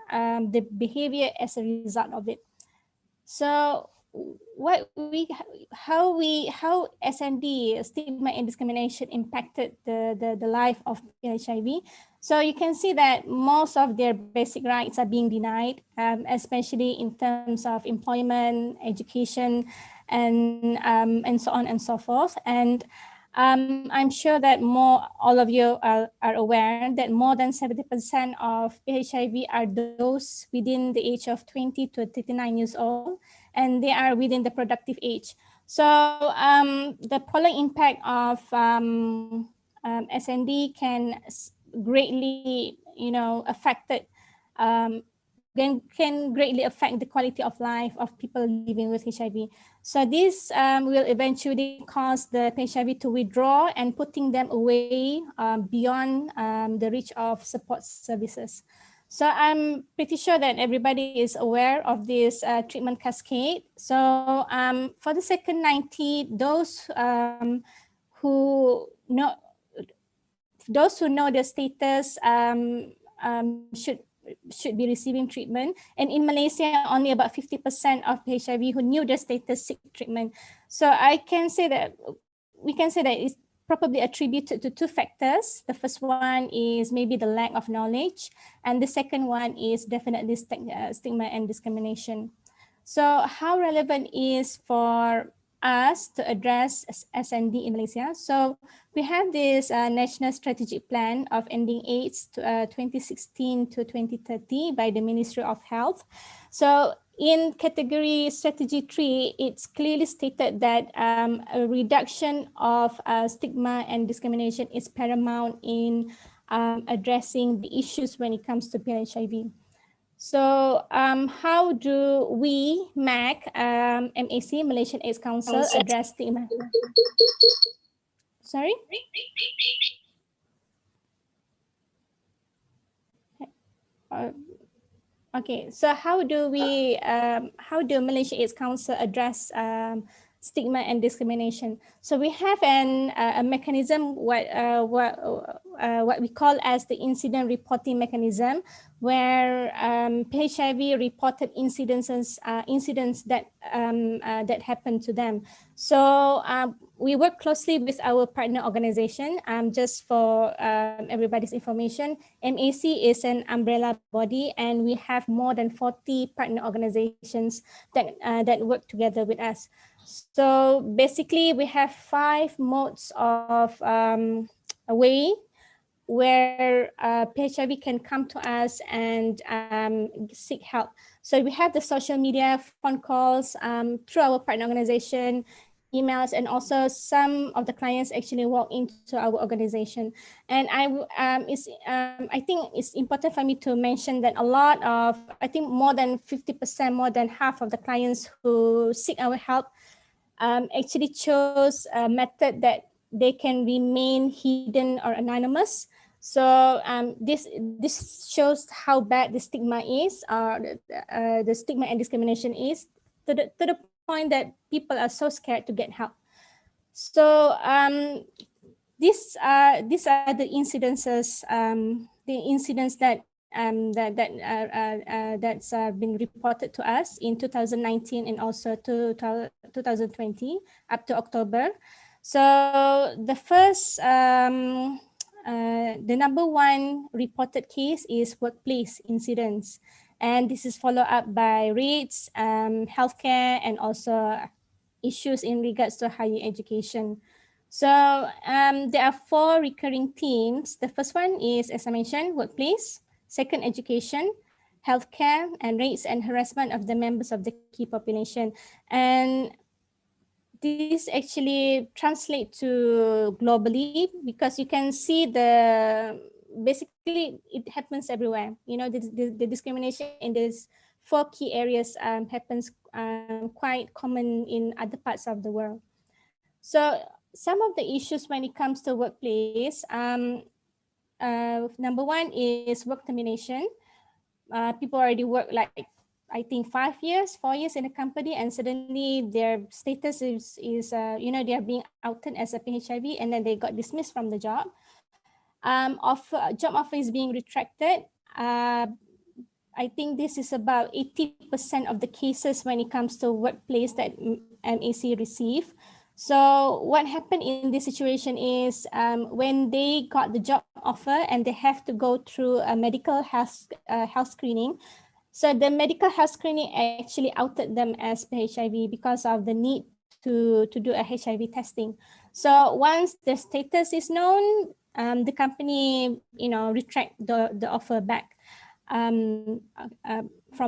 behavior as a result of it. So how SND, stigma and discrimination, impacted the life of PHIV. So you can see that most of their basic rights are being denied, especially in terms of employment, education, and so on and so forth. And I'm sure that all of you are aware that more than 70% of PHIV are those within the age of 20 to 39 years old, and they are within the productive age. So the prolonged impact of SND can greatly, can greatly affect the quality of life of people living with HIV. So this will eventually cause the HIV to withdraw and putting them away beyond the reach of support services. So I'm pretty sure that everybody is aware of this treatment cascade. So for the second 90, those who know the status should be receiving treatment. And in Malaysia, only about 50% of HIV who knew their status seek treatment. So we can say that it's probably attributed to two factors. The first one is maybe the lack of knowledge, and the second one is definitely stigma and discrimination. So how relevant is for us to address SND in Malaysia? So we have this National Strategic Plan of Ending AIDS 2016 to 2030 by the Ministry of Health. So in category strategy 3, it's clearly stated that a reduction of stigma and discrimination is paramount in addressing the issues when it comes to PHIV. So how do we, MAC, Malaysian AIDS Council, address stigma? Sorry? Okay, so how do Malaysian AIDS Council address stigma and discrimination? So we have a mechanism, what we call as the incident reporting mechanism, where PHIV reported incidents that happened to them. So we work closely with our partner organization. Just for everybody's information, MAC is an umbrella body, and we have more than 40 partner organizations that work together with us. So basically, we have 5 modes of a way where PHIV can come to us and seek help. So we have the social media, phone calls, through our partner organization, emails, and also some of the clients actually walk into our organization. And I think it's important for me to mention that a lot of, I think more than 50%, more than half of the clients who seek our help actually chose a method that they can remain hidden or anonymous. So this shows how bad the stigma is, the stigma and discrimination is, to the point that people are so scared to get help. So these are the incidences, that's been reported to us in 2019 and also 2020 up to October. So the first, the number 1 reported case is workplace incidents, and this is followed up by rates, healthcare, and also issues in regards to higher education. So there are 4 recurring themes. The first one is, as I mentioned, workplace. Second, education, healthcare, and rates and harassment of the members of the key population. And this actually translate to globally, because you can see basically it happens everywhere. You know, the discrimination in these 4 key areas happens quite common in other parts of the world. So some of the issues when it comes to workplace, number 1 is work termination. People already work like, I think 4 years in a company, and suddenly their status is you know, they are being outed as a PHIV, and then they got dismissed from the job. Job offer is being retracted. I think this is about 80% of the cases when it comes to workplace that MAC receive. So what happened in this situation is when they got the job offer and they have to go through a medical health screening. So the medical health screening actually outed them as HIV because of the need to do a HIV testing. So once the status is known, the company, you know, retract the offer back from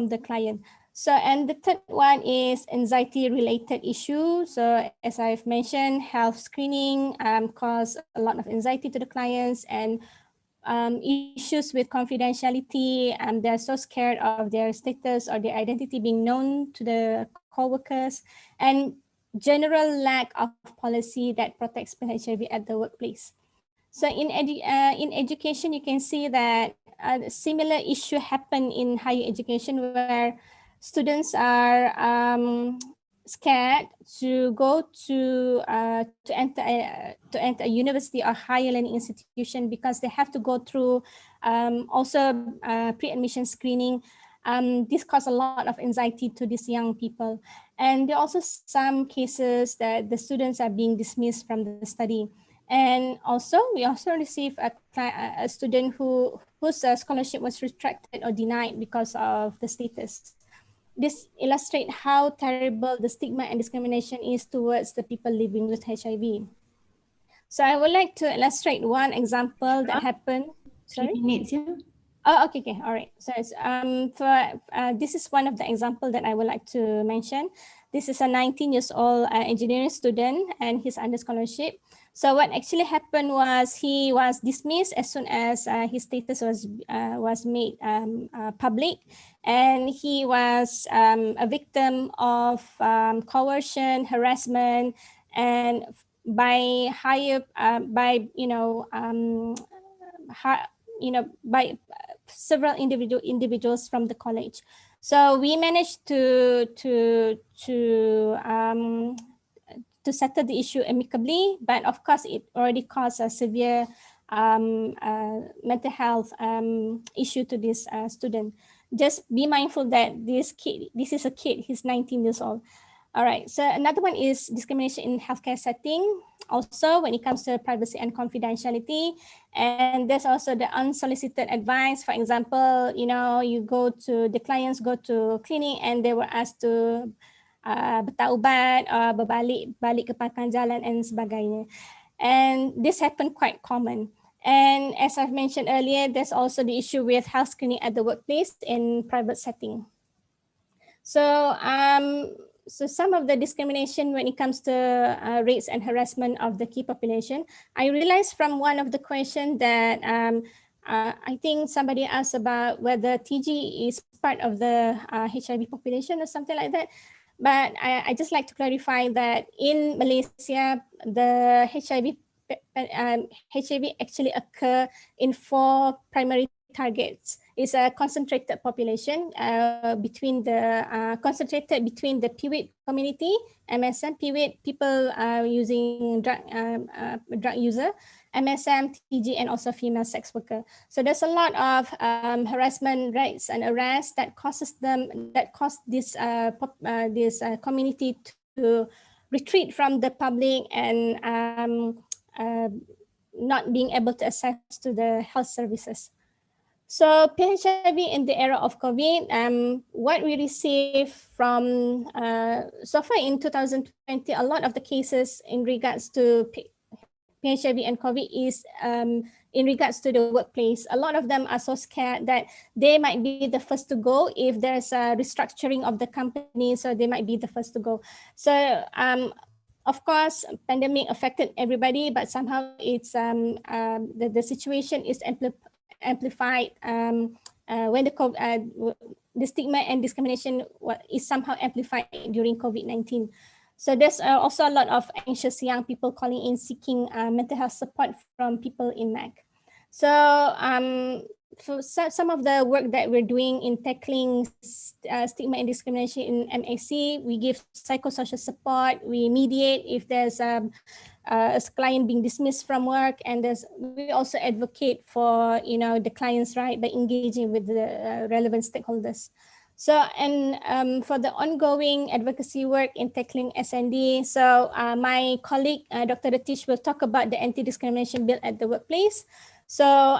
the client. So, and the third one is anxiety related issues. So as I've mentioned, health screening cause a lot of anxiety to the clients, and issues with confidentiality, and they're so scared of their status or their identity being known to the co-workers, and general lack of policy that protects HIV at the workplace. So in education, you can see that a similar issue happen in higher education, where students are scared to go to enter a university or higher learning institution, because they have to go through also pre-admission screening. This causes a lot of anxiety to these young people. And there are also some cases that the students are being dismissed from the study. And also, we also receive a student whose scholarship was retracted or denied because of the status. This illustrates how terrible the stigma and discrimination is towards the people living with HIV. So I would like to illustrate one example that happened. Sorry? 3 minutes, yeah? Oh, okay, all right. So it's, this is one of the examples that I would like to mention. This is a 19-year-old engineering student, and he's under scholarship. So what actually happened was he was dismissed as soon as his status was made public, and he was a victim of coercion, harassment, and by several individuals from the college. So we managed to settle the issue amicably, but of course it already caused a severe mental health issue to this student. Just be mindful that this is a kid, he's 19 years old. All right, so another one is discrimination in healthcare setting. Also, when it comes to privacy and confidentiality, and there's also the unsolicited advice. For example, you know, the clients go to clinic and they were asked to bertaubat, balik ke pangkal jalan and sebagainya. And this happened quite common. And as I've mentioned earlier, there's also the issue with health screening at the workplace in private setting. So, so some of the discrimination when it comes to rates and harassment of the key population, I realized from one of the questions that I think somebody asked about whether TG is part of the HIV population or something like that. But I just like to clarify that in Malaysia, the HIV actually occur in 4 primary targets. It's a concentrated population concentrated between the PWIT community, MSM, PWIT, people using drug user, MSM, TG, and also female sex worker. So there's a lot of harassment rates and arrests that cause this community to retreat from the public and not being able to access to the health services. So PHIV in the era of COVID, what we received from so far in 2020, a lot of the cases in regards to PHIV and COVID is in regards to the workplace. A lot of them are so scared that they might be the first to go if there's a restructuring of the company, so they might be the first to go. So Of course, pandemic affected everybody, but somehow it's the situation is amplified when the stigma and discrimination is somehow amplified during COVID-19. So there's also a lot of anxious young people calling in seeking mental health support from people in MAC. So for some of the work that we're doing in tackling stigma and discrimination in MAC, we give psychosocial support, we mediate if there's a client being dismissed from work, and we also advocate for the client's right by engaging with the relevant stakeholders. So, and for the ongoing advocacy work in tackling SND, so my colleague, Dr. Ratish, will talk about the anti-discrimination bill at the workplace. So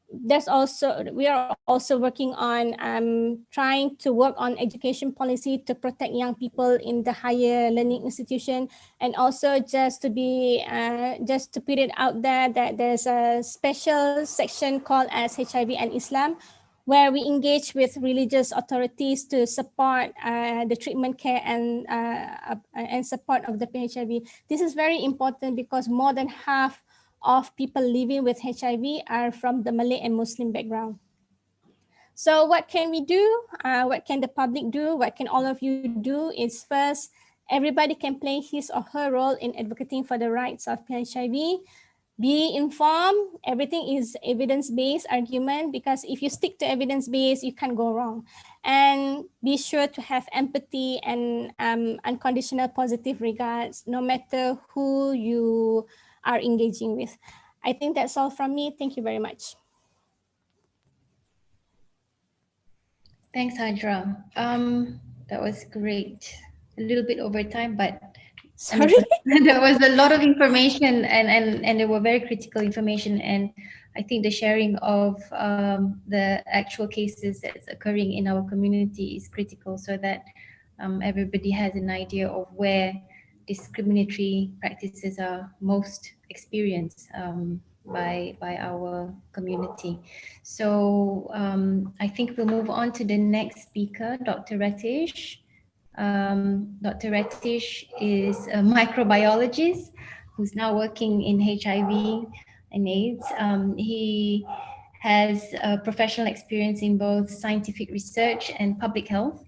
we are also working on trying to work on education policy to protect young people in the higher learning institution, and also just to put it out there that there's a special section called as HIV and Islam, where we engage with religious authorities to support the treatment care and support of the HIV. This is very important because more than half of people living with HIV are from the Malay and Muslim background. So what can we do? What can the public do? What can all of you do? Is first, everybody can play his or her role in advocating for the rights of HIV. Be informed. Everything is evidence-based argument, because if you stick to evidence-based, you can't go wrong. And be sure to have empathy and unconditional positive regards, no matter who you are engaging with. I think that's all from me. Thank you very much. Thanks, Hajra. That was great. A little bit over time, but sorry, there was a lot of information, and there were very critical information. And I think the sharing of the actual cases that's occurring in our community is critical, so that everybody has an idea of where discriminatory practices are most experienced by our community. So I think we'll move on to the next speaker, Dr. Ratish. Dr. Ratish is a microbiologist who's now working in HIV and AIDS. He has professional experience in both scientific research and public health.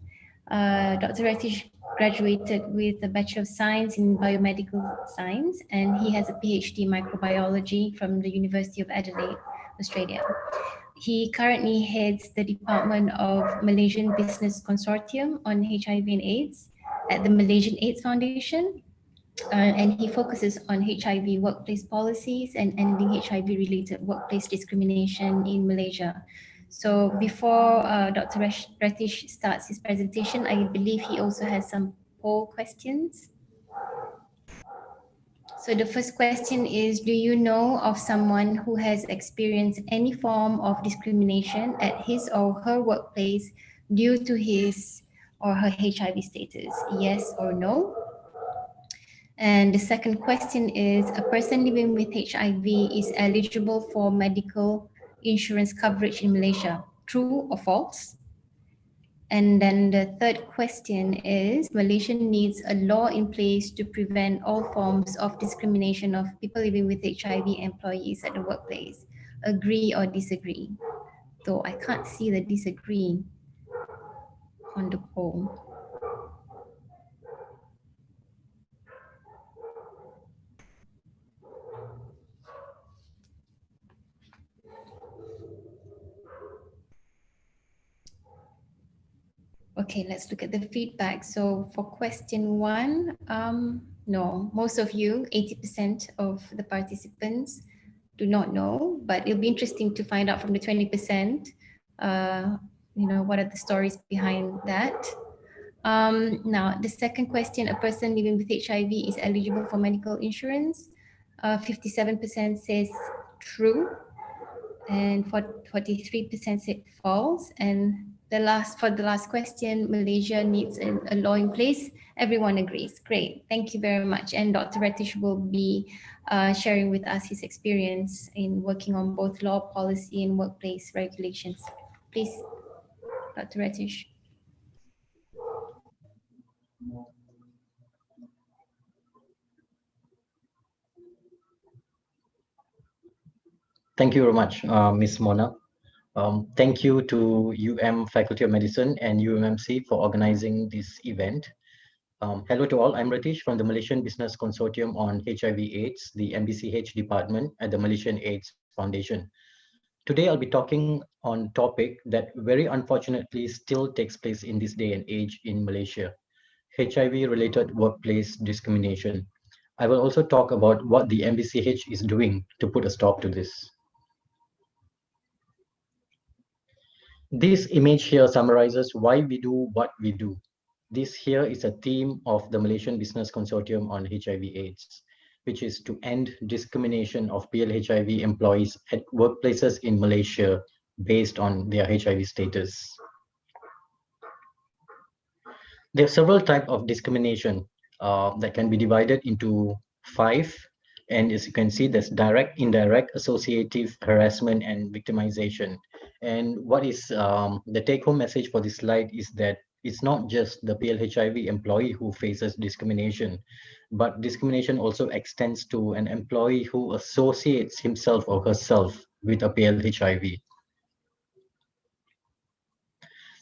Dr. Ratish graduated with a Bachelor of Science in Biomedical Science, and he has a PhD in microbiology from the University of Adelaide, Australia. He currently heads the Department of Malaysian Business Consortium on HIV and AIDS at the Malaysian AIDS Foundation, and he focuses on HIV workplace policies and ending HIV-related workplace discrimination in Malaysia. So before Dr. Ratish starts his presentation, I believe he also has some poll questions. So the first question is, do you know of someone who has experienced any form of discrimination at his or her workplace due to his or her HIV status? Yes or no? And the second question is, a person living with HIV is eligible for medical insurance coverage in Malaysia. True or false? And then the third question is, Malaysia needs a law in place to prevent all forms of discrimination of people living with HIV employees at the workplace. Agree or disagree? Though I can't see the disagree on the poll. Okay, let's look at the feedback. So for question one, no, most of you, 80% of the participants do not know, but it'll be interesting to find out from the 20%, what are the stories behind that. Now, the second question, a person living with HIV is eligible for medical insurance. 57% says true, and 43% said false. And for the last question, Malaysia needs a law in place. Everyone agrees. Great. Thank you very much. And Dr. Ratish will be sharing with us his experience in working on both law, policy, and workplace regulations. Please, Dr. Ratish. Thank you very much, Ms. Mona. Thank you to Faculty of Medicine and UMMC for organizing this event. Hello to all, I'm Ratish from the Malaysian Business Consortium on HIV/AIDS, the MBCH department at the Malaysian AIDS Foundation. Today, I'll be talking on a topic that very unfortunately still takes place in this day and age in Malaysia, HIV-related workplace discrimination. I will also talk about what the MBCH is doing to put a stop to this. This image here summarizes why we do what we do. This here is a theme of the Malaysian Business Consortium on HIV/AIDS, which is to end discrimination of PLHIV employees at workplaces in Malaysia based on their HIV status. There are several types of discrimination that can be divided into 5. And as you can see, there's direct, indirect, associative, harassment, and victimization. And what is the take-home message for this slide is that it's not just the PLHIV employee who faces discrimination, but discrimination also extends to an employee who associates himself or herself with a PLHIV.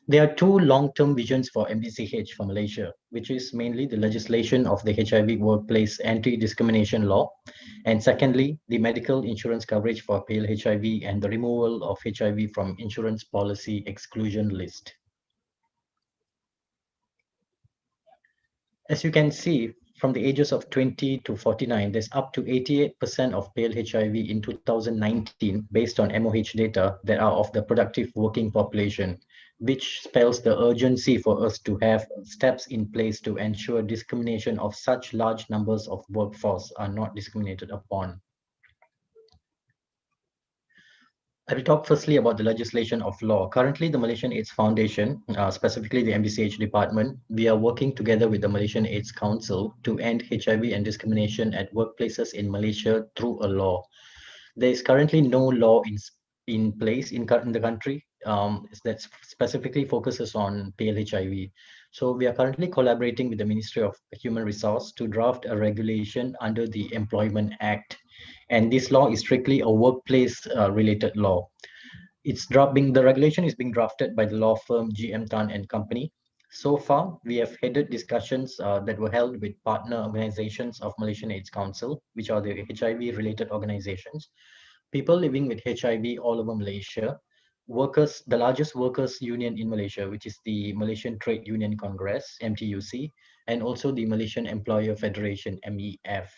There are 2 long-term visions for MBCH for Malaysia, which is mainly the legislation of the HIV workplace anti-discrimination law, and secondly, the medical insurance coverage for PLHIV and the removal of HIV from insurance policy exclusion list. As you can see, from the ages of 20 to 49, there's up to 88% of PLHIV in 2019 based on MOH data that are of the productive working population, which spells the urgency for us to have steps in place to ensure discrimination of such large numbers of workforce are not discriminated upon. I will talk firstly about the legislation of law. Currently, the Malaysian AIDS Foundation, specifically the MBCH department, we are working together with the Malaysian AIDS Council to end HIV and discrimination at workplaces in Malaysia through a law. There is currently no law in place in the country that specifically focuses on PLHIV. So we are currently collaborating with the Ministry of Human Resource to draft a regulation under the Employment Act. And this law is strictly a workplace related law. The regulation is being drafted by the law firm GM Tan and Company. So far, we have headed discussions that were held with partner organizations of Malaysian AIDS Council, which are the HIV related organizations, people living with HIV all over Malaysia, workers, the largest workers union in Malaysia, which is the Malaysian Trade Union Congress, MTUC, and also the Malaysian Employer Federation, MEF.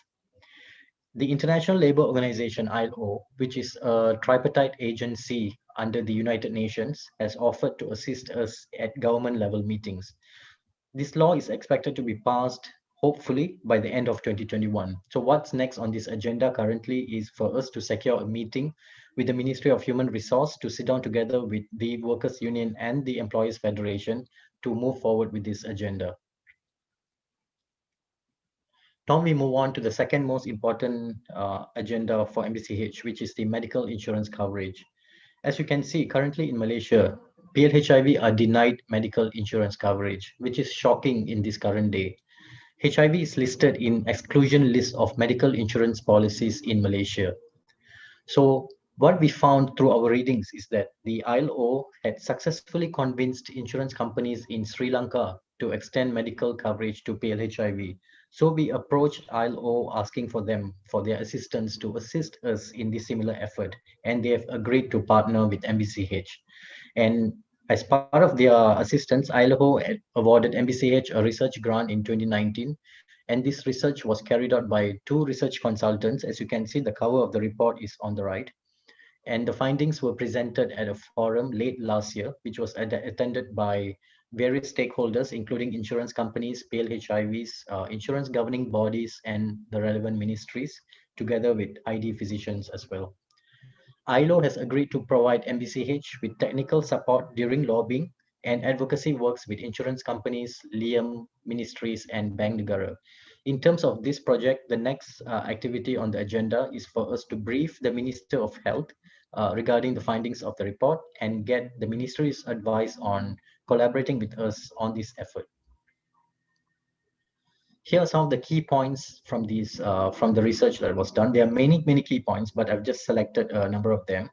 The International Labour Organization, ILO, which is a tripartite agency under the United Nations, has offered to assist us at government level meetings. This law is expected to be passed hopefully by the end of 2021. So what's next on this agenda currently is for us to secure a meeting with the Ministry of Human Resource to sit down together with the Workers' Union and the Employees Federation to move forward with this agenda. Now we move on to the second most important agenda for MBCH, which is the medical insurance coverage. As you can see, currently in Malaysia, PLHIV are denied medical insurance coverage, which is shocking in this current day. HIV is listed in exclusion list of medical insurance policies in Malaysia. So what we found through our readings is that the ILO had successfully convinced insurance companies in Sri Lanka to extend medical coverage to PLHIV. So we approached ILO asking for their assistance to assist us in this similar effort, and they have agreed to partner with MBCH. And as part of their assistance, ILO awarded MBCH a research grant in 2019, and this research was carried out by 2 research consultants. As you can see, the cover of the report is on the right. And the findings were presented at a forum late last year, which was attended by various stakeholders, including insurance companies, PLHIVs, insurance governing bodies, and the relevant ministries, together with ID physicians as well. ILO has agreed to provide MBCH with technical support during lobbying and advocacy works with insurance companies, LIAM, ministries, and Bank Negara. In terms of this project, the next activity on the agenda is for us to brief the Minister of Health regarding the findings of the report and get the ministry's advice on collaborating with us on this effort. Here are some of the key points from these from the research that was done. There are many key points, but I've just selected a number of them.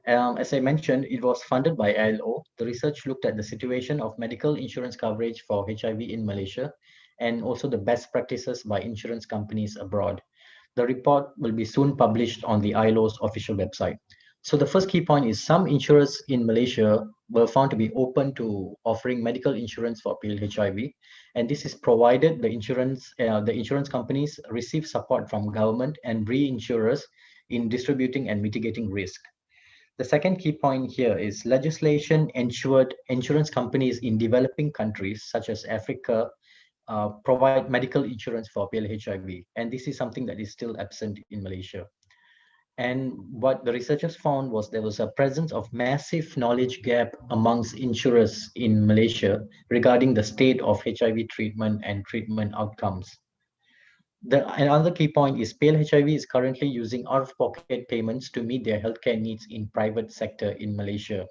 As I mentioned, it was funded by ILO. The research looked at the situation of medical insurance coverage for HIV in Malaysia, and also the best practices by insurance companies abroad. The report will be soon published on the ILO's official website. So the first key point is some insurers in Malaysia were found to be open to offering medical insurance for PLHIV, and this is provided the insurance companies receive support from government and reinsurers in distributing and mitigating risk. The second key point here is legislation ensured insurance companies in developing countries such as Africa provide medical insurance for PLHIV, and this is something that is still absent in Malaysia. And what the researchers found was there was a presence of massive knowledge gap amongst insurers in Malaysia regarding the state of HIV treatment and treatment outcomes. Another key point is PLHIV is currently using out-of-pocket payments to meet their healthcare needs in private sector in Malaysia.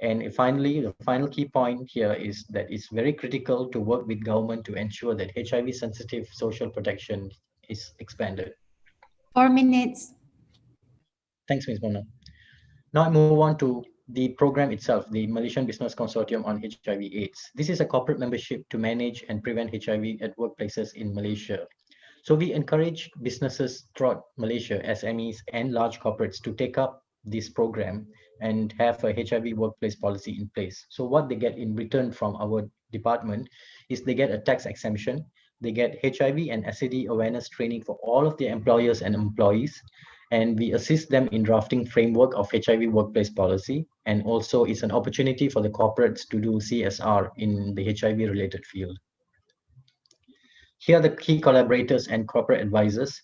And finally, the final key point here is that it's very critical to work with government to ensure that HIV-sensitive social protection is expanded. 4 minutes. Thanks, Ms. Mona. Now I move on to the program itself, the Malaysian Business Consortium on HIV/AIDS. This is a corporate membership to manage and prevent HIV at workplaces in Malaysia. So we encourage businesses throughout Malaysia, SMEs and large corporates to take up this program and have a HIV workplace policy in place. So what they get in return from our department is they get a tax exemption, they get HIV and STD awareness training for all of their employers and employees, and we assist them in drafting framework of HIV workplace policy. And also it's an opportunity for the corporates to do CSR in the HIV related field. Here are the key collaborators and corporate advisors.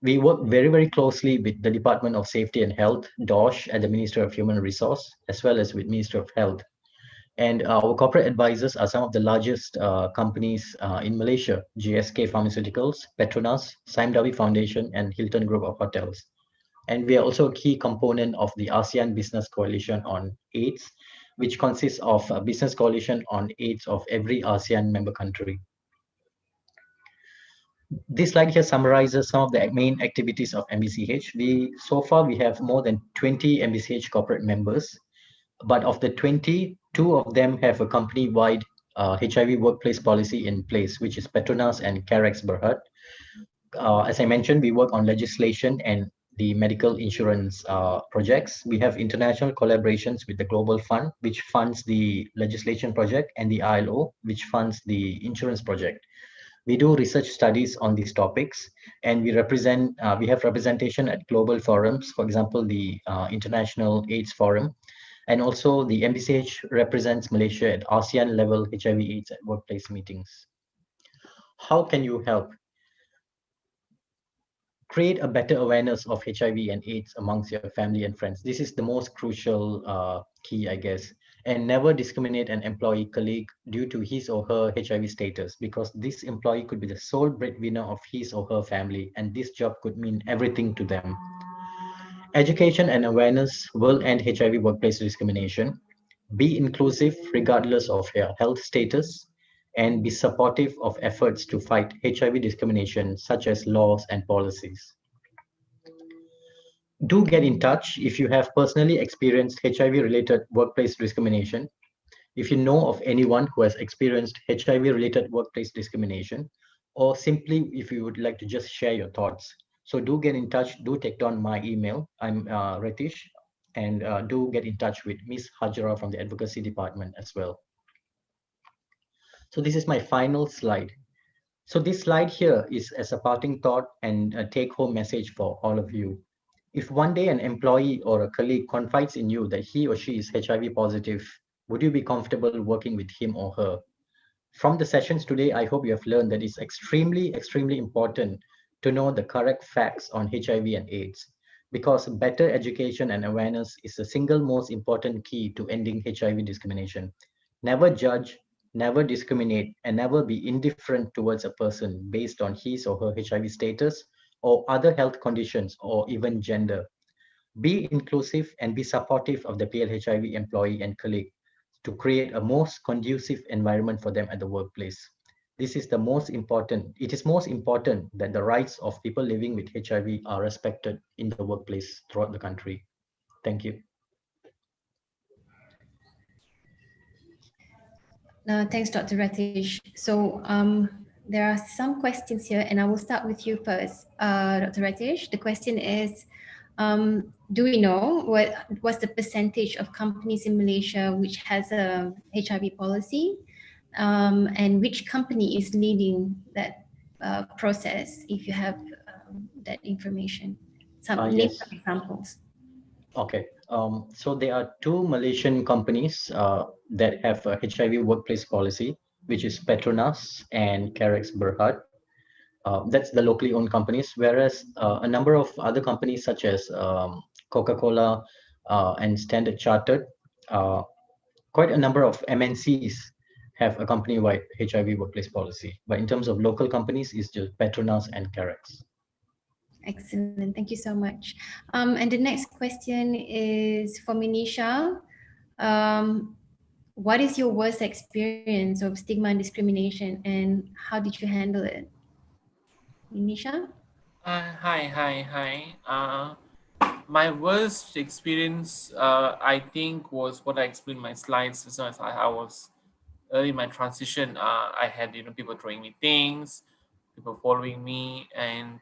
We work very closely with the Department of Safety and Health, DOSH, at the Ministry of Human Resource, as well as with Ministry of Health. And our corporate advisors are some of the largest companies in Malaysia: GSK Pharmaceuticals, Petronas, Sime Darby Foundation, and Hilton Group of Hotels. And we are also a key component of the ASEAN Business Coalition on AIDS, which consists of a business coalition on AIDS of every ASEAN member country. This slide here summarizes some of the main activities of MBCH. So far we have more than 20 MBCH corporate members, but of the 20, 2 of them have a company-wide HIV workplace policy in place, which is Petronas and Carex Berhad. As I mentioned, we work on legislation and the medical insurance projects. We have international collaborations with the Global Fund, which funds the legislation project, and the ILO, which funds the insurance project. We do research studies on these topics, and we have representation at global forums, for example, the International AIDS Forum, and also the MBCH represents Malaysia at ASEAN level HIV/AIDS at workplace meetings. How can you help? Create a better awareness of HIV and AIDS amongst your family and friends. This is the most crucial key, I guess. And never discriminate an employee colleague due to his or her HIV status, because this employee could be the sole breadwinner of his or her family, and this job could mean everything to them. Education and awareness will end HIV workplace discrimination. Be inclusive regardless of your health status, and be supportive of efforts to fight HIV discrimination, such as laws and policies. Do get in touch if you have personally experienced HIV-related workplace discrimination. If you know of anyone who has experienced HIV-related workplace discrimination, or simply if you would like to just share your thoughts. So do get in touch, do take down my email. I'm Retish, and do get in touch with Ms. Hajra from the Advocacy Department as well. So this is my final slide. So this slide here is as a parting thought and a take-home message for all of you. If one day an employee or a colleague confides in you that he or she is HIV positive, would you be comfortable working with him or her? From the sessions today, I hope you have learned that it's extremely important to know the correct facts on HIV and AIDS, because better education and awareness is the single most important key to ending HIV discrimination. Never judge, never discriminate, and never be indifferent towards a person based on his or her HIV status or other health conditions or even gender. Be inclusive and be supportive of the PLHIV employee and colleague to create a most conducive environment for them at the workplace. this is the most important. It is most important that the rights of people living with HIV are respected in the workplace throughout the country. Thank you. Thanks, Dr. Ratish. So there are some questions here, and I will start with you first, Dr. Ratish. The question is, do we know what's the percentage of companies in Malaysia which has a HIV policy, and which company is leading that process? If you have that information, name Yes. some examples. Okay. So there are two Malaysian companies that have a HIV workplace policy, which is Petronas and Carex Berhad. That's the locally owned companies, whereas a number of other companies such as Coca-Cola and Standard Chartered, quite a number of MNCs have a company-wide HIV workplace policy. But in terms of local companies, it's just Petronas and Carex. Excellent, thank you so much. And the next question is for Minisha. What is your worst experience of stigma and discrimination, and how did you handle it? Minisha? Hi. My worst experience, I think, was what I explained in my slides. As soon as I was early in my transition, I had people throwing me things, people following me, and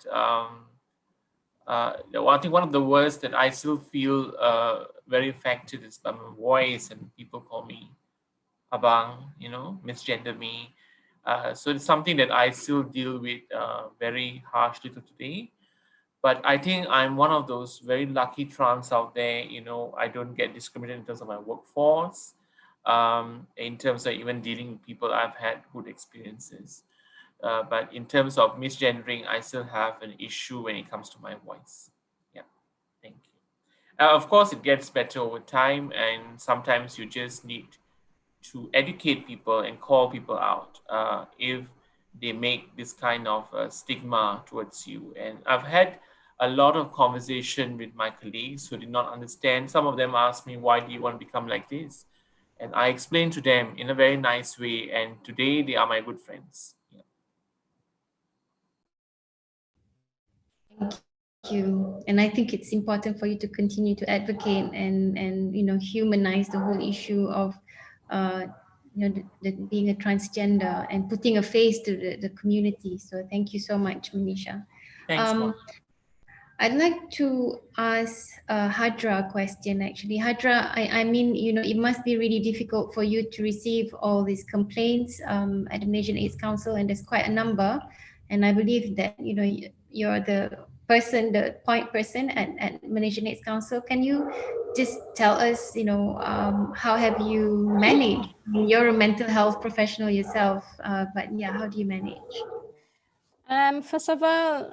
I think one of the worst that I still feel very affected is by my voice, and people call me abang, misgender me. So it's something that I still deal with very harshly to today. But I think I'm one of those very lucky trans out there. I don't get discriminated in terms of my workforce. In terms of even dealing with people, I've had good experiences. But in terms of misgendering, I still have an issue when it comes to my voice. Yeah, thank you. Of course, it gets better over time, and sometimes you just need to educate people and call people out if they make this kind of stigma towards you. And I've had a lot of conversation with my colleagues who did not understand. Some of them asked me, why do you want to become like this? And I explained to them in a very nice way, and today they are my good friends. Yeah. Thank you. And I think it's important for you to continue to advocate and humanize the whole issue of being a transgender and putting a face to the community. So thank you so much, Manisha. Thanks, I'd like to ask Hadra a question, actually. Hadra, I mean, it must be really difficult for you to receive all these complaints at the Malaysian AIDS Council, and there's quite a number. And I believe that, you're the point person at Malaysian AIDS Council. Can you just tell us, how have you managed? I mean, you're a mental health professional yourself, but yeah, how do you manage? First of all,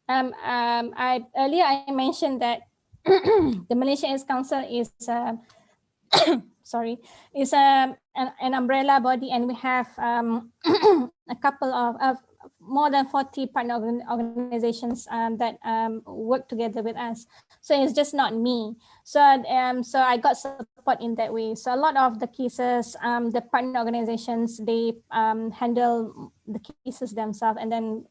earlier I mentioned that the Malaysian AIDS Council is is an umbrella body, and we have a couple of more than 40 partner organizations that work together with us. So it's just not me. So I got support in that way. So a lot of the cases, the partner organizations, they handle the cases themselves, and then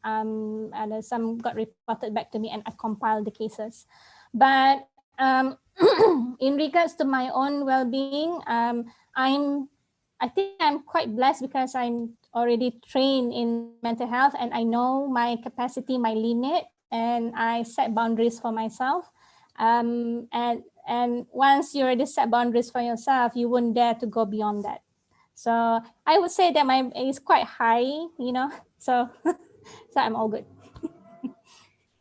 some got reported back to me, and I compiled the cases. But in regards to my own well-being, I think I'm quite blessed because I'm already trained in mental health, and I know my capacity, my limit, and I set boundaries for myself. And once you already set boundaries for yourself, you won't dare to go beyond that. So I would say that my is quite high, so so I'm all good.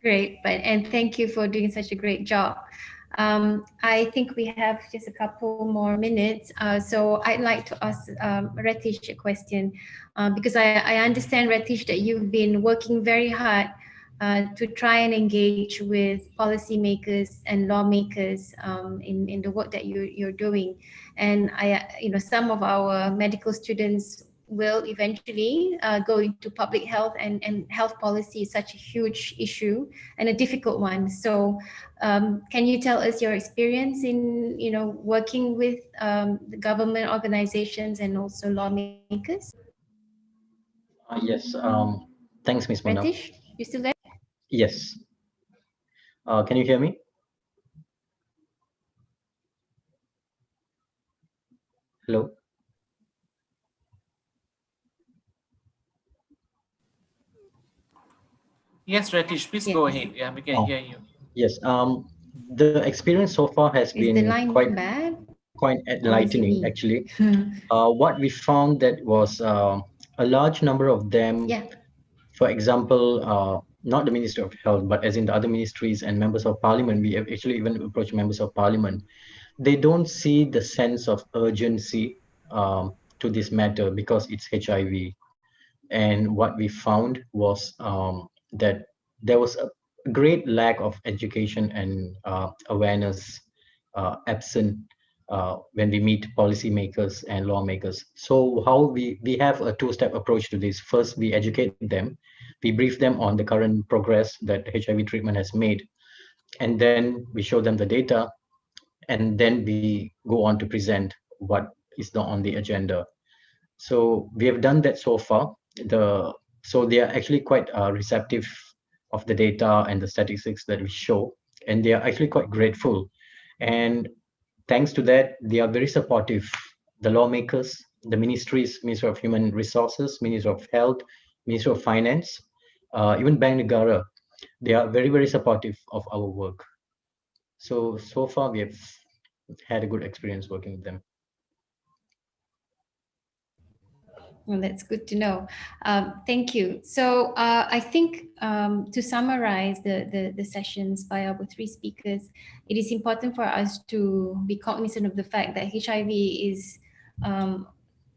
Great, and thank you for doing such a great job. I think we have just a couple more minutes. So I'd like to ask Ratish a question, because I understand, Ratish, that you've been working very hard to try and engage with policymakers and lawmakers in the work that you're doing. And some of our medical students will eventually go into public health, and health policy is such a huge issue and a difficult one. So can you tell us your experience in working with the government organizations and also lawmakers? Yes. Thanks, Ms. Mona. Ratish, you still there? Yes. Can you hear me? Hello. Yes, Ratish, please go ahead. Yeah, we can hear you. Yes. The experience so far has Is the been line bad? quite Or is it enlightening, me? actually. What we found that was a large number of them, Yeah. for example, not the Ministry of Health, but as in the other ministries and members of parliament, we have actually even approached members of parliament. They don't see the sense of urgency to this matter because it's HIV. And what we found was that there was a great lack of education and awareness absent when we meet policymakers and lawmakers. So how we have a two-step approach to this. First, we educate them, we brief them on the current progress that HIV treatment has made, and then we show them the data, and then we go on to present what is on the agenda. So we have done that so far. So they are actually quite receptive of the data and the statistics that we show, and they are actually quite grateful. And thanks to that, they are very supportive. The lawmakers, the ministries, Ministry of Human Resources, Ministry of Health, Ministry of Finance, even Bank Negara, they are very, very supportive of our work. So far we have had a good experience working with them. Well, that's good to know. Thank you. So I think to summarize the sessions by our three speakers, it is important for us to be cognizant of the fact that HIV is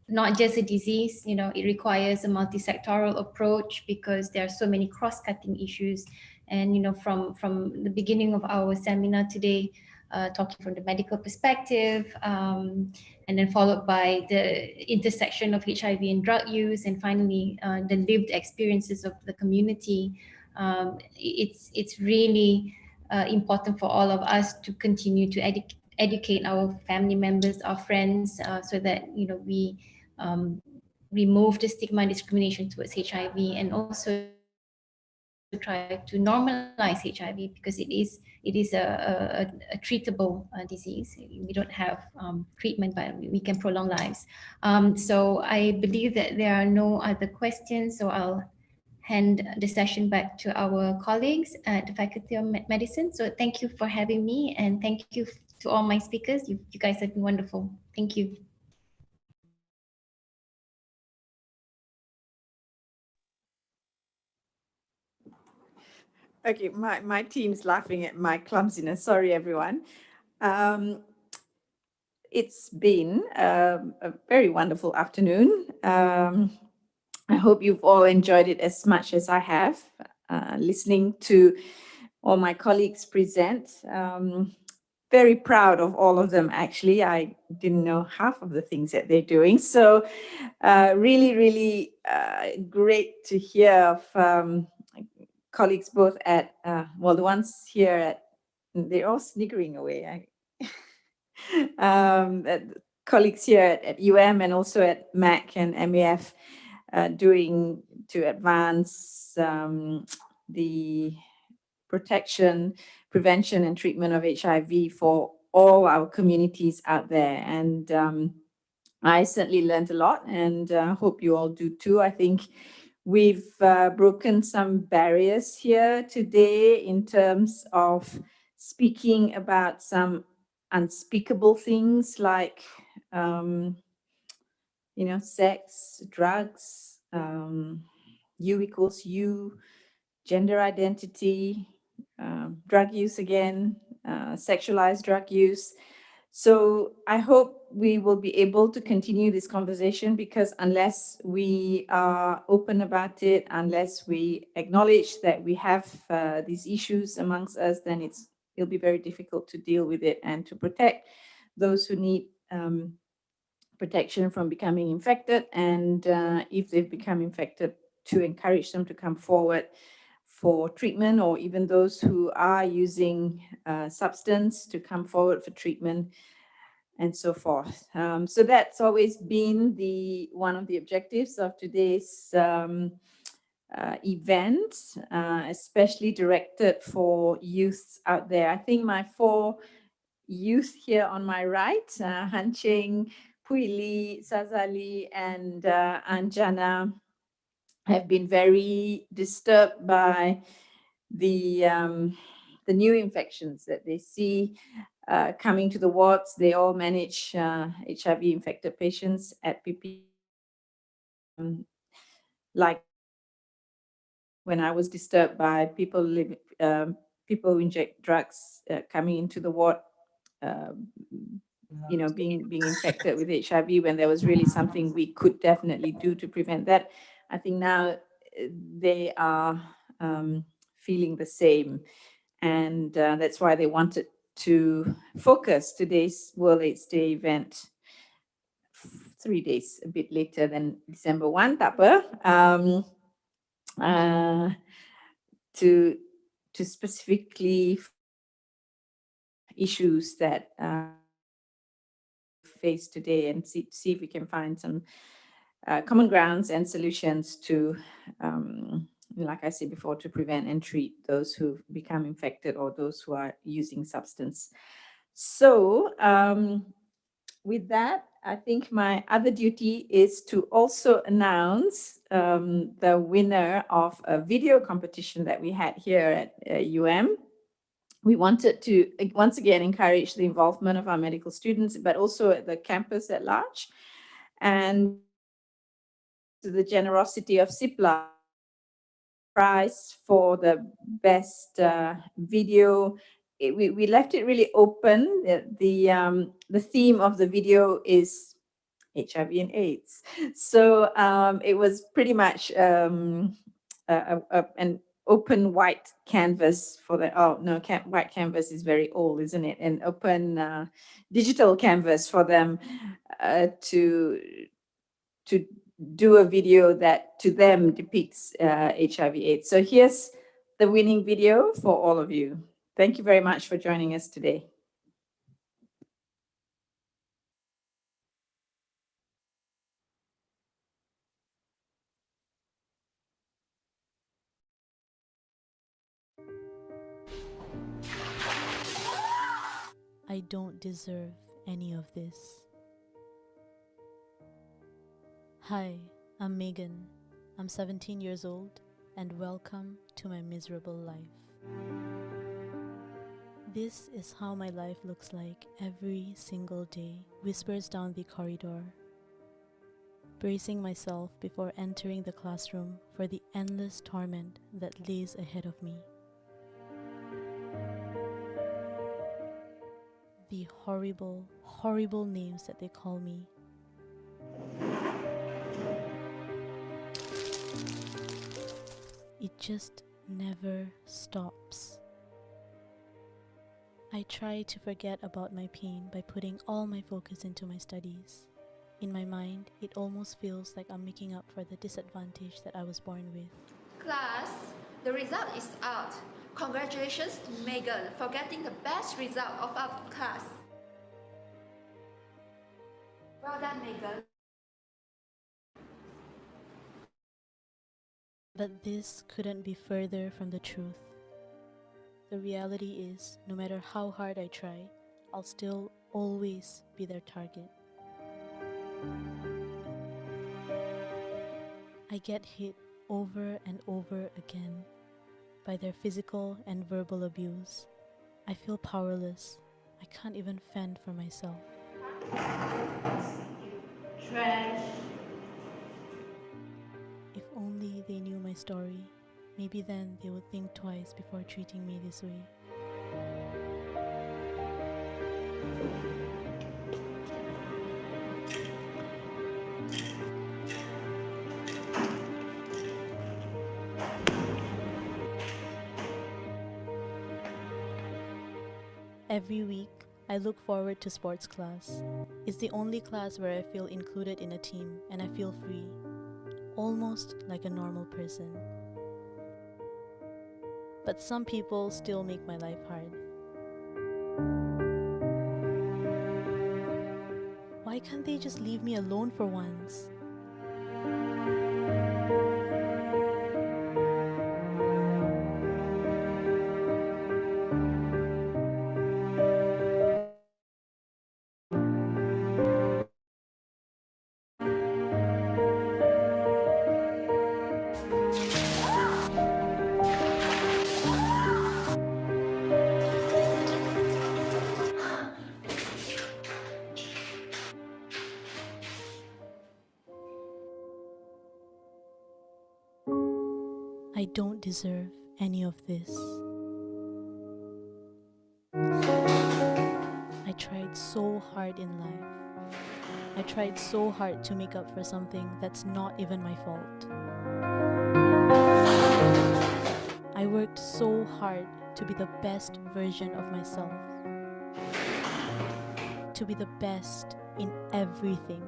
not just a disease. It requires a multi-sectoral approach because there are so many cross-cutting issues. And from the beginning of our seminar today, talking from the medical perspective, and then followed by the intersection of HIV and drug use, and finally the lived experiences of the community. It's really important for all of us to continue to educate our family members, our friends, so that we remove the stigma and discrimination towards HIV, and also try to normalize HIV because it is a treatable disease. We don't have treatment, but we can prolong lives. So I believe that there are no other questions, so I'll hand the session back to our colleagues at the Faculty of Medicine. So thank you for having me, and thank you to all my speakers. You guys have been wonderful. Thank you. Okay, my team's laughing at my clumsiness. Sorry, everyone. It's been a very wonderful afternoon. I hope you've all enjoyed it as much as I have, listening to all my colleagues present. Very proud of all of them, actually. I didn't know half of the things that they're doing. So really, really great to hear of colleagues both at, well, the ones here at, they're all sniggering away. Colleagues here at UM and also at MAC and MEF doing to advance the protection, prevention and treatment of HIV for all our communities out there. And I certainly learned a lot, and hope you all do too. I think we've broken some barriers here today in terms of speaking about some unspeakable things like, sex, drugs, U equals U, gender identity, drug use again, sexualized drug use. So I hope we will be able to continue this conversation, because unless we are open about it, unless we acknowledge that we have these issues amongst us, then it'll be very difficult to deal with it and to protect those who need protection from becoming infected, and if they've become infected, to encourage them to come forward for treatment, or even those who are using substance to come forward for treatment. and so forth. So that's always been one of the objectives of today's event, especially directed for youth out there. I think my 4 youth here on my right, Han Ching, Pui Li, Sazali, and Anjana, have been very disturbed by the new infections that they see coming to the wards. They all manage HIV infected patients at PP. Like when I was disturbed by people who inject drugs coming into the ward, being infected with HIV, when there was really something we could definitely do to prevent that. I think now they are feeling the same, and that's why they wanted to focus today's World AIDS Day event 3 days a bit later than December 1, tak apa, to specifically issues that face today, and see if we can find some common grounds and solutions to, like I said before, to prevent and treat those who become infected or those who are using substance. So with that, I think my other duty is to also announce the winner of a video competition that we had here at UM. We wanted to, once again, encourage the involvement of our medical students, but also at the campus at large. And the generosity of CIPLA prize for the best video. We left it really open. The theme of the video is HIV and AIDS. So it was pretty much an open white canvas for the, white canvas is very old, isn't it? An open digital canvas for them to do a video that to them depicts HIV AIDS. So here's the winning video for all of you. Thank you very much for joining us today. I don't deserve any of this. Hi, I'm Megan. I'm 17 years old, and welcome to my miserable life. This is how my life looks like every single day, whispers down the corridor. Bracing myself before entering the classroom for the endless torment that lays ahead of me. The horrible, horrible names that they call me. It just never stops. I try to forget about my pain by putting all my focus into my studies. In my mind, it almost feels like I'm making up for the disadvantage that I was born with. Class, the result is out. Congratulations to Megan for getting the best result of our class. Well done, Megan. But this couldn't be further from the truth. The reality is, no matter how hard I try, I'll still always be their target. I get hit over and over again by their physical and verbal abuse. I feel powerless. I can't even fend for myself. Trash. If only they knew my story, maybe then they would think twice before treating me this way. Every week, I look forward to sports class. It's the only class where I feel included in a team and I feel free, almost like a normal person. But some people still make my life hard. Why can't they just leave me alone for once? I don't deserve any of this. I tried so hard in life. I tried so hard to make up for something that's not even my fault. I worked so hard to be the best version of myself. To be the best in everything.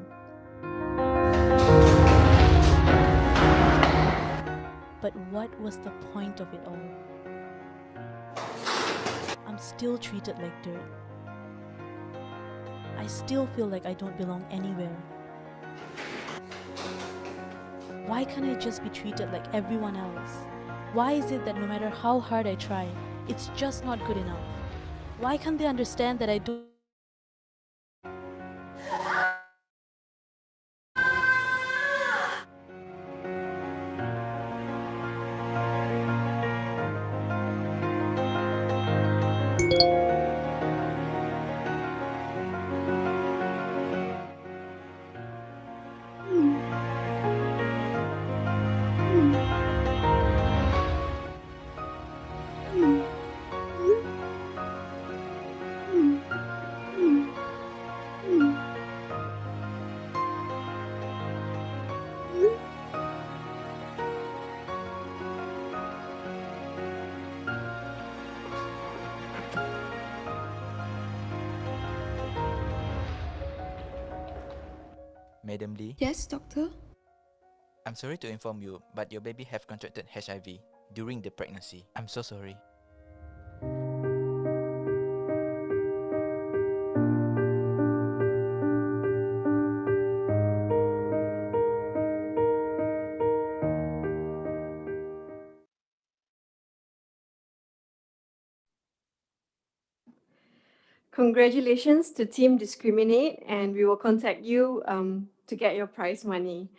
But what was the point of it all? I'm still treated like dirt. I still feel like I don't belong anywhere. Why can't I just be treated like everyone else? Why is it that no matter how hard I try, it's just not good enough? Why can't they understand that I don't? Madam Lee? Yes, doctor? I'm sorry to inform you, but your baby have contracted HIV during the pregnancy. I'm so sorry. Congratulations to Team Discriminate, and we will contact you to get your prize money.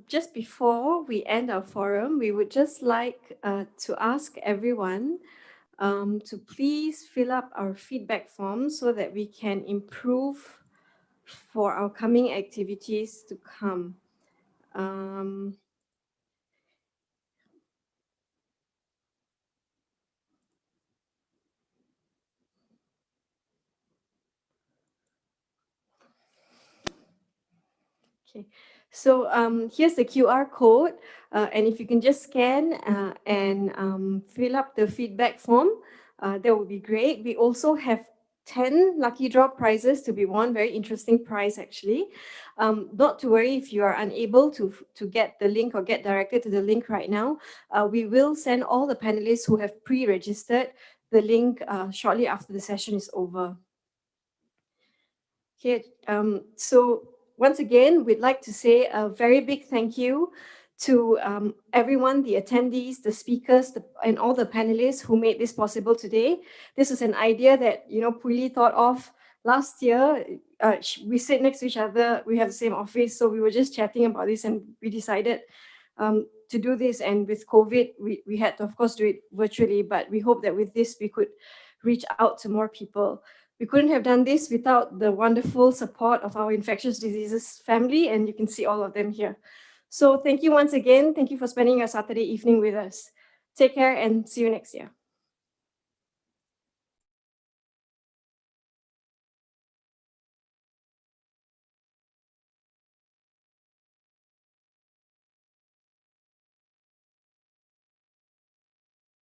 Just before we end our forum, we would just like to ask everyone to please fill up our feedback form so that we can improve for our coming activities to come. Okay, so here's the QR code, and if you can just scan and fill up the feedback form, that would be great. We also have 10 lucky draw prizes to be won, very interesting prize actually. Not to worry if you are unable to get the link or get directed to the link right now. We will send all the panelists who have pre-registered the link shortly after the session is over. Okay, so once again, we'd like to say a very big thank you to everyone, the attendees, the speakers, and all the panelists who made this possible today. This is an idea that, Pui Lee thought of last year. We sit next to each other, we have the same office, so we were just chatting about this and we decided to do this. And with COVID, we had to, of course, do it virtually, but we hope that with this, we could reach out to more people. We couldn't have done this without the wonderful support of our infectious diseases family, and you can see all of them here. So thank you once again. Thank you for spending your Saturday evening with us. Take care and see you next year.